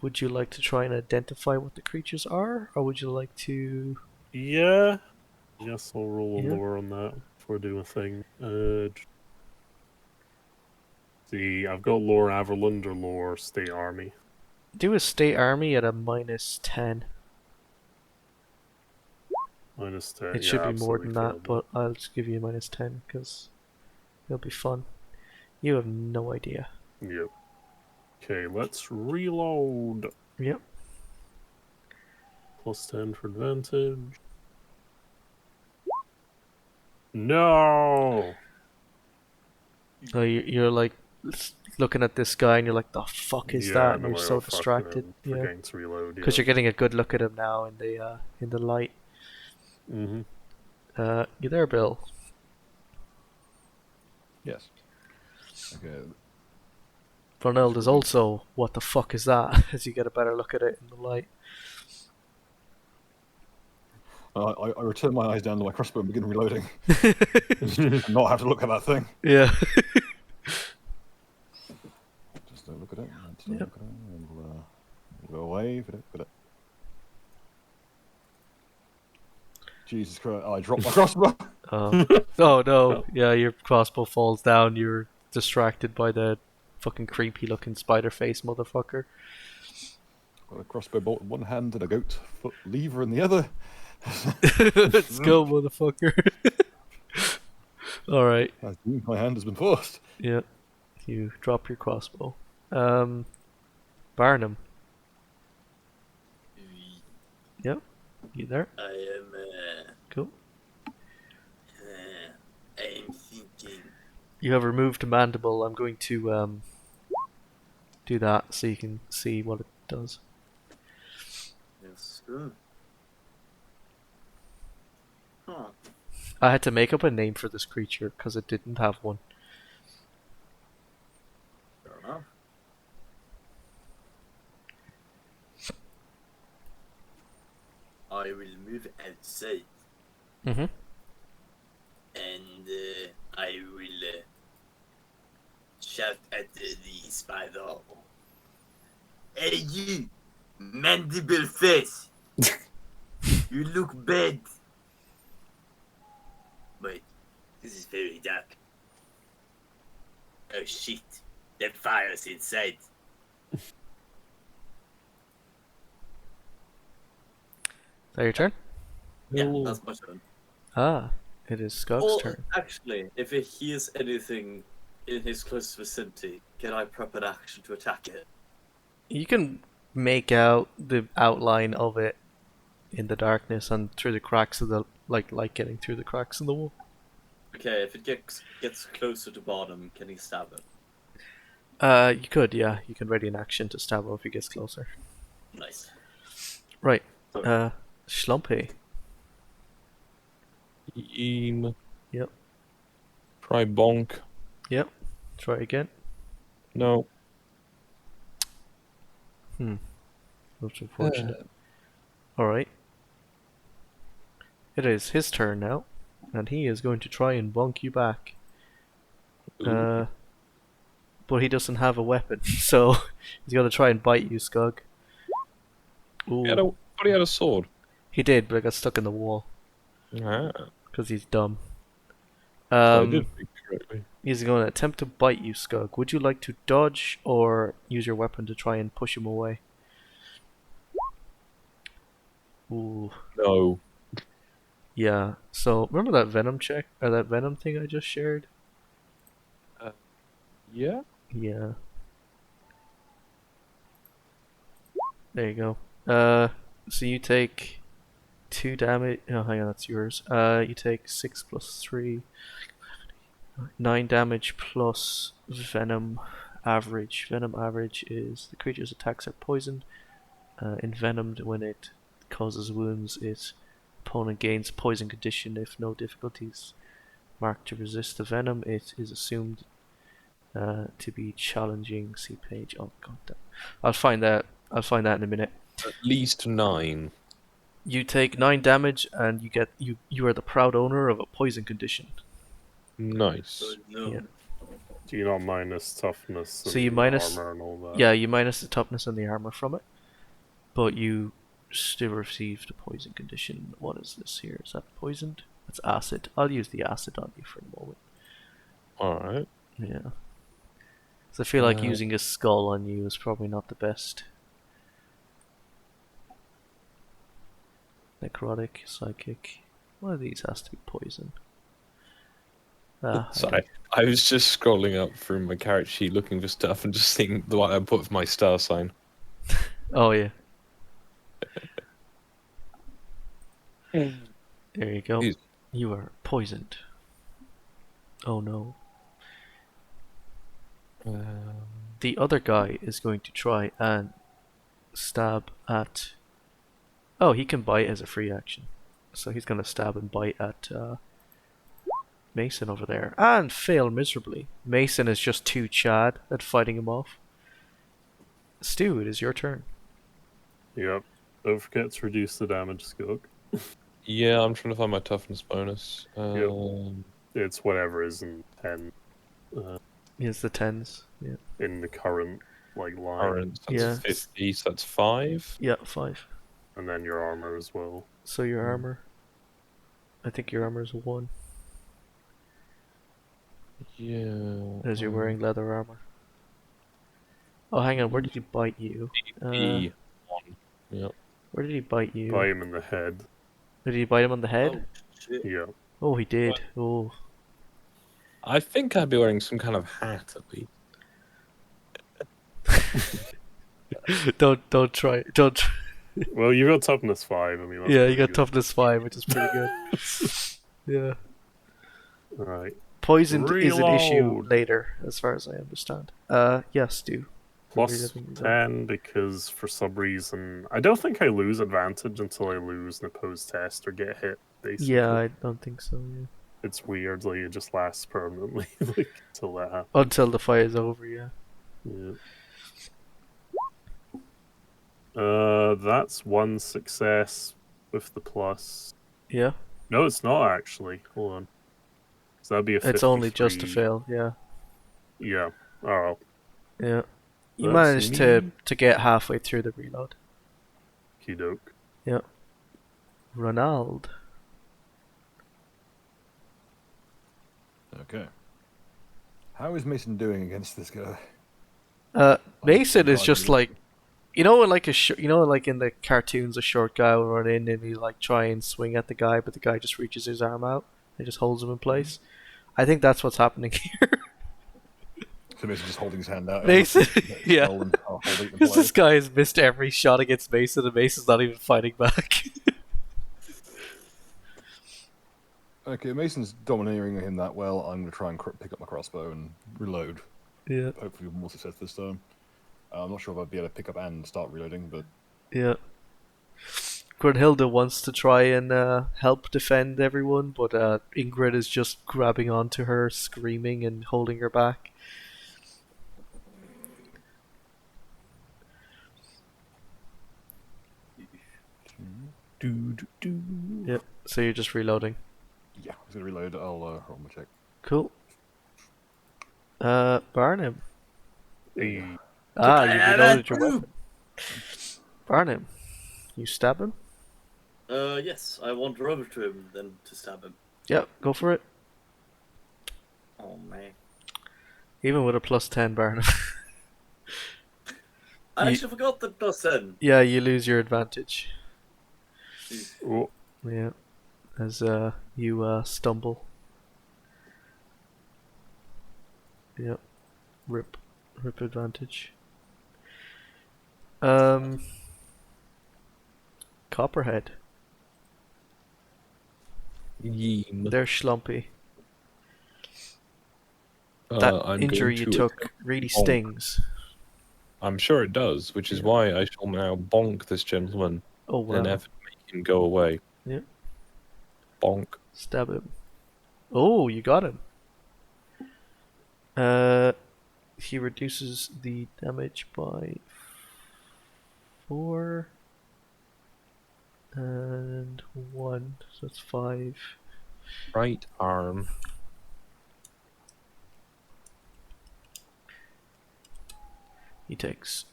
would you like to try and identify what the creatures are, or would you like to Yeah. I guess I'll roll a Yeah. lore on that before I do a thing. See, I've got lore Averland or lore State Army. Do a state army at a -10. -10. It Yeah, should be more absolutely than that, failed but I'll just give you a -10 because it'll be fun. You have no idea. Yep. Okay, let's reload. Yep. +10 for advantage. No! So you're like looking at this guy and you're like, the fuck is that? And no, you're I so got fucking distracted. Yeah. forgetting to reload. Because you're getting a good look at him now in the light. Mm-hmm. You there, Bill? Yes. Okay. Brunel, there's also what the fuck is that? As you get a better look at it in the light. I return my eyes down to my crossbow and begin reloading. And not have to look at that thing. Yeah. Just don't look at it. Just don't look at it. And we'll go away if we don't look at it. Jesus Christ! I dropped my crossbow. Oh no! Yeah, your crossbow falls down. You're distracted by the fucking creepy looking spider face motherfucker. Got a crossbow bolt in one hand and a goat foot lever in the other. Let's go, motherfucker. All right. My hand has been forced. Yeah. You drop your crossbow. Barnum. Yep. You there? I am. Cool. I am thinking. You have removed a mandible. I'm going to do that so you can see what it does. Yes, good. Huh. I had to make up a name for this creature because it didn't have one. Fair enough. I will move outside Mm-hmm. and I will shout at the spider. Hey, you, mandible face! You look bad. Wait, this is very dark. Oh shit, that fire's inside. Is that your turn? Yeah, No. that's my turn. Ah, it is Skug's Or, turn. actually, if it hears anything in his close vicinity, can I prep an action to attack it? You can make out the outline of it in the darkness and through the cracks of the light getting through the cracks in the wall. Okay, if it gets closer to bottom, can he stab it? You could, yeah. You can ready an action to stab him if he gets closer. Nice. Right. So, Schlumpy. Yep. Try bonk. Yep. Try again. No. That's unfortunate. Alright. It is his turn now. And he is going to try and bonk you back. But he doesn't have a weapon, so he's going to try and bite you, Skug. Ooh. I thought he had a sword. He did, but it got stuck in the wall. Ah, Because he's dumb. so I did think correctly. He's going to attempt to bite you, Skug. Would you like to dodge or use your weapon to try and push him away? Ooh. No. Yeah. So, remember that venom check? Or that venom thing I just shared? Yeah? Yeah. There you go. So you take 2 damage. Oh, hang on, that's yours. You take 6 plus 3. 9 damage plus venom average. Venom average is the creature's attacks are poisoned. Envenomed when it causes wounds, its opponent gains poison condition if no difficulties marked to resist the venom. It is assumed to be challenging. See page. Oh god damn. I'll find that in a minute. At least 9. You take 9 damage and you are the proud owner of a poison condition. Nice. Oh, no. Yeah. Do you not minus toughness? So you and minus- armor and all that? Yeah, you minus the toughness and the armor from it, but you still received a poison condition. What is this here? Is that poisoned? It's acid. I'll use the acid on you for the moment. Alright. Yeah. So I feel like using a skull on you is probably not the best. Necrotic, psychic. One of these has to be poison. Sorry, I was just scrolling up through my character sheet looking for stuff and just seeing the one I put for my star sign. Oh yeah. There you go. Jeez. You are poisoned. Oh no. The other guy is going to try and stab at... Oh, he can bite as a free action. So he's going to stab and bite at Mason over there. And fail miserably. Mason is just too Chad at fighting him off. Stu, it is your turn. Yep. Don't forget to reduce the damage, Skug. Yeah, I'm trying to find my toughness bonus. It's whatever is in 10 It's the 10s. Yeah. in the current line. Current, that's Yeah. 50, so that's 5. Yeah, 5. And then your armor as well. So your armor. I think your armor is 1. Yeah. As you're wearing leather armor. Oh, hang on. Where did he bite you? E1. Yep. Where did he bite you? Bite him in the head. Did he bite him on the head? Oh, shit. Yeah. Oh, he did. Oh. I think I'd be wearing some kind of hat at least. Don't try. Don't. Well, you got toughness 5. I mean, that's Yeah, you pretty got good. toughness 5, which is pretty good. Yeah. Alright. Poisoned is an issue Reload. later, as far as I understand. Yes, Stu. Plus Reliving the- 10 because for some reason I don't think I lose advantage until I lose an opposed test or get hit. Basically, Yeah, I don't think so. Yeah. it's weird. Like it just lasts permanently, like until that happens. Until the fight is over. Yeah. Yeah. That's 1 success with the plus. Yeah. No, it's not actually. Hold on. So that'd be a 53. It's only just a fail. Yeah. Yeah. Oh. Yeah. You That's managed to get halfway through the reload. Kidoke. Yeah. Ronald. Okay. How is Mason doing against this guy? Mason is God, just really? like, like like in the cartoons, a short guy will run in and he like try and swing at the guy, but the guy just reaches his arm out and just holds him in place. I think that's what's happening here. So Mason's just holding his hand out. Mason, yeah. And holding it in Because this place. guy has missed every shot against Mason, and Mason's not even fighting back. Okay, Mason's domineering him that well. I'm going to try and pick up my crossbow and reload. Yeah, Hopefully with more success this time. I'm not sure if I'd be able to pick up and start reloading, but yeah. Grunhilde wants to try and help defend everyone, but Ingrid is just grabbing onto her, screaming and holding her back. Yep. So you're just reloading. yeah, I'm going to reload. I'll roll my check. Cool. Barnum. Hey. You I reloaded your do. weapon. Barnum, you stab him. Yes, I want to run over to him then to stab him. Yep, go for it. Oh man. Even with a +10, Barnum. I You- actually forgot the +10. Yeah, you lose your advantage. Oh, Yeah, as you stumble. Yep, rip advantage. Copperhead. Yeem. They're schlumpy. That I'm injury going you to took really bonk. stings. I'm sure it does, which is Yeah. why I shall now bonk this gentleman Oh in an wow! effort to make him go away. Yeah. Bonk. Stab him. Oh, you got him. He reduces the damage by 4 and 1, so that's 5. Right arm. He takes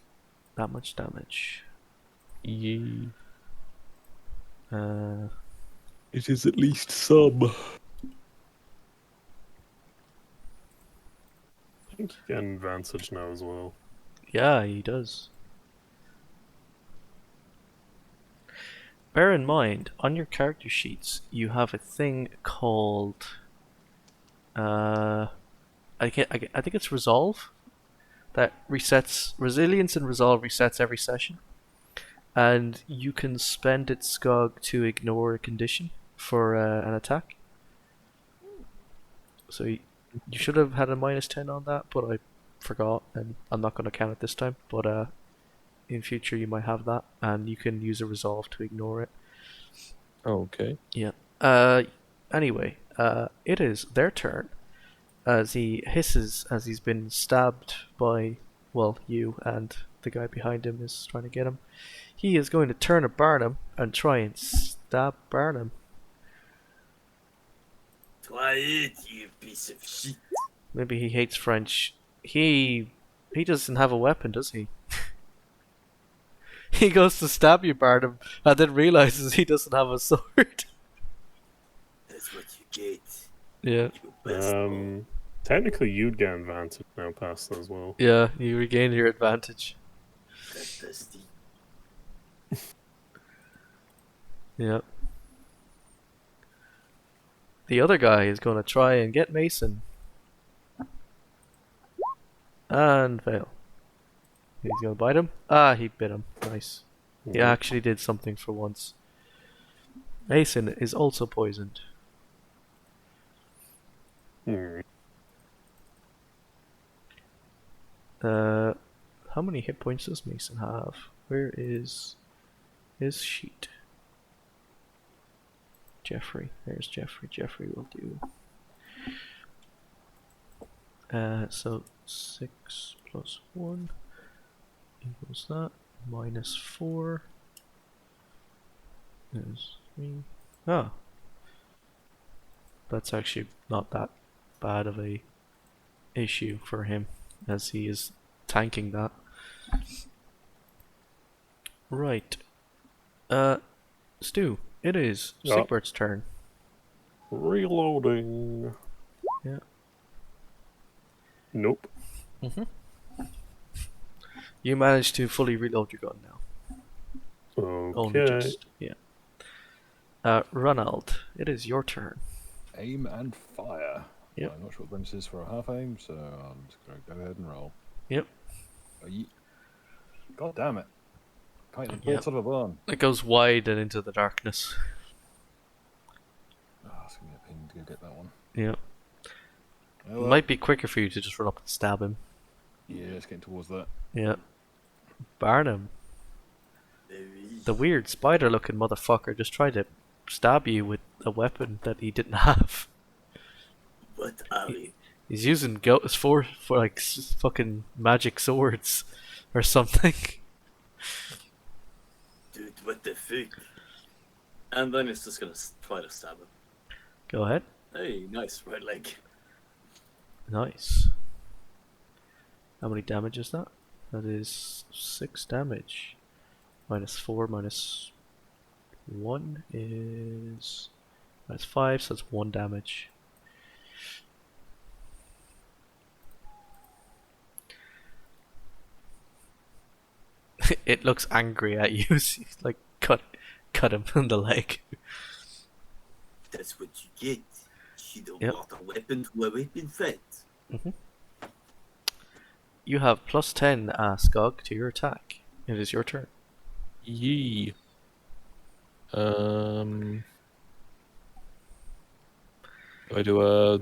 that much damage. Yee. It is at least some. I think you get an advantage now as well. Yeah, he does. Bear in mind, on your character sheets, you have a thing called I think it's resolve that resets resilience, and resolve resets every session, and you can spend its scog to ignore a condition for an attack. So you should have had a -10 on that, but I forgot, and I'm not going to count it this time. But in future you might have that, and you can use a resolve to ignore it. Okay. Yeah. Anyway, it is their turn as he hisses as he's been stabbed by, well, you and the guy behind him is trying to get him. He is going to turn at Barnum and try and stab Barnum. Try it, you piece of shit. Maybe he hates French. He doesn't have a weapon, does he? He goes to stab you, Barnum, and then realizes he doesn't have a sword. That's what you get. Yeah. You bastard. Technically, you'd get advantage now past as well. Yeah, you regain your advantage. That dusty. Yep. The other guy is going to try and get Mason. And fail. He's going to bite him. Ah, he bit him. Nice. He actually did something for once. Mason is also poisoned. Hmm. How many hit points does Mason have? Where is his sheet? Jeffrey. There's Jeffrey. Jeffrey will do. So 6 plus 1 equals that. -4 is 3. Oh. That's actually not that bad of a issue for him, as he is tanking that. Right. Stu, it is Yeah. Sigbert's turn. Reloading. Yeah. Nope. You managed to fully reload your gun now. Only Okay. just, yeah. Ronald, it is your turn. Aim and fire. Yep. I'm not sure what bonus is for a half aim, so I'm just going to go ahead and roll. Yep. God damn it. Can't get the Yep. bolts out of a barn. It goes wide and into the darkness. Oh, it's going to be a pain to go get that one. Yeah. Oh, It might be quicker for you to just run up and stab him. Yeah, it's getting towards that. Yeah. Barnum, the weird spider-looking motherfucker, just tried to stab you with a weapon that he didn't have. What are you? He's using goats for like fucking magic swords or something. Dude, what the fuck? And then it's just gonna try to stab him. Go ahead. Hey, nice, right leg. Nice. How many damage is that? That is 6 damage. -4 -1 is -5, so that's 1 damage. It looks angry at you. So you, like cut him in the leg. That's what you get. You don't Yep. want a weapon to a weapon fight. You have +10 Skog to your attack. It is your turn. Yee. I do how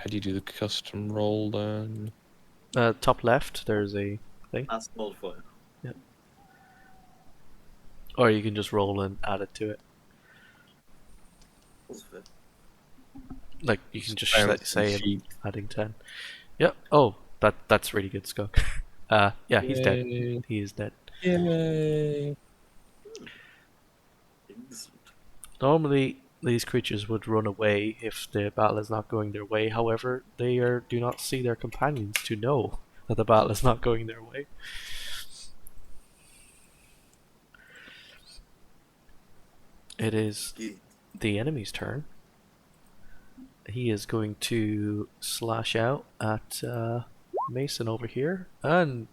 do you do the custom roll then? Top left, there's a thing. That's all for you. Or you can just roll and add it to it. That's fair. Like, you can just Bounce say and sheet. adding 10. Yep. Oh, that's really good, Skog. Yeah, he's dead. Yay. He is dead. Yay. Excellent. Normally, these creatures would run away if the battle is not going their way. However, they do not see their companions to know that the battle is not going their way. It is Good. the enemy's turn. He is going to slash out at Mason over here, and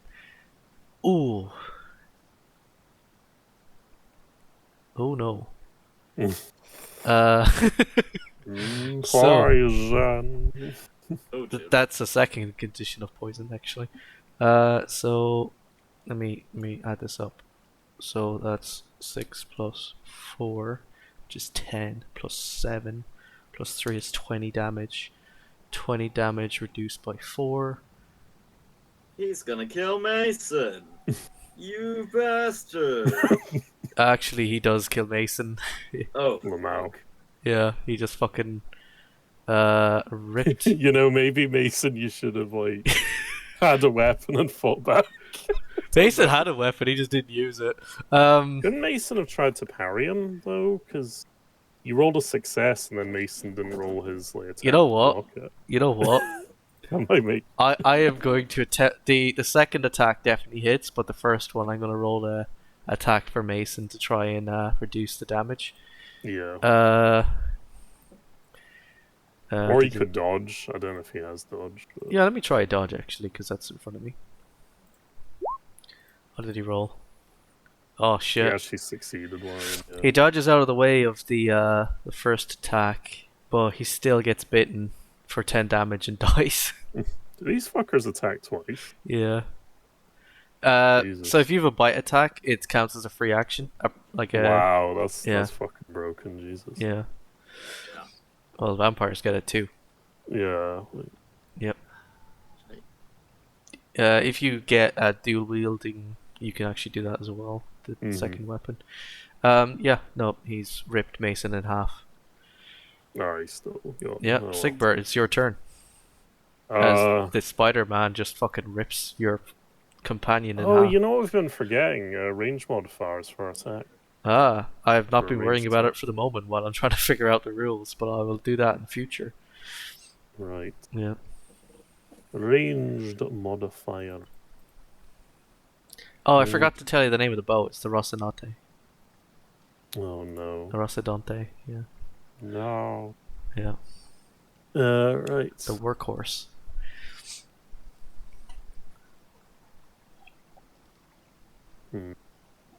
ooh, oh no. uh, so Poison. Oh, Jim. that's a second condition of poison, actually. So let me add this up. So that's 6 plus 4, which is 10, plus 7, plus 3 is 20 damage. 20 damage reduced by 4. He's gonna kill Mason. You bastard. Actually, he does kill Mason. Oh, Lamau. fuck. Yeah, he just fucking ripped. You know, maybe Mason, you should have like had a weapon and fought back. Mason had a weapon, he just didn't use it. Couldn't Mason have tried to parry him though? Because you rolled a success and then Mason didn't roll his like attack You know to what? block it. You know what? That might make I am going to attempt the second attack definitely hits, but the first one I'm going to roll a attack for Mason to try and reduce the damage. yeah. Or he did could dodge. I don't know if he has dodge. But... Yeah, let me try a dodge actually, because that's in front of me. What did he roll? Oh shit! He actually succeeded one. Yeah. He dodges out of the way of the first attack, but he still gets bitten for 10 damage and dies. Do these fuckers attack twice? Yeah. Jesus. So if you have a bite attack, it counts as a free action. Wow, that's yeah. fucking broken, Jesus. Yeah. Well, vampires get it too. Yeah. Yep. If you get a dual wielding, you can actually do that as well. The second weapon. Yeah. No, he's ripped Mason in half. Alright, still. Yeah, well. Sigbert, it's your turn. As the Spider-Man just fucking rips your companion in half. You know what we've been forgetting? Range modifiers for attack. I have not been worrying Ranged about attack. it for the moment while I'm trying to figure out the rules, but I will do that in the future. Right. Yeah. Ranged modifier. Oh, I forgot to tell you the name of the bow. It's the Rocinante. Oh no. The Rocinante, yeah. No. Yeah. Right. The workhorse.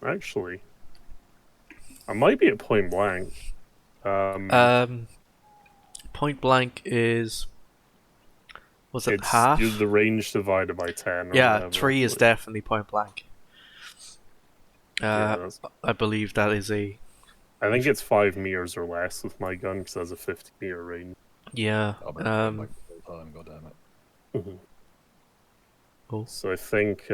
Actually, I might be at point blank. Point blank is... Was it It's half? the range divided by 10. Or Yeah, whatever. 3 is definitely point blank. Yeah, that's- I believe that is a... I think it's 5 meters or less with my gun because it has a 50-meter range. Yeah. I've been playing like the whole time, goddammit. Oh. So I think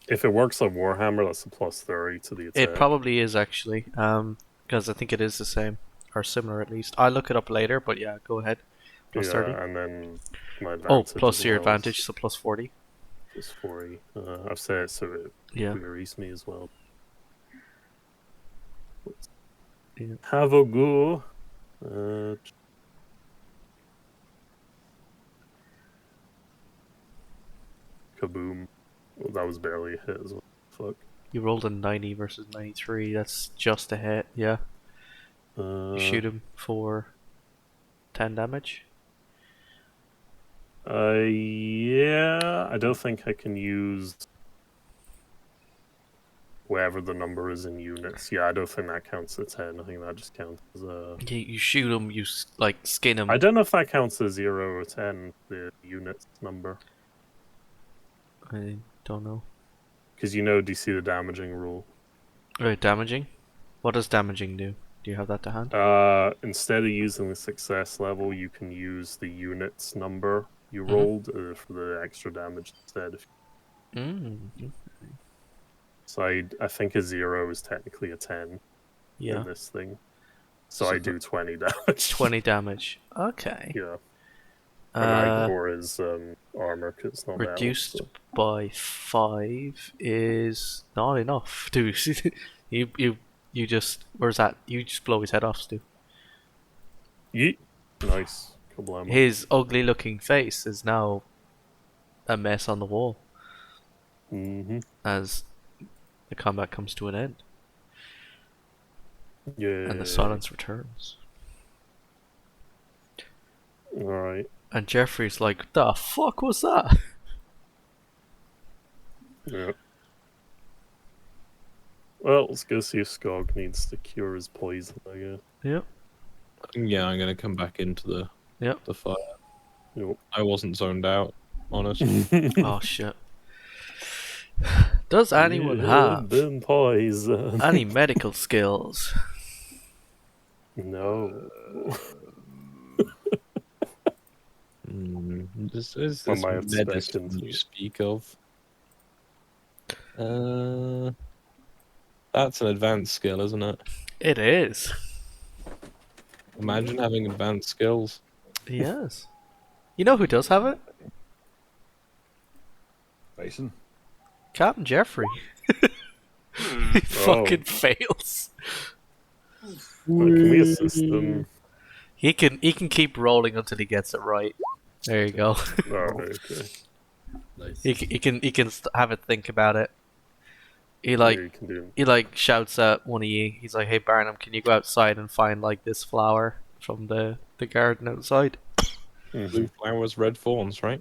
if it works on Warhammer, that's a plus 30 to the attack. It probably is actually, because I think it is the same, or similar at least. I'll look it up later, but yeah, go ahead. Plus 30. and then my Oh, advantage. plus as your well advantage, is so plus 40. plus 40. I've said it so it Yeah. wearies me as well. Yeah. Have a go. Kaboom. Well, that was barely a hit as well. Fuck. You rolled a 90 versus 93. That's just a hit. Yeah. You shoot him for 10 damage. Yeah. I don't think I can use whatever the number is in units. Yeah, I don't think that counts as 10. I think that just counts as You shoot him, you skin him. I don't know if that counts as 0 or 10, the units number. I don't know. Because do you see the damaging rule? Right, damaging? What does damaging do? Do you have that to hand? Instead of using the success level, you can use the units number you rolled for the extra damage instead. So I think a 0 is technically a 10 Yeah. in this thing. So I do 20 damage. 20 damage. Okay. Yeah. And Igor is armor because it's not Reduced balanced, so. by 5 is not enough, dude. you just... Where's that? You just blow his head off, Stu. Yeet. Nice. Kablamo. His ugly looking face is now a mess on the wall Mm-hmm. as the combat comes to an end. Yeah. And the silence returns. Alright. And Jeffrey's like, the fuck was that? Yeah. Well, let's go see if Skog needs to cure his poison, I guess. Yep. Yeah, I'm gonna come back into Yep. the fire. Yep. I wasn't zoned out, honest. Oh shit. Does anyone You've have been poisoned. any medical skills? No. This is What this am I medicine expecting you to- speak of. That's an advanced skill, isn't it? It is. Imagine having advanced skills. Yes. You know who does have it? Mason. Captain Jeffrey. He fucking fails. Well, can we assist them? He can keep rolling until he gets it right. There you go. Alright, okay. Nice. He can have it think about it. He Yeah, you can do. he shouts at one of you. He's like, "Hey Barnum, can you go outside and find like this flower from the garden outside?" Blue flowers, red thorns, right?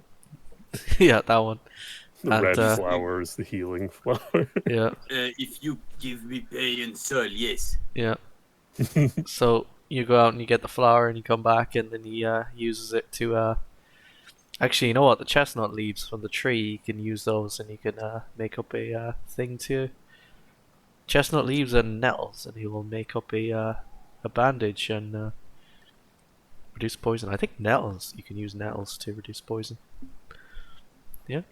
Yeah, that one. The And, red flower is the healing flower. Yeah, If you give me pay and soul, yes. yeah. So you go out and you get the flower and you come back and then he uses it to actually, you know what? The chestnut leaves from the tree, you can use those and you can make up a thing to chestnut leaves and nettles, and he will make up a bandage and reduce poison. I think nettles, you can use nettles to reduce poison. Yeah.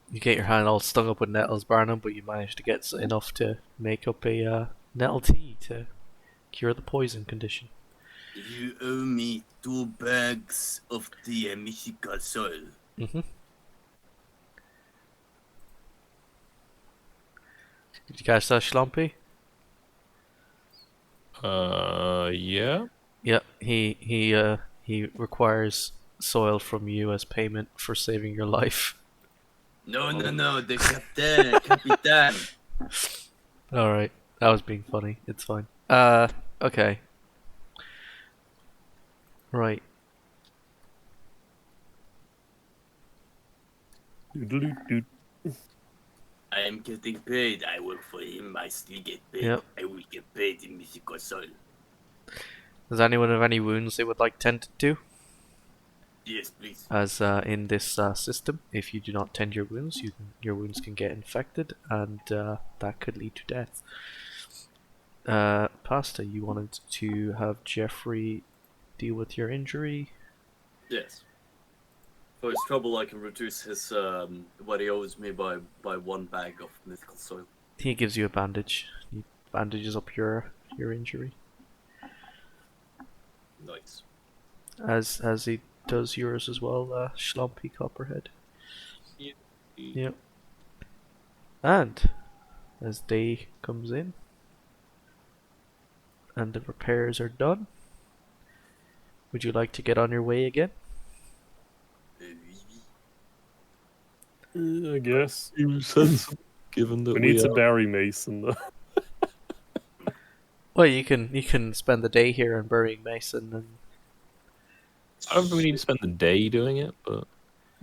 You get your hand all stung up with nettles, Barnum, but you manage to get enough to make up a nettle tea to cure the poison condition. You owe me 2 bags of the mythical soil. Mm-hmm. Did you catch that, Schlumpy? Yeah. Yep. He requires soil from you as payment for saving your life. No, the Capitan. All right, that was being funny. It's fine. Okay. Right. Doodle-doo-doo. I am getting paid. I work for him. I still get paid. Yep. I will get paid in mythical soil. Does anyone have any wounds they would like tended to? Yes, please. As in this system, if you do not tend your wounds, your wounds can get infected, and that could lead to death. Pasta, you wanted to have Jeffrey deal with your injury? Yes. For his trouble, I can reduce his what he owes me by 1 bag of mythical soil. He gives you a bandage. He bandages up your injury, Nice. as he does yours as well, Schlumpy Copperhead. Yep. Yep. And as day comes in and the repairs are done, would you like to get on your way again? I guess. Given that We need to bury Mason, though. Well, you can spend the day here and burying Mason, and I don't think we need to spend the day doing it, but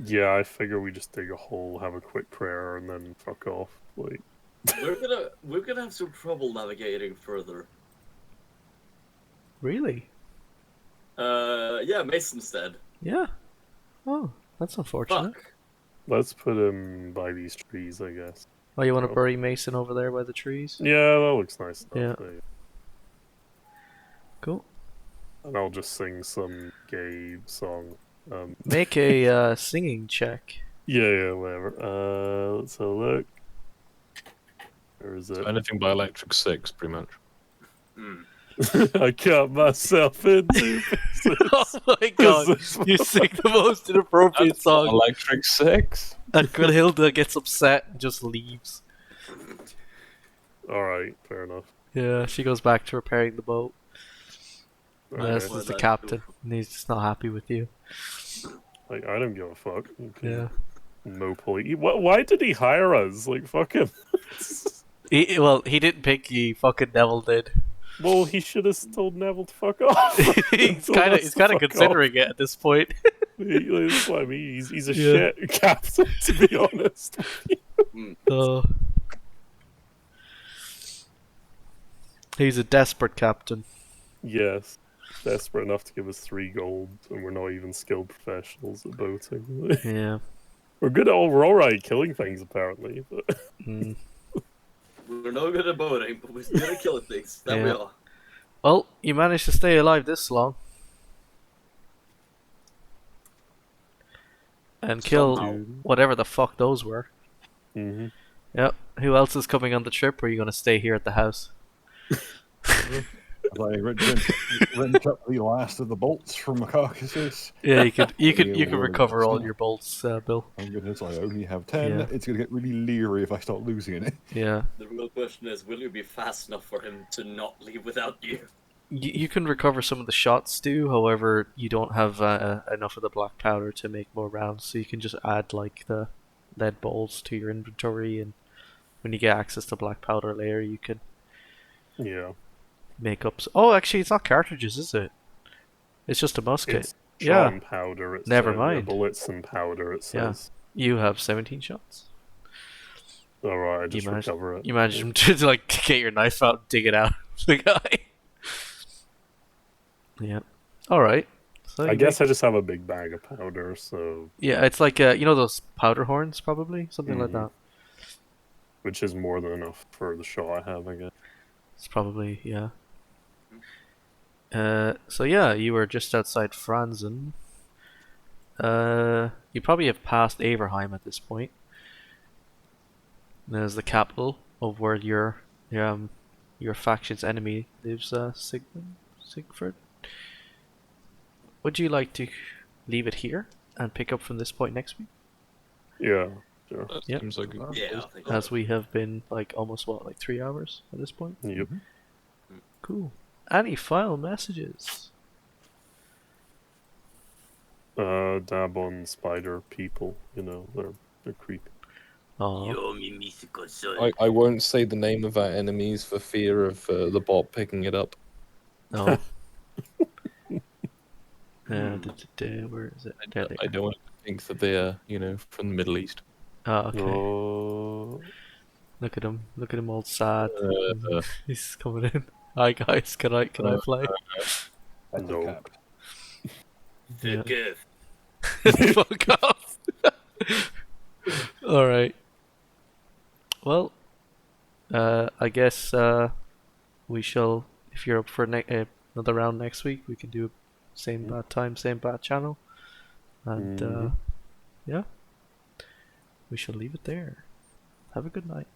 Yeah, I figure we just dig a hole, have a quick prayer, and then fuck off. Like, We're gonna have some trouble navigating further. really, Yeah, Mason's dead. yeah. Oh, that's unfortunate. Fuck. let's put him by these trees, I guess. Oh, you want to Oh. bury Mason over there by the trees? Yeah, that looks nice Yeah. enough. Cool. And I'll just sing some gay song. Make a singing check. Yeah, whatever. Let's have a look. Where is it? anything by Electric Six, pretty much. I cut myself into pieces. Oh my god, you sing the most inappropriate song, Electric Six. and Grunhilde gets upset and just leaves. Alright, fair enough. Yeah, she goes back to repairing the boat. This Okay. is the captain, and he's just not happy with you. Like, I don't give a fuck. Yeah. No police. Why did he hire us? Like, fuck him. Well, he didn't pick you. Fucking Neville did. Well, he should have told Neville to fuck off. he's Told us he's to kind of fuck considering it at this point. off. That's what I mean. He's a Yeah. shit captain, to be honest. Oh. He's a desperate captain. Yes. Desperate enough to give us 3 gold, and we're not even skilled professionals at boating. Yeah. We're alright killing things, apparently. But... Mm. We're no good at boating, but we're good at killing things. That we Yeah. are. Well, you managed to stay alive this long. And kill Somehow. whatever the fuck those were. Mhm. Yep. Who else is coming on the trip, or are you going to stay here at the house? As I wrench up the last of the bolts from the carcasses. Yeah, you could Yeah, you recover all your bolts, Bill. Oh goodness, I only have 10. Yeah. It's going to get really leery if I start losing it. Yeah. The real question is, will you be fast enough for him to not leave without you? You can recover some of the shots, Stu. However, you don't have enough of the black powder to make more rounds, so you can just add like the lead balls to your inventory, and when you get access to black powder later, you can Yeah. make up. Oh, actually, it's not cartridges, is it? It's just a musket. It's shot Yeah. and powder. It Never says. mind. Yeah, bullets and powder, it Yeah. says. You have 17 shots. Alright, I just managed- recover it. You managed to like get your knife out and dig it out of the guy. Yeah. All right. So I you guess I just have a big bag of powder, so yeah, it's like you know those powder horns, probably something like Mhm. that. which is more than enough for the shot I have, I guess. It's probably yeah. So yeah, you were just outside Franzen. You probably have passed Averheim at this point. There's the capital of where your faction's enemy lives, Sigfrid. Would you like to leave it here and pick up from this point next week? Yeah, sure. That Yep. seems like a good Yeah, I place. think As we have been like almost 3 hours at this point. Yep. Cool. Any final messages? Dab on spider people, they're creepy. Oh, Yo, mi mythical son. I won't say the name of our enemies for fear of the bot picking it up. no. Where is it? There they I are. don't want to think that they're, from the Middle East. Oh, okay. Oh, Look at him. Look at him all sad. Uh, He's coming in. Hi guys, can I play? That's No. a cap. Yeah. Forgive. Fuck off. All right. Well, I guess we shall. If you're up for another round next week, we can do same bad time, same bad channel, and Mhm. yeah, we shall leave it there. Have a good night.